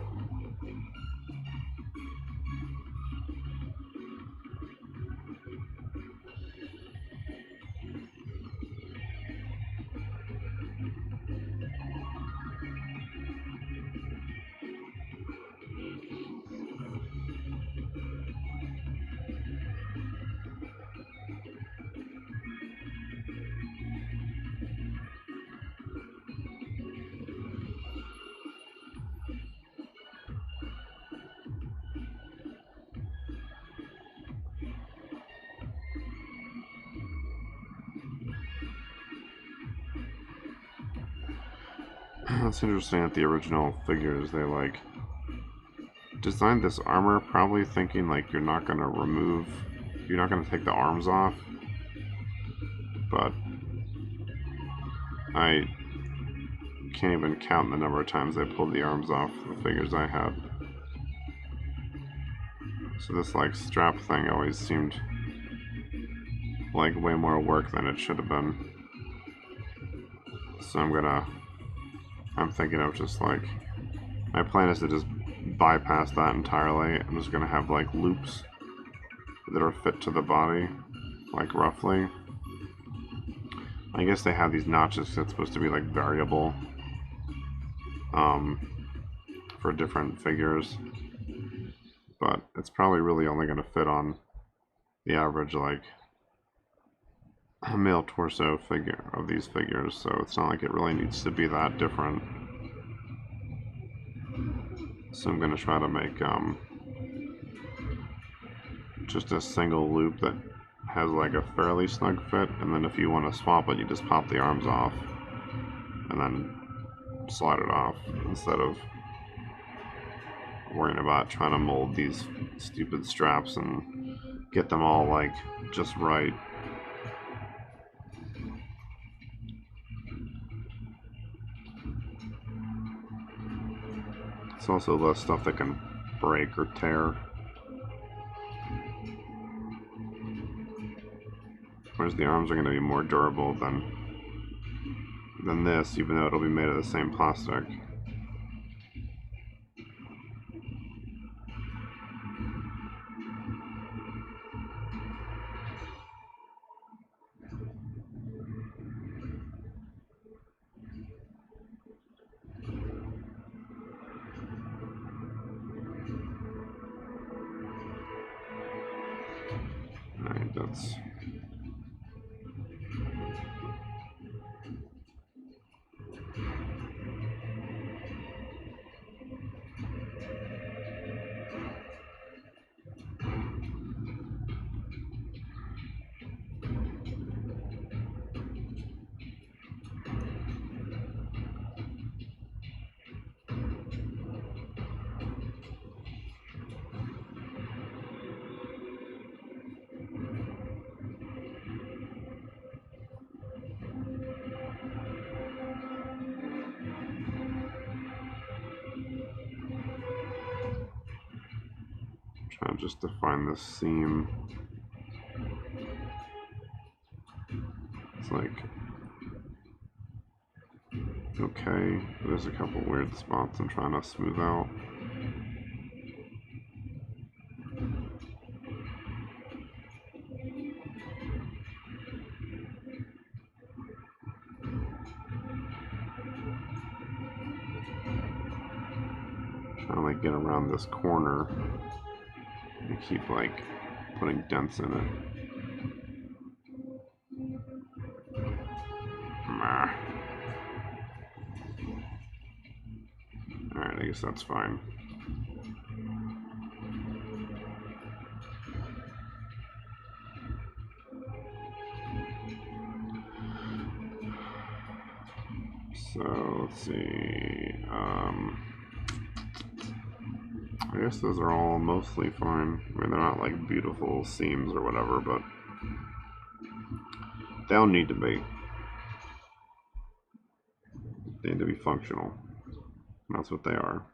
It's interesting that the original figures, they like designed this armor probably thinking like you're not going to take the arms off, but I can't even count the number of times I pulled the arms off the figures I had. So this like strap thing always seemed like way more work than it should have been. So I'm thinking of just like, my plan is to just bypass that entirely. I'm just gonna have like loops that are fit to the body, like roughly. I guess they have these notches that's supposed to be like variable for different figures, but it's probably really only gonna fit on the average like a male torso figure of these figures, so it's not like it really needs to be that different. So I'm going to try to make just a single loop that has like a fairly snug fit, and then if you want to swap it, you just pop the arms off and then slide it off instead of worrying about trying to mold these stupid straps and get them all like just right. It's also the stuff that can break or tear. Whereas the arms are going to be more durable than this, even though it'll be made of the same plastic. Alright, that's... trying just to find this seam. It's like, okay, there's a couple weird spots I'm trying to smooth out. Trying to like get around this corner and keep like putting dents in it. Alright, I guess that's fine. So, let's see. I guess those are all mostly fine. I mean, they're not like beautiful seams or whatever, but they don't need to be. They need to be functional. And that's what they are.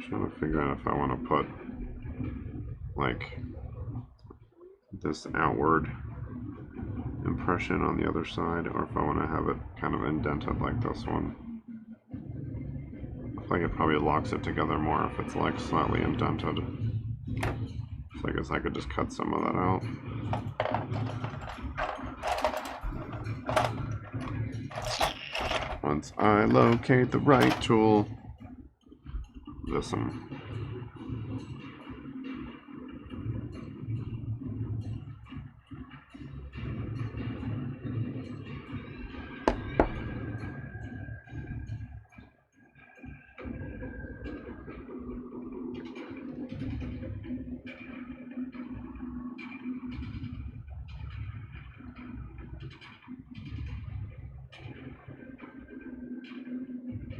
Trying to figure out if I want to put like this outward impression on the other side, or if I want to have it kind of indented like this one. I feel like it probably locks it together more if it's like slightly indented. So I guess I could just cut some of that out. Once I locate the right tool, this one.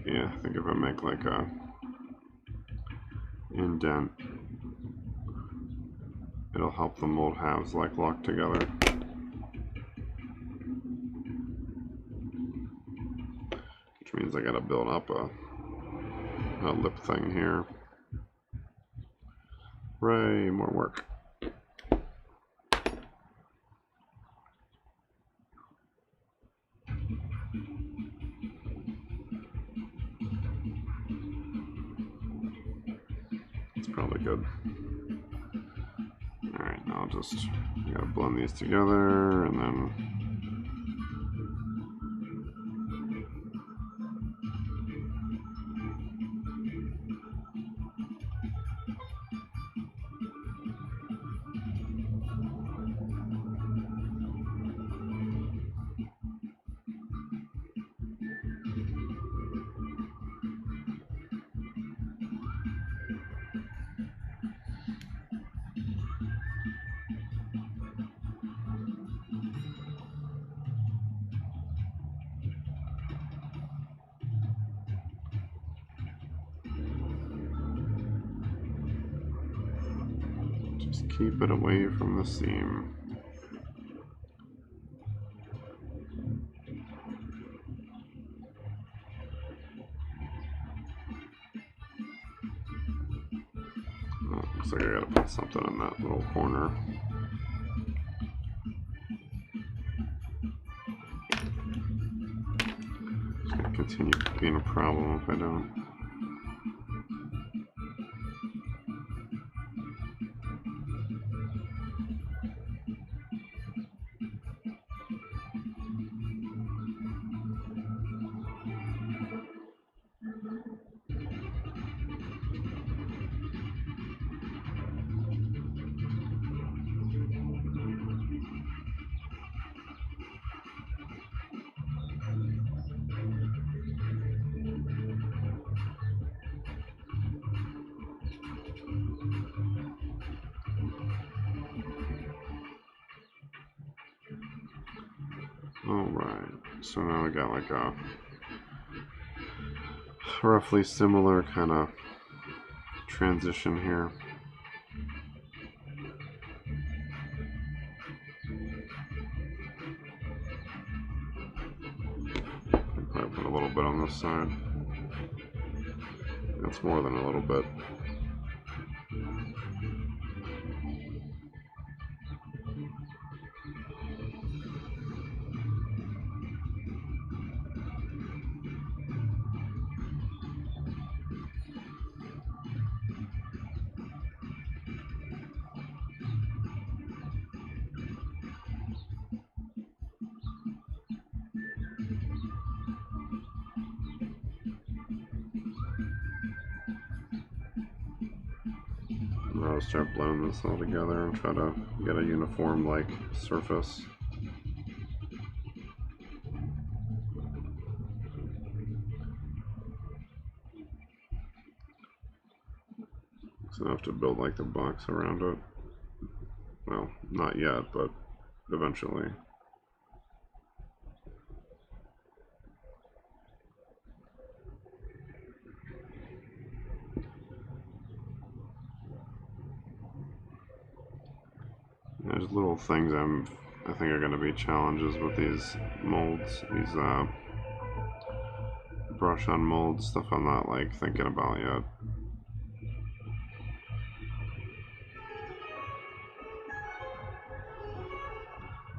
Yeah, I think if I make like a indent, it'll help the mold halves like lock together. Which means I gotta build up a lip thing here. Hooray, more work. It's probably good. Alright, now I'll just gotta blend these together and then just keep it away from the seam. Oh, looks like I gotta put something in that little corner. It's gonna continue being a problem if I don't. Alright, so now we got like a roughly similar kind of transition here. Probably put a little bit on this side. That's more than a little bit. I'll start blending this all together and try to get a uniform like surface. So I have to build like the box around it. Well, not yet, but eventually. There's little things I think are going to be challenges with these molds, these brush on mold stuff I'm not like thinking about yet.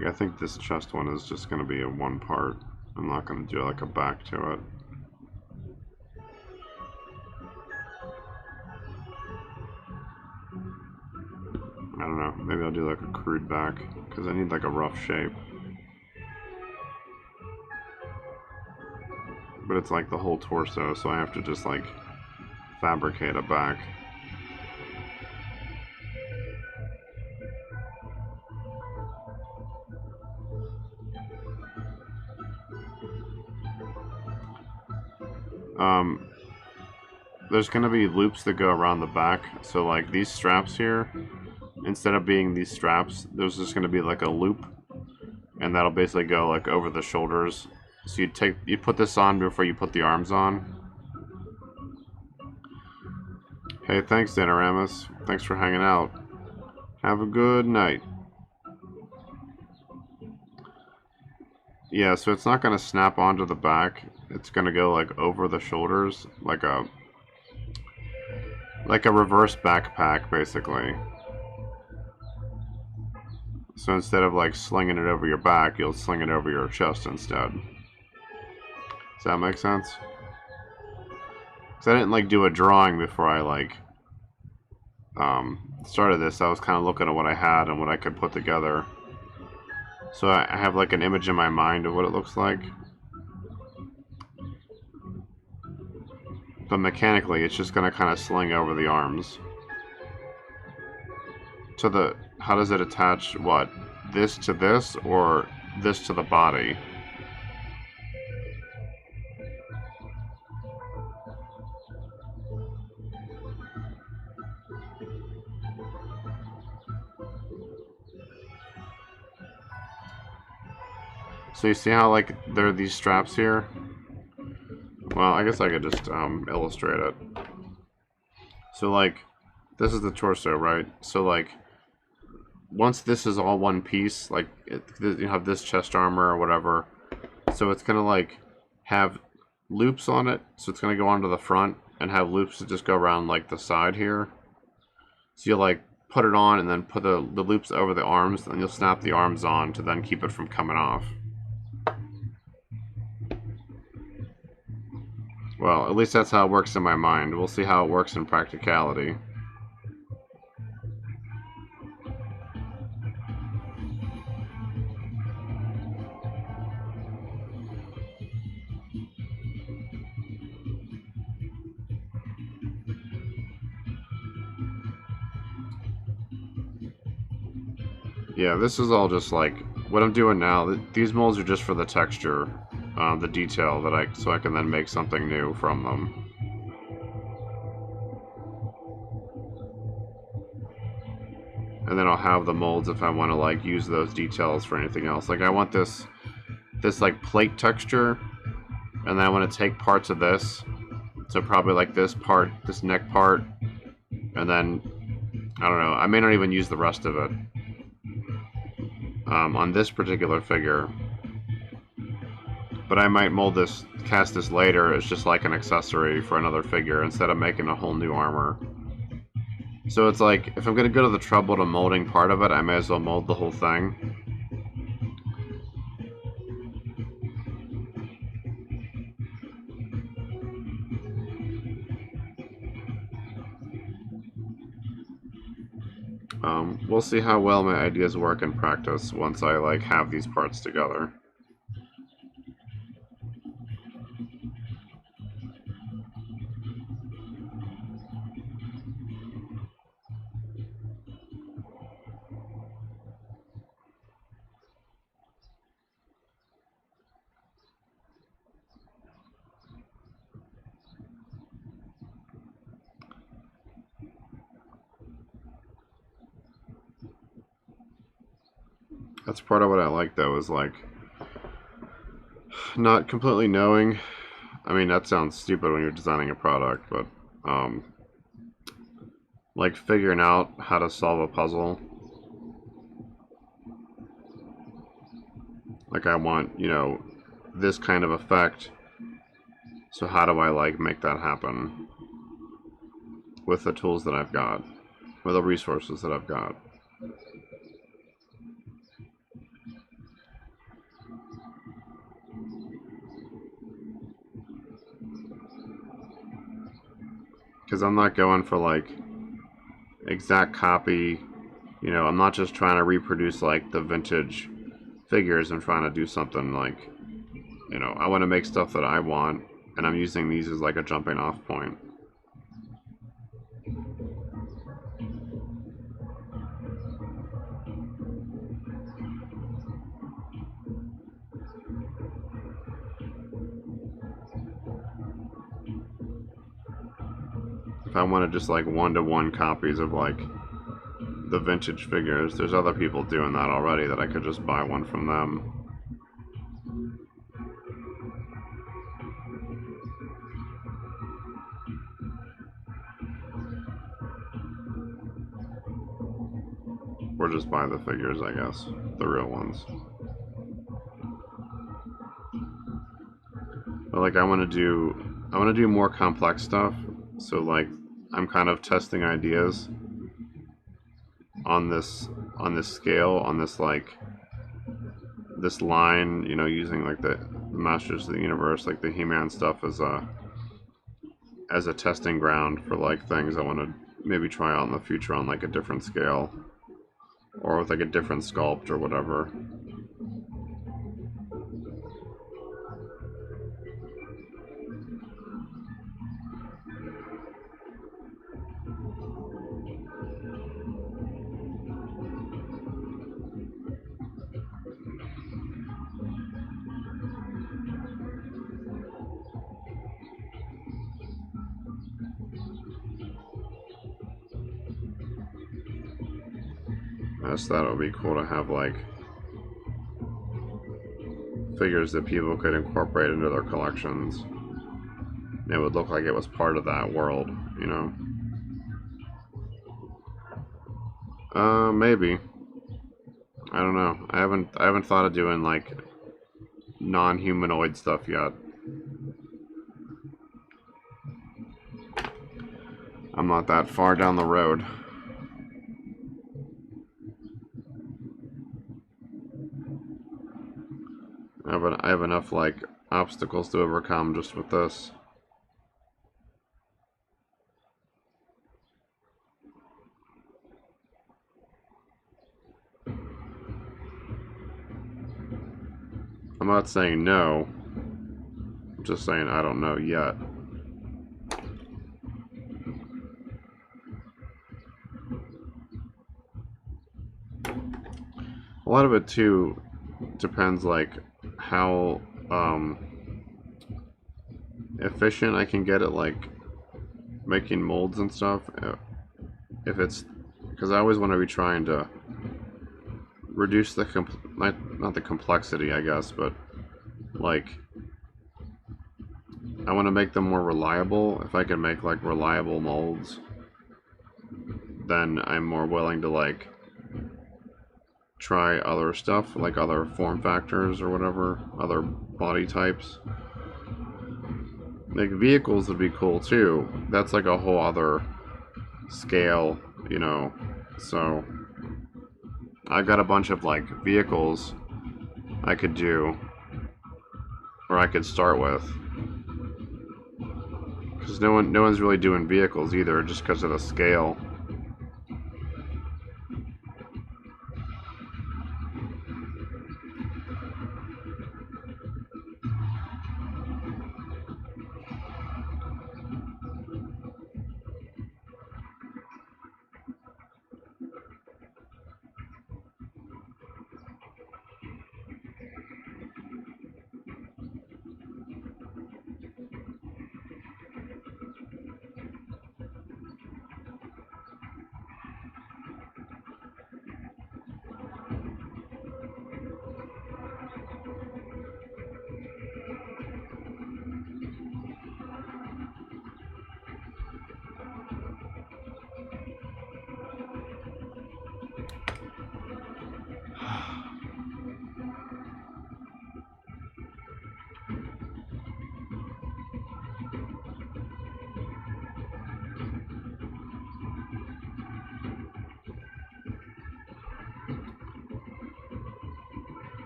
I think this chest one is just going to be a one part. I'm not going to do like a back to it. I don't know, maybe I'll do like a crude back, because I need like a rough shape. But it's like the whole torso, so I have to just like fabricate a back. There's going to be loops that go around the back, so like these straps here, instead of being these straps, there's just going to be like a loop, and that'll basically go like over the shoulders. So you put this on before you put the arms on. Hey, thanks Danoramus. Thanks for hanging out. Have a good night. Yeah, so it's not going to snap onto the back. It's going to go like over the shoulders, like a reverse backpack, basically. So instead of like slinging it over your back, you'll sling it over your chest instead. Does that make sense? Because I didn't like do a drawing before I like started this, I was kind of looking at what I had and what I could put together. So I have like an image in my mind of what it looks like. But mechanically, it's just going to kind of sling over the arms. To the, how does it attach what? This to this or this to the body? So you see how like there are these straps here? Well, I guess I could just illustrate it. So like, this is the torso, right? So like, once this is all one piece, like you have this chest armor or whatever, so it's gonna like have loops on it. So it's gonna go onto the front and have loops that just go around like the side here. So you like put it on and then put the loops over the arms, and you'll snap the arms on to then keep it from coming off. Well, at least that's how it works in my mind. We'll see how it works in practicality. Yeah, this is all just like what I'm doing now. These molds are just for the texture, the detail that so I can then make something new from them. And then I'll have the molds if I want to like use those details for anything else. Like I want this like plate texture, and then I want to take parts of this. So probably like this part, this neck part, and then I don't know. I may not even use the rest of it on this particular figure, but I might mold this, cast this later as just like an accessory for another figure instead of making a whole new armor. So it's like, if I'm going to go to the trouble to molding part of it, I may as well mold the whole thing. We'll see how well my ideas work in practice once I like have these parts together. That's part of what I like though, is like not completely knowing. I mean, that sounds stupid when you're designing a product, but like figuring out how to solve a puzzle. Like I want, you know, this kind of effect. So how do I like make that happen with the tools that I've got, with the resources that I've got? Because I'm not going for like exact copy, you know, I'm not just trying to reproduce like the vintage figures. I'm trying to do something like, you know, I want to make stuff that I want, and I'm using these as like a jumping off point. If I wanted just like one-to-one copies of like the vintage figures, there's other people doing that already that I could just buy one from them. Or just buy the figures, I guess, the real ones. But like I want to do more complex stuff. So like I'm kind of testing ideas on this scale, on this like this line, you know, using like the Masters of the Universe, like the He-Man stuff as a testing ground for like things I want to maybe try out in the future on like a different scale, or with like a different sculpt or whatever. I just thought it would be cool to have like figures that people could incorporate into their collections. It would look like it was part of that world, you know. Maybe. I don't know. I haven't thought of doing like non-humanoid stuff yet. I'm not that far down the road. I have enough like obstacles to overcome just with this. I'm not saying no. I'm just saying I don't know yet. A lot of it too depends like how efficient I can get at like making molds and stuff. If it's because I always want to be trying to reduce the not the complexity, I guess, but like I want to make them more reliable. If I can make like reliable molds, then I'm more willing to like try other stuff, like other form factors or whatever, other body types. Like vehicles would be cool too. That's like a whole other scale, you know. So I've got a bunch of like vehicles I could do, or I could start with, because no one's really doing vehicles either, just because of the scale.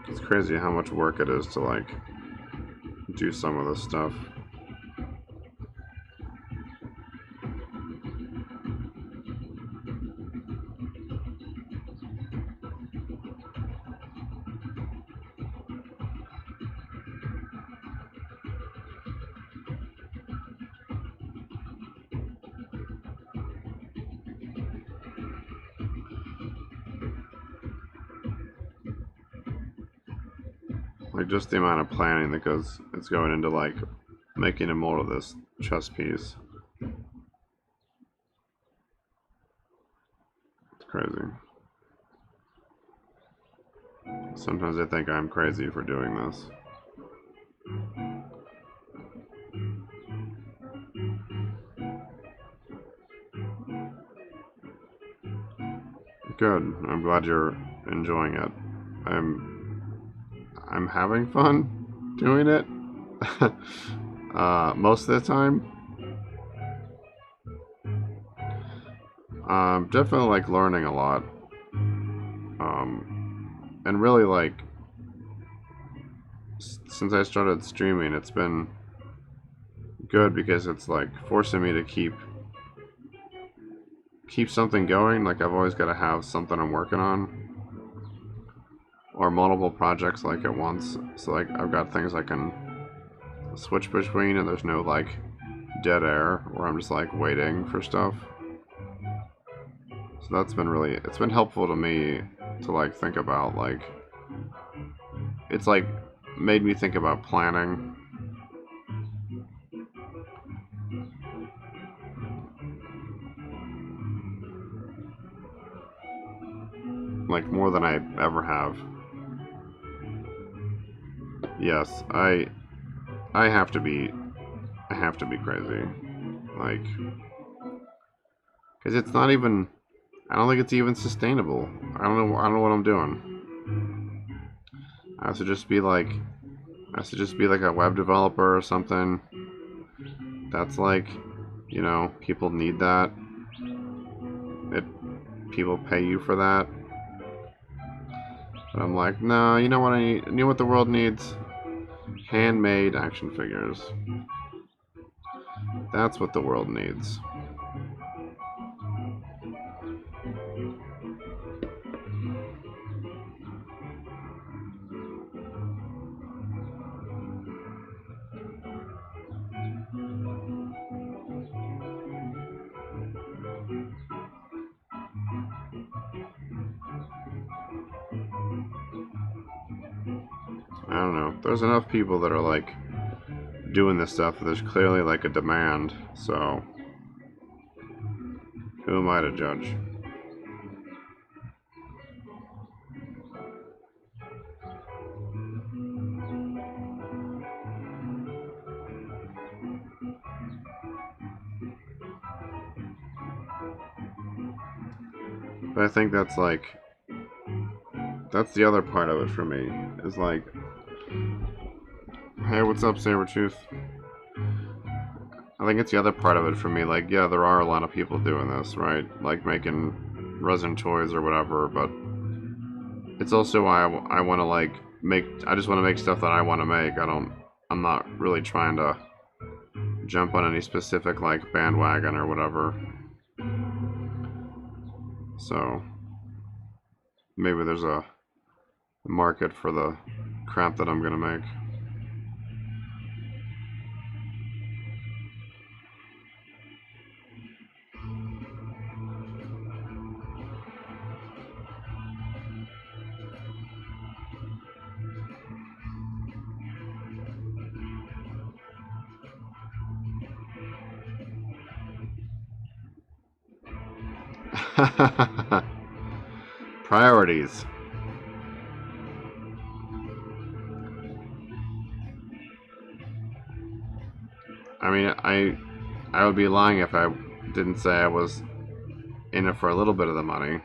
It's crazy how much work it is to like do some of this stuff. Like just the amount of planning that it's going into like making a mold of this chess piece. It's crazy. Sometimes I think I'm crazy for doing this. Good. I'm glad you're enjoying it. I'm having fun doing it. Most of the time. Definitely like learning a lot. And really like since I started streaming, it's been good because it's like forcing me to keep keep something going. Like I've always got to have something I'm working on, or multiple projects like at once. So like I've got things I can switch between, and there's no like dead air where I'm just like waiting for stuff. So that's been really, it's been helpful to me to like think about like, it's like made me think about planning. Like more than I ever have. Yes, I have to be crazy. Like, because it's not even, I don't think it's even sustainable. I don't know what I'm doing. I have to just be like, a web developer or something. That's like, you know, people need that. It, people pay you for that. But I'm like, no, you know what I need? You know what the world needs? Handmade action figures. That's what the world needs. I don't know. There's enough people that are like doing this stuff. There's clearly like a demand. So who am I to judge? But I think that's like, that's the other part of it for me. Is like, hey, what's up, Sabretooth? I think it's the other part of it for me. Like, yeah, there are a lot of people doing this, right? Like making resin toys or whatever. But it's also why I want to like make. I just want to make stuff that I want to make. I'm not really trying to jump on any specific like bandwagon or whatever. So maybe there's a market for the crap that I'm gonna make. Priorities. I mean, I would be lying if I didn't say I was in it for a little bit of the money.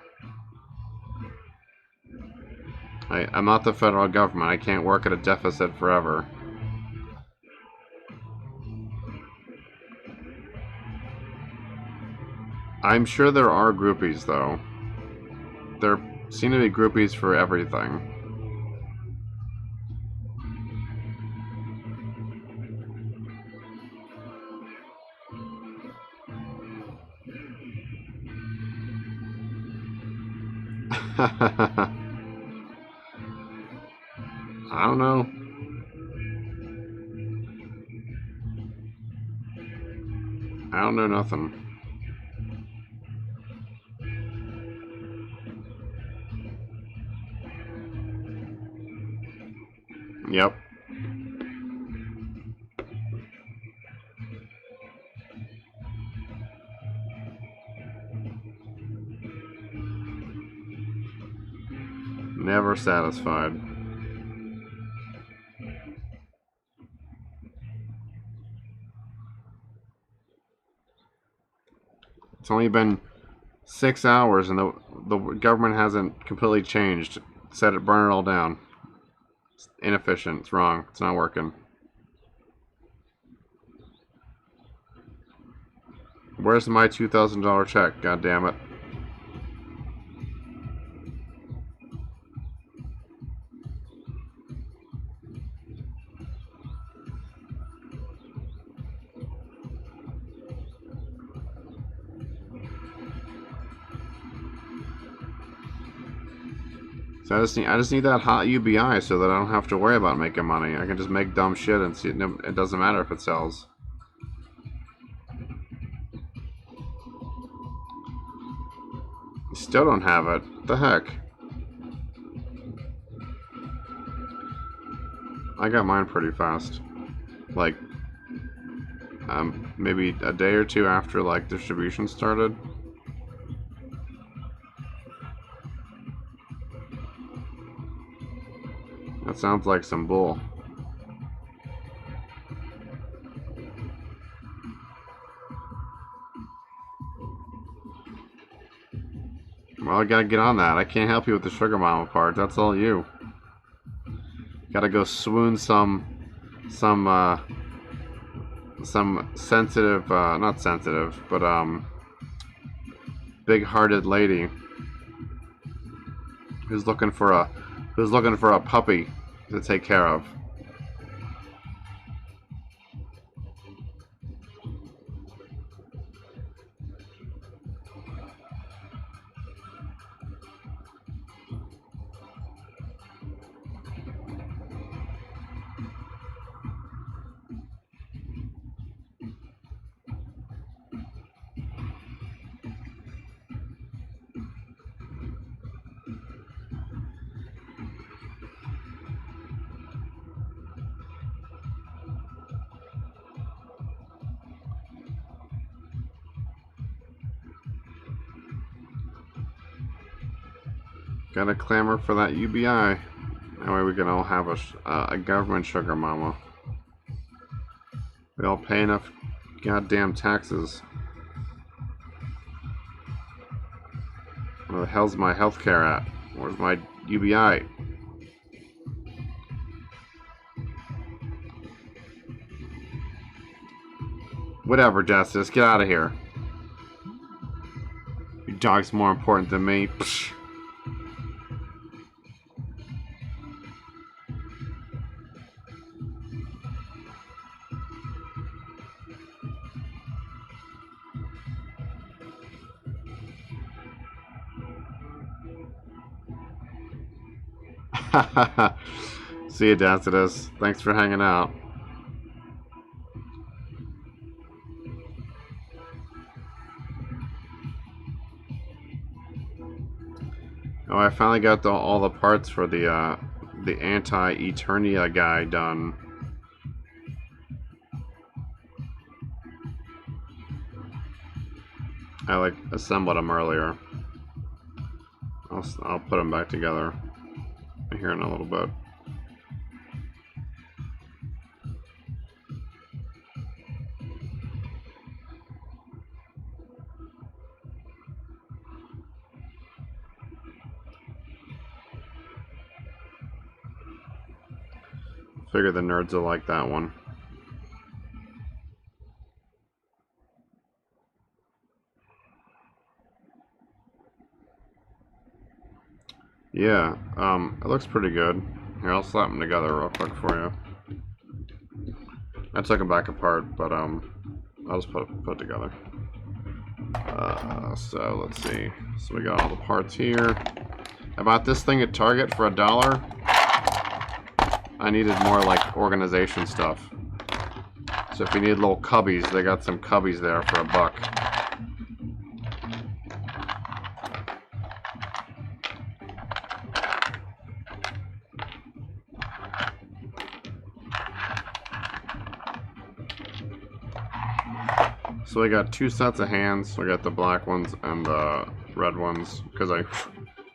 I'm not the federal government. I can't work at a deficit forever. I'm sure there are groupies, though. There seem to be groupies for everything. I don't know. I don't know nothing. Yep. Never satisfied. It's only been 6 hours and the government hasn't completely changed. Set it, burn it all down. It's inefficient. It's wrong. It's not working. Where's my $2,000 check? God damn it. So I just need that hot UBI so that I don't have to worry about making money. I can just make dumb shit and see it doesn't matter if it sells. You still don't have it. What the heck? I got mine pretty fast. Like, maybe a day or two after, like, distribution started. That sounds like some bull. Well, I gotta get on that. I can't help you with the sugar mama part. That's all you. Gotta go swoon some sensitive, not sensitive, but big-hearted lady who's looking for a puppy to take care of. Gotta clamor for that UBI. That way we can all have a government sugar mama. We all pay enough goddamn taxes. Where the hell's my healthcare at? Where's my UBI? Whatever, Justice. Get out of here. Your dog's more important than me. Psh. See you, Dacitus. Thanks for hanging out. Oh, I finally got all the parts for the Anti-Eternia guy done. I like assembled them earlier. I'll put them back together here in a little bit. Figure the nerds will like that one. Yeah, it looks pretty good. Here, I'll slap them together real quick for you. I took them back apart, but I'll just put it together. So let's see. So we got all the parts here. I bought this thing at Target for $1. I needed more like organization stuff. So if you need little cubbies, they got some cubbies there for $1. So I got 2 sets of hands. So I got the black ones and the red ones because I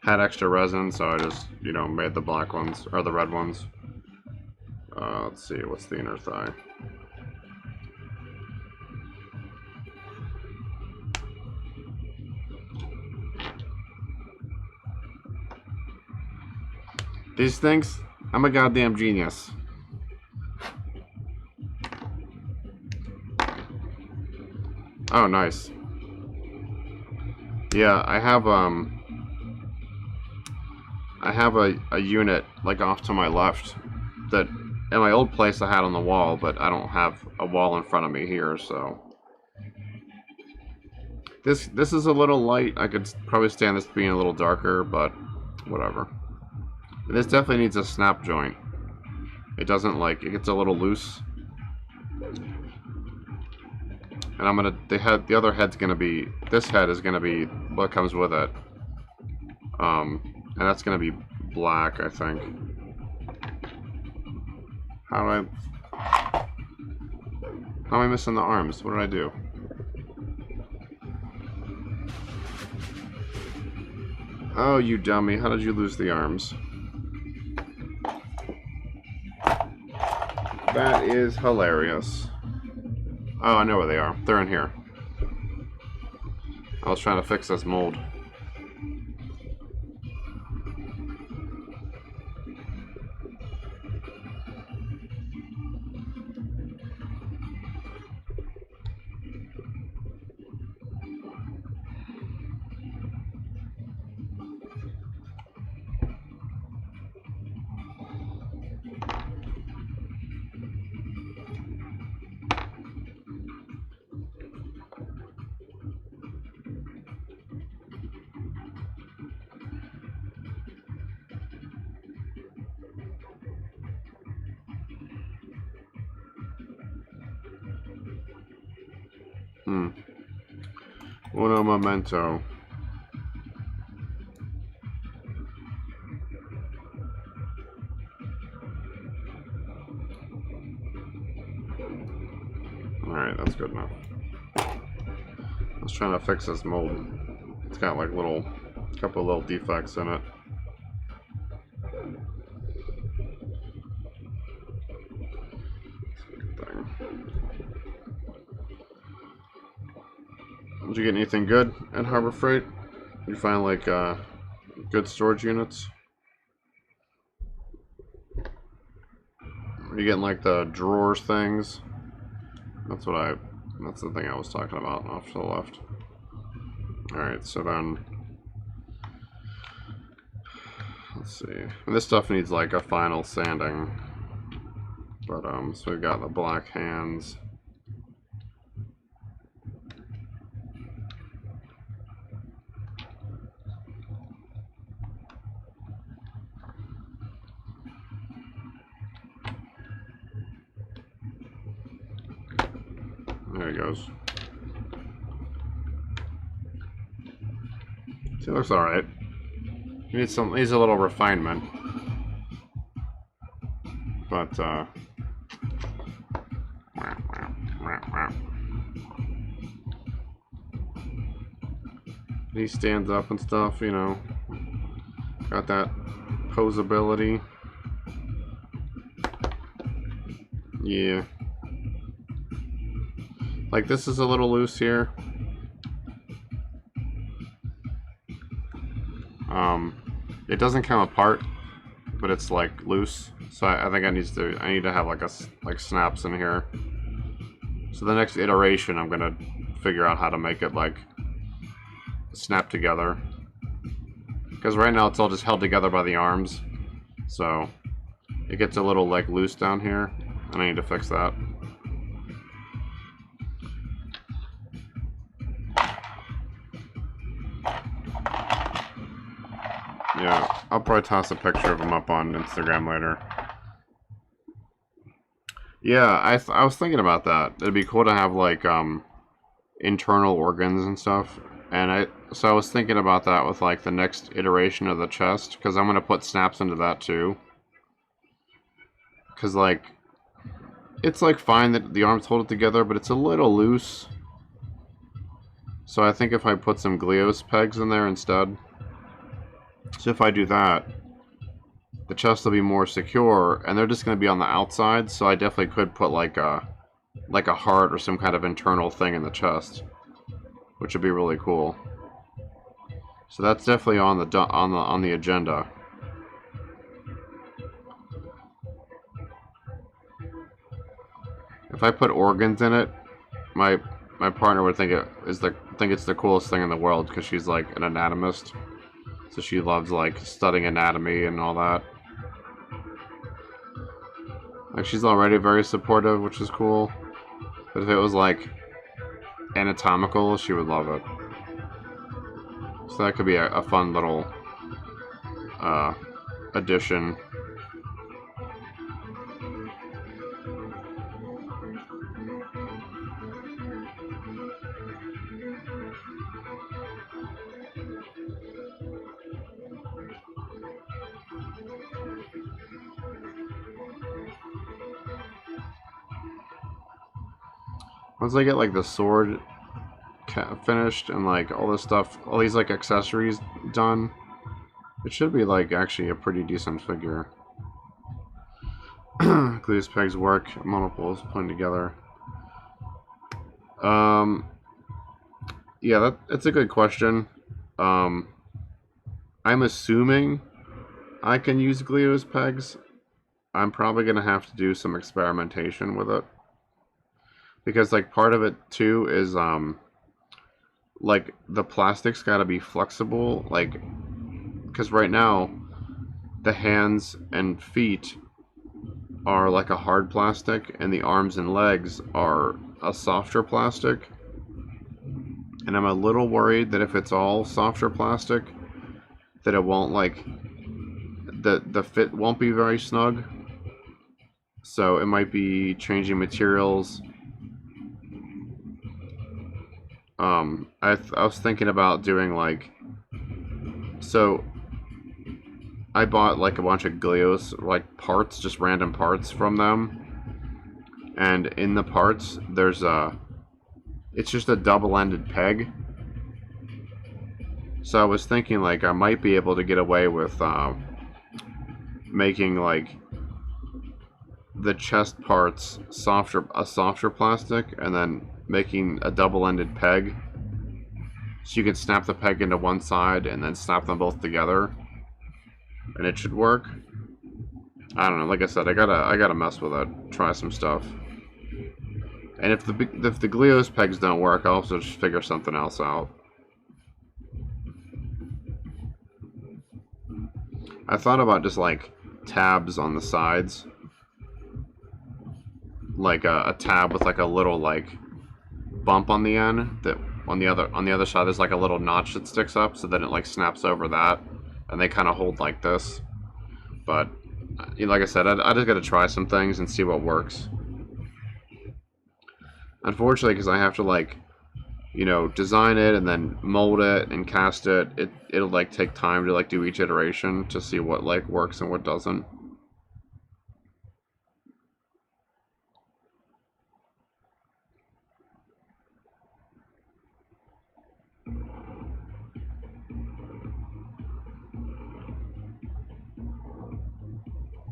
had extra resin, so I just, you know, made the black ones or the red ones. Let's see, what's the inner thigh? These things, I'm a goddamn genius. Oh, nice. Yeah, I have a unit like off to my left that in my old place I had on the wall, but I don't have a wall in front of me here, so this is a little light. I could probably stand this being a little darker, but whatever. This definitely needs a snap joint. It doesn't like, it gets a little loose. And I'm gonna, the other head's gonna be, this head is gonna be what comes with it. And that's gonna be black, I think. How am I missing the arms? What did I do? Oh, you dummy. How did you lose the arms? That is hilarious. Oh, I know where they are. They're in here. I was trying to fix this mold. Uno momento. Alright, that's good enough. I was trying to fix this mold. It's got like couple of little defects in it. Did you get anything good at Harbor Freight? You find like good storage units? Are you getting like the drawers things? That's the thing I was talking about off to the left. Alright, so then let's see. And this stuff needs like a final sanding. But so we've got the black hands. There he goes. He looks alright. He needs a little refinement. But he stands up and stuff, you know. Got that posability. Yeah. Like, this is a little loose here. It doesn't come apart, but it's like loose. So I think I need to have like snaps in here. So the next iteration, I'm gonna figure out how to make it like snap together. Because right now it's all just held together by the arms, so it gets a little like loose down here, and I need to fix that. Yeah, I'll probably toss a picture of him up on Instagram later. Yeah, I was thinking about that. It'd be cool to have like internal organs and stuff. And I was thinking about that with like the next iteration of the chest, because I'm gonna put snaps into that too. Because like it's like fine that the arms hold it together, but it's a little loose. So I think if I put some Glios pegs in there instead. So if I do that, the chest will be more secure, and they're just going to be on the outside, so I definitely could put like a heart or some kind of internal thing in the chest, which would be really cool. So that's definitely on the agenda. If I put organs in it, my partner would think it's the coolest thing in the world, because she's like an anatomist. So she loves like studying anatomy and all that. Like, she's already very supportive, which is cool. But if it was like anatomical, she would love it. So that could be a fun little addition. Once I get like the sword finished and like all this stuff, all these like accessories done, it should be like actually a pretty decent figure. These pegs work, monoples putting together. Yeah, that's a good question. I'm assuming I can use Gleo's pegs. I'm probably gonna have to do some experimentation with it. Because like part of it too is like the plastic's gotta be flexible, like because right now the hands and feet are like a hard plastic and the arms and legs are a softer plastic. And I'm a little worried that if it's all softer plastic, that it won't like the fit won't be very snug. So it might be changing materials. I was thinking about doing like, so I bought like a bunch of Gleos like parts, just random parts from them, and in the parts there's it's just a double-ended peg. So I was thinking like I might be able to get away with making like the chest parts a softer plastic, and then making a double-ended peg, so you can snap the peg into one side and then snap them both together, and it should work. I don't know. Like I said, I gotta mess with it, try some stuff. And if the Gleo's pegs don't work, I'll also just figure something else out. I thought about just like tabs on the sides, like a tab with like a little like bump on the end, that on the other side there's like a little notch that sticks up, so that it like snaps over that, and they kind of hold like this. But you know, like I said, I just gotta try some things and see what works. Unfortunately, because I have to like, you know, design it and then mold it and cast it, it'll like take time to like do each iteration to see what like works and what doesn't.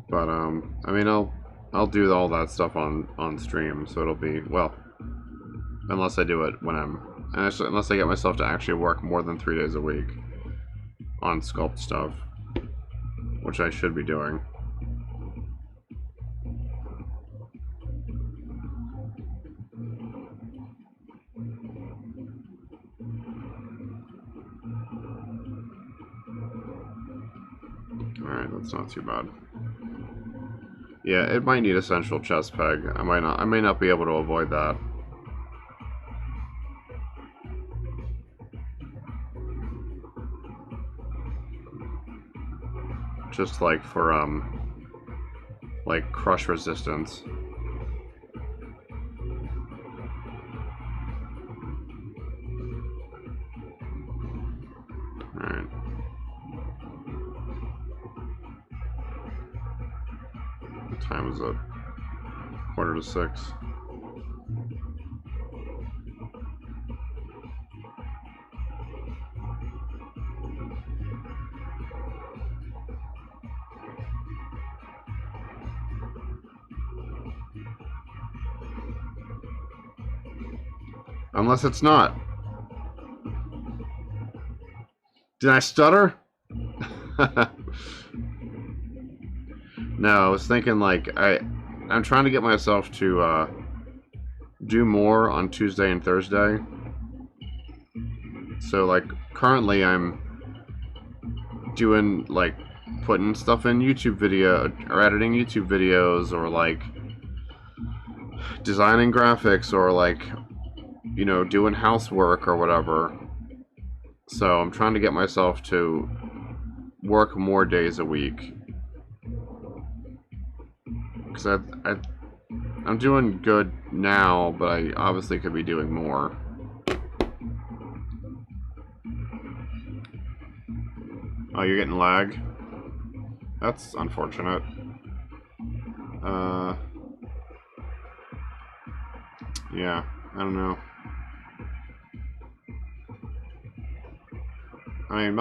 But I mean, I'll do all that stuff on stream, so it'll be, well, unless I do it when unless I get myself to actually work more than 3 days a week on sculpt stuff, which I should be doing. Alright, that's not too bad. Yeah, it might need a central chest peg. I may not be able to avoid that. Just like for like crush resistance. Alright. What time is it? 5:45. Unless it's not. Did I stutter? No, I was thinking like I'm trying to get myself to do more on Tuesday and Thursday. So like currently I'm doing like putting stuff in YouTube video or editing YouTube videos, or like designing graphics, or like, you know, doing housework or whatever. So I'm trying to get myself to work more days a week. because I'm doing good now, but I obviously could be doing more. Oh, you're getting lag? That's unfortunate. Yeah, I don't know. I mean,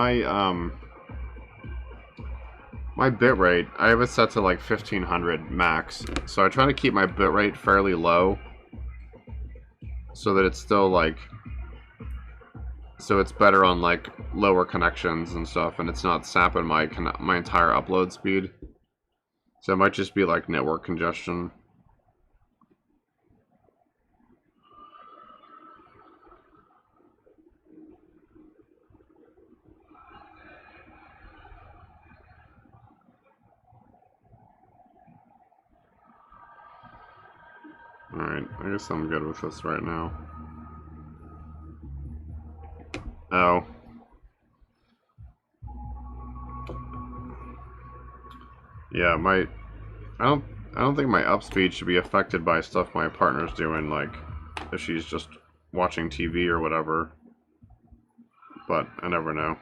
my bitrate, I have it set to like 1500 max, so I try to keep my bitrate fairly low, so that it's still like, so it's better on like lower connections and stuff, and it's not sapping my entire upload speed. So it might just be like network congestion. Alright, I guess I'm good with this right now. Oh. Yeah, I don't think my up speed should be affected by stuff my partner's doing, like if she's just watching TV or whatever. But I never know.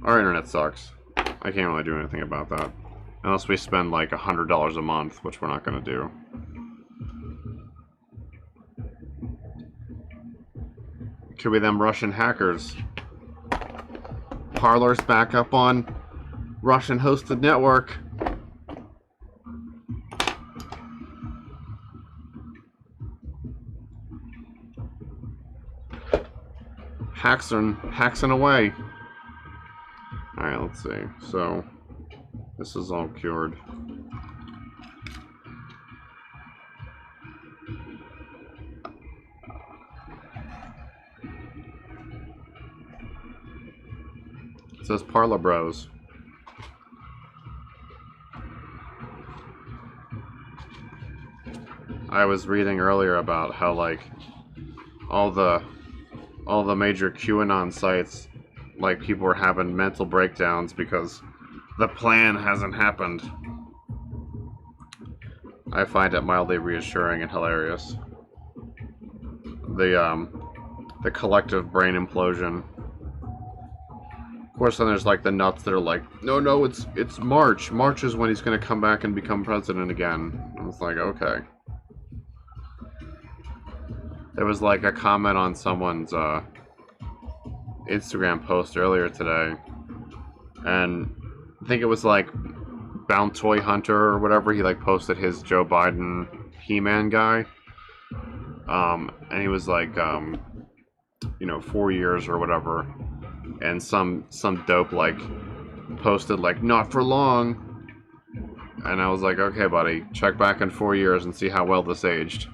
Our internet sucks. I can't really do anything about that. Unless we spend like $100 a month, which we're not gonna do. Could be them Russian hackers. Parler's back up on Russian hosted network. Hacking away. Alright, let's see. So, this is all cured. It says Parla Bros. I was reading earlier about how like all the major QAnon sites, like people are having mental breakdowns because the plan hasn't happened. I find it mildly reassuring and hilarious. The collective brain implosion. Of course, then there's like the nuts that are like, no, it's March. March is when he's gonna come back and become president again. And it's like, okay. There was like a comment on someone's Instagram post earlier today, and I think it was like Bound Toy Hunter or whatever. He like posted his Joe Biden He-Man guy, and he was like, 4 years or whatever. And some dope like posted like not for long, and I was like, okay buddy, check back in 4 years and see how well this aged.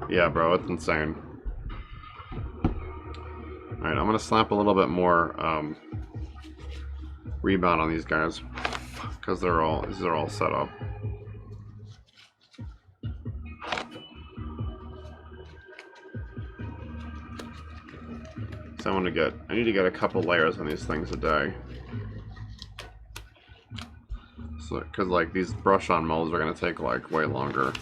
Yeah bro, it's insane. Alright, I'm gonna slap a little bit more rebound on these guys, because they're all set up. So I need to get a couple layers on these things a day. So, because like these brush-on molds are gonna take like way longer.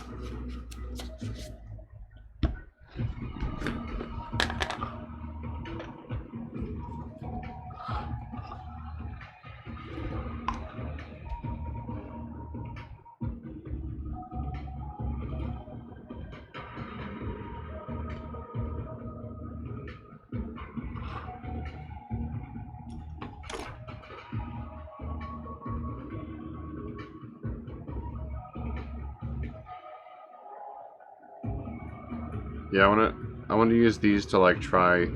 Yeah, I want to use these to like try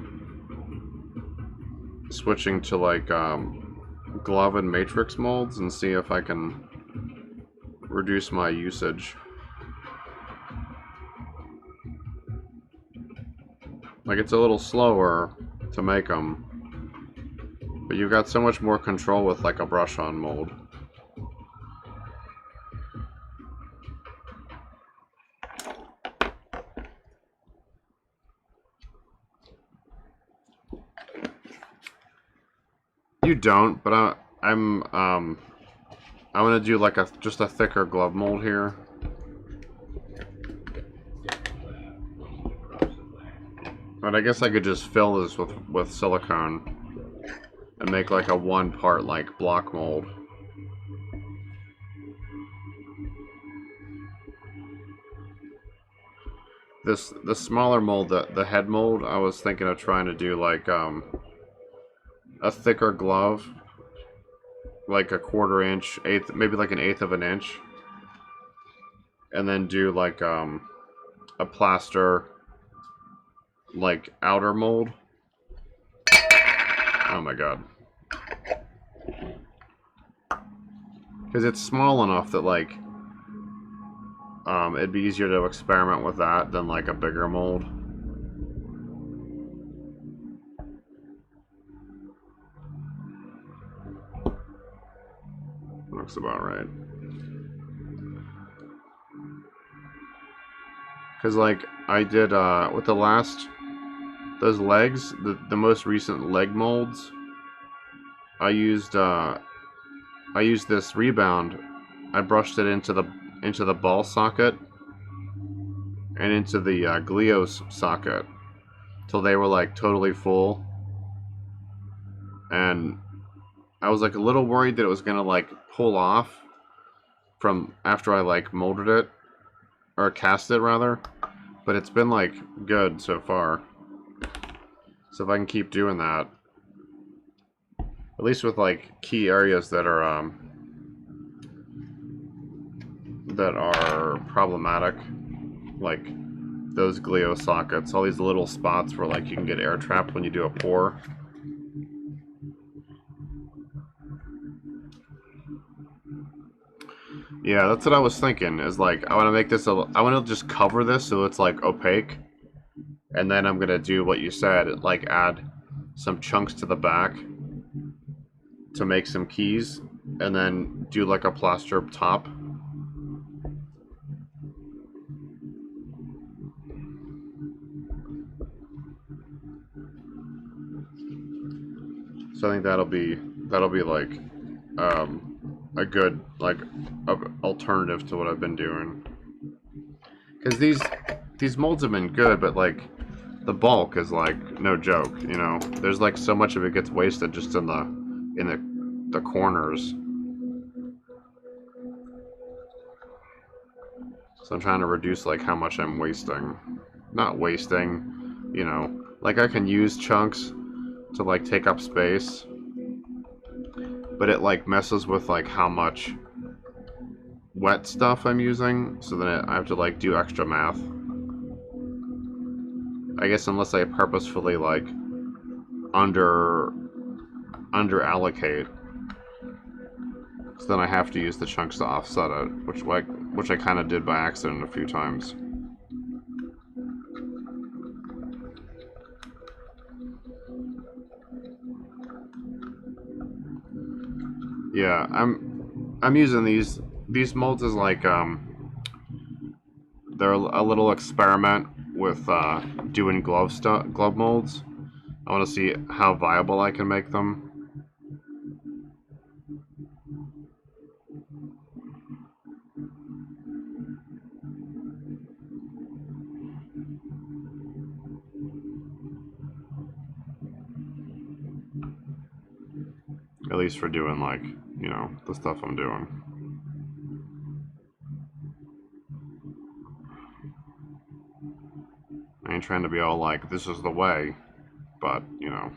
switching to like glove and matrix molds and see if I can reduce my usage. Like it's a little slower to make them, but you've got so much more control with like a brush-on mold. You don't, but I'm gonna do like just a thicker glove mold here. But I guess I could just fill this with silicone and make like a one part like block mold. The smaller mold, the head mold, I was thinking of trying to do like a thicker glove, like a 1/4 inch, maybe like an 1/8 of an inch, and then do like a plaster like outer mold. Oh my god. Because it's small enough that like it'd be easier to experiment with that than like a bigger mold. Looks about right. Because like I did with those legs, the most recent leg molds, I used this rebound. I brushed it into the ball socket and into the glios socket till they were like totally full, and I was like a little worried that it was gonna like pull off from after I like molded it or cast it rather, but it's been like good so far. So if I can keep doing that, at least with like key areas that are problematic, like those glio sockets, all these little spots where like you can get air trapped when you do a pour. Yeah, that's what I was thinking, is like I want to make this I want to just cover this so it's like opaque, and then I'm gonna do what you said, like add some chunks to the back to make some keys, and then do like a plaster top. So I think that'll be like a good like alternative to what I've been doing. Because these molds have been good, but like the bulk is like no joke. You know, there's like so much of it gets wasted just in the corners. So I'm trying to reduce like how much I'm wasting. Not wasting, you know, like I can use chunks to like take up space, but it like messes with like how much wet stuff I'm using, so then I have to like do extra math. I guess unless I purposefully like under allocate, so then I have to use the chunks to offset it, which I kind of did by accident a few times. Yeah, I'm using these molds as like they're a little experiment with doing glove molds. I want to see how viable I can make them. At least for doing like, you know, the stuff I'm doing. I ain't trying to be all like, this is the way, but, you know.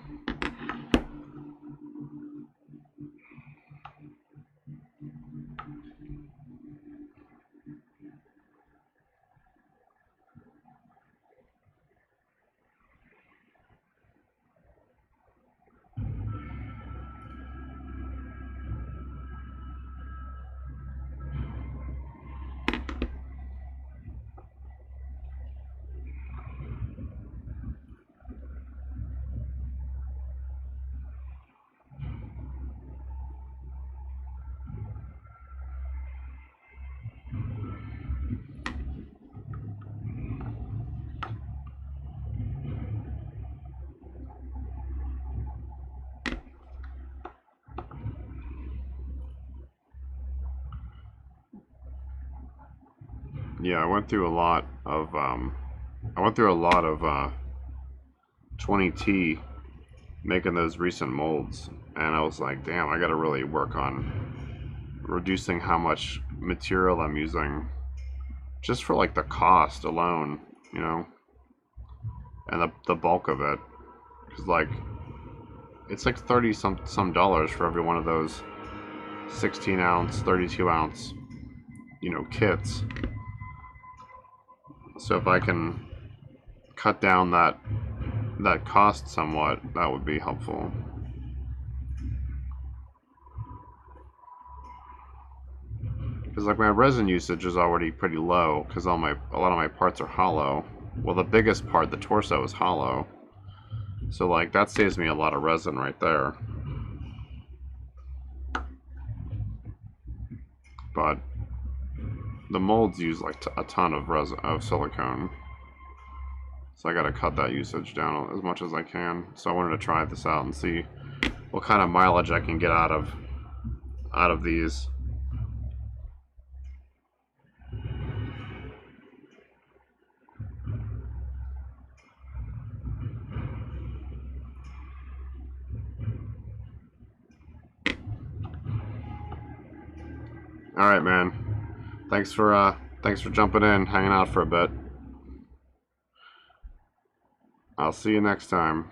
Yeah, I went through a lot of 20T making those recent molds, and I was like, damn, I gotta really work on reducing how much material I'm using just for like the cost alone, you know, and the bulk of it, because like it's like 30 some dollars for every one of those 16 ounce, 32 ounce, you know, kits. So if I can cut down that cost somewhat, that would be helpful. Because like my resin usage is already pretty low because a lot of my parts are hollow. Well, the biggest part, the torso, is hollow. So like that saves me a lot of resin right there. But the molds use like a ton of resin of silicone. So I gotta cut that usage down as much as I can. So I wanted to try this out and see what kind of mileage I can get out of these. All right, man. Thanks for jumping in, hanging out for a bit. I'll see you next time.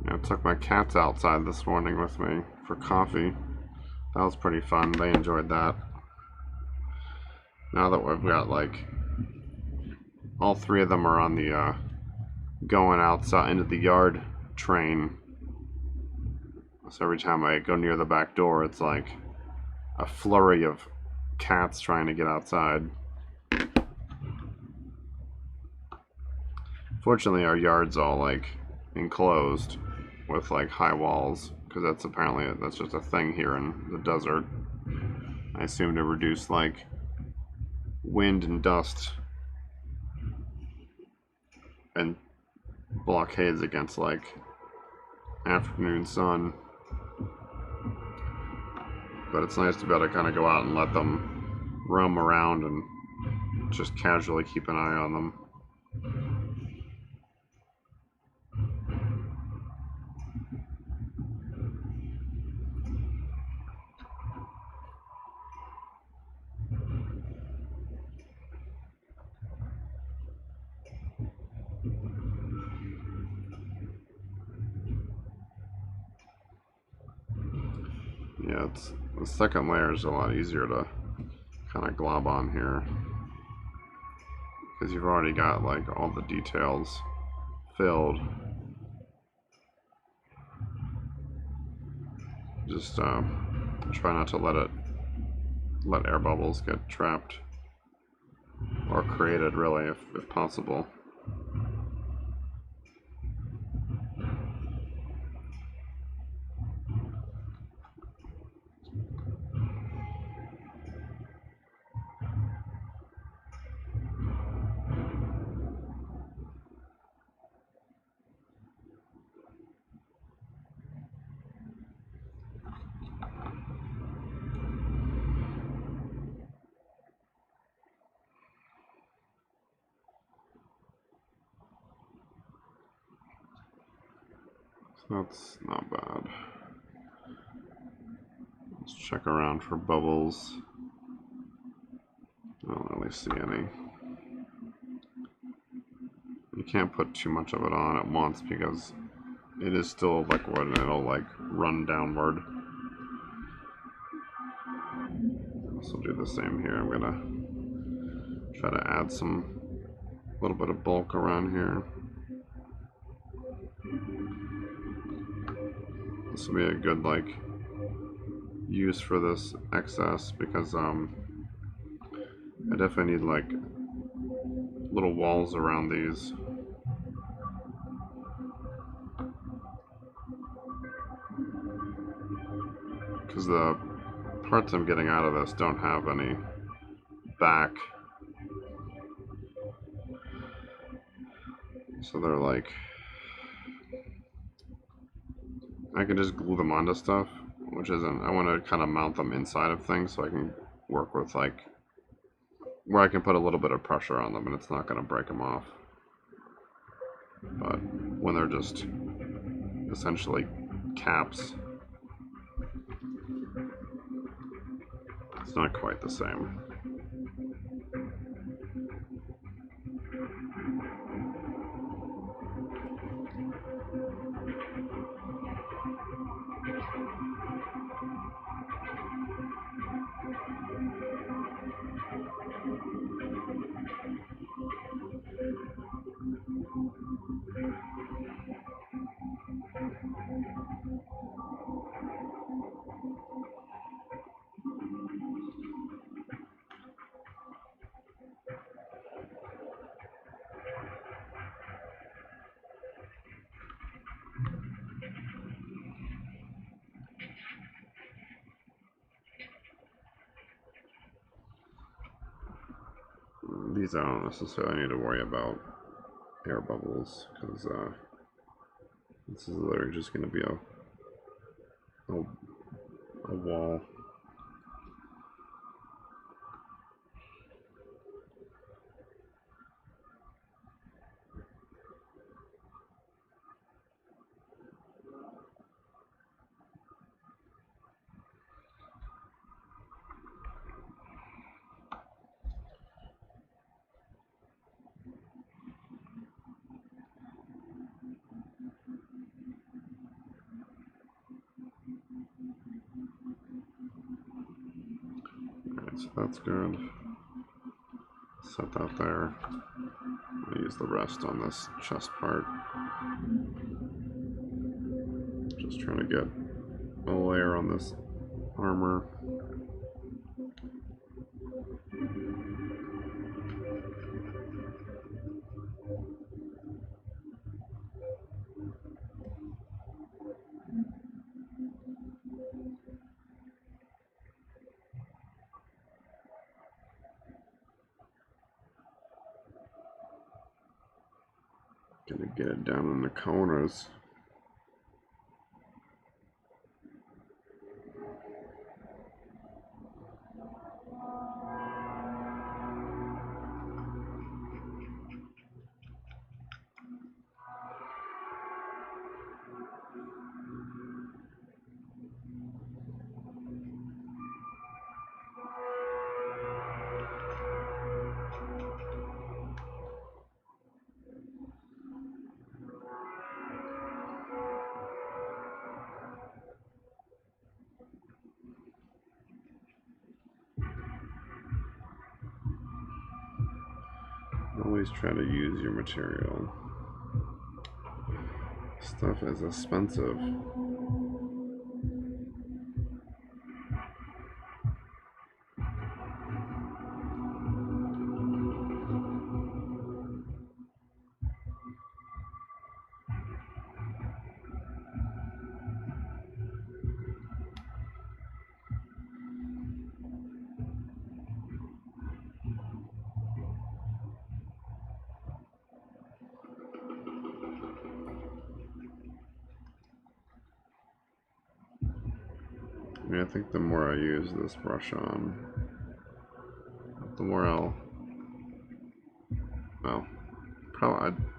I took my cats outside this morning with me for coffee. That was pretty fun. They enjoyed that. Now that we've got like all three of them are on the going outside into the yard train. So every time I go near the back door, it's like a flurry of cats trying to get outside. Fortunately, our yard's all like enclosed with like high walls, because that's just a thing here in the desert. I assume to reduce like wind and dust and blockades against like afternoon sun. But it's nice to be able to kind of go out and let them roam around and just casually keep an eye on them. Yeah, the second layer is a lot easier to kind of glob on here because you've already got like all the details filled. Just try not to let air bubbles get trapped or created, really, if possible. That's not bad. Let's check around for bubbles. I don't really see any. You can't put too much of it on at once because it is still liquid and it'll like run downward. So do the same here. I'm gonna try to add some little bit of bulk around here. This will be a good like use for this excess because I definitely need like little walls around these. Because the parts I'm getting out of this don't have any back. So they're like, I can just glue them onto stuff, which isn't, I want to kind of mount them inside of things so I can work with like, where I can put a little bit of pressure on them and it's not going to break them off. But when they're just essentially caps, it's not quite the same. These I don't necessarily need to worry about air bubbles because this is literally just going to be a wall. So that's good. Set that there. I'll use the rest on this chest part. Just trying to get a layer on this armor. Gonna get it down in the corners. Always try to use your material. Stuff is expensive. I think the more I use this brush on, the more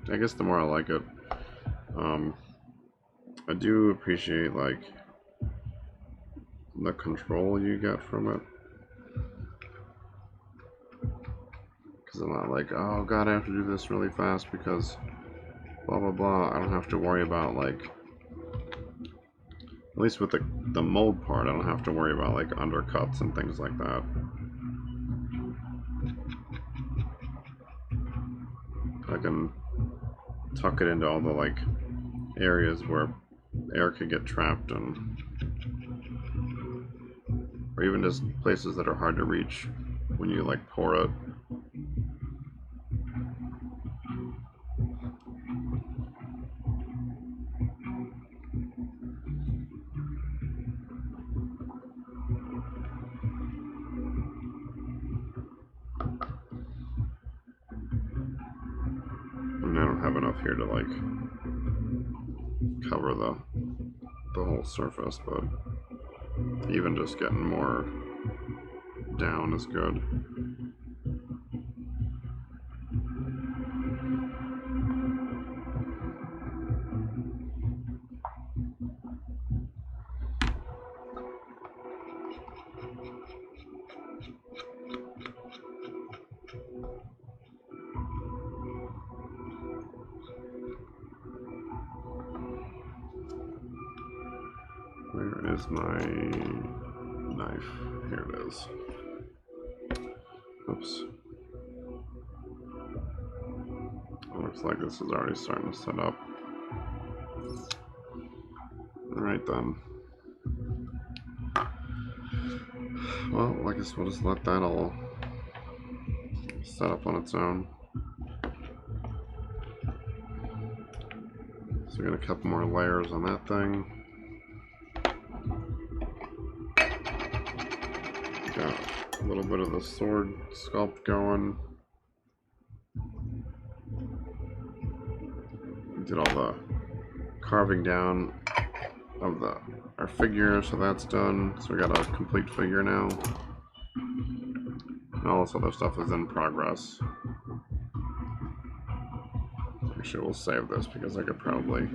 I guess the more I like it. I do appreciate like the control you get from it, because I'm not like, oh god, I have to do this really fast because blah blah blah. I don't have to worry about like, at least with the mold part, I don't have to worry about like undercuts and things like that. I can tuck it into all the like areas where air could get trapped, and or even just places that are hard to reach when you like pour it. have enough here to like cover the whole surface, but even just getting more down is good. Where is my knife? Here it is. Oops. It looks like this is already starting to set up. Alright then. Well, I guess we'll just let that all set up on its own. So we're gonna get a couple more layers on that thing. Got a little bit of the sword sculpt going. Did all the carving down of our figure, so that's done. So we got a complete figure now. And all this other stuff is in progress. Actually, we'll save this because I could probably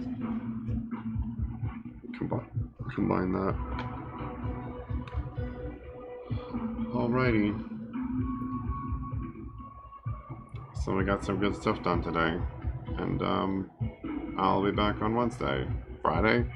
combine that. Alrighty. So we got some good stuff done today. And I'll be back on Wednesday. Friday?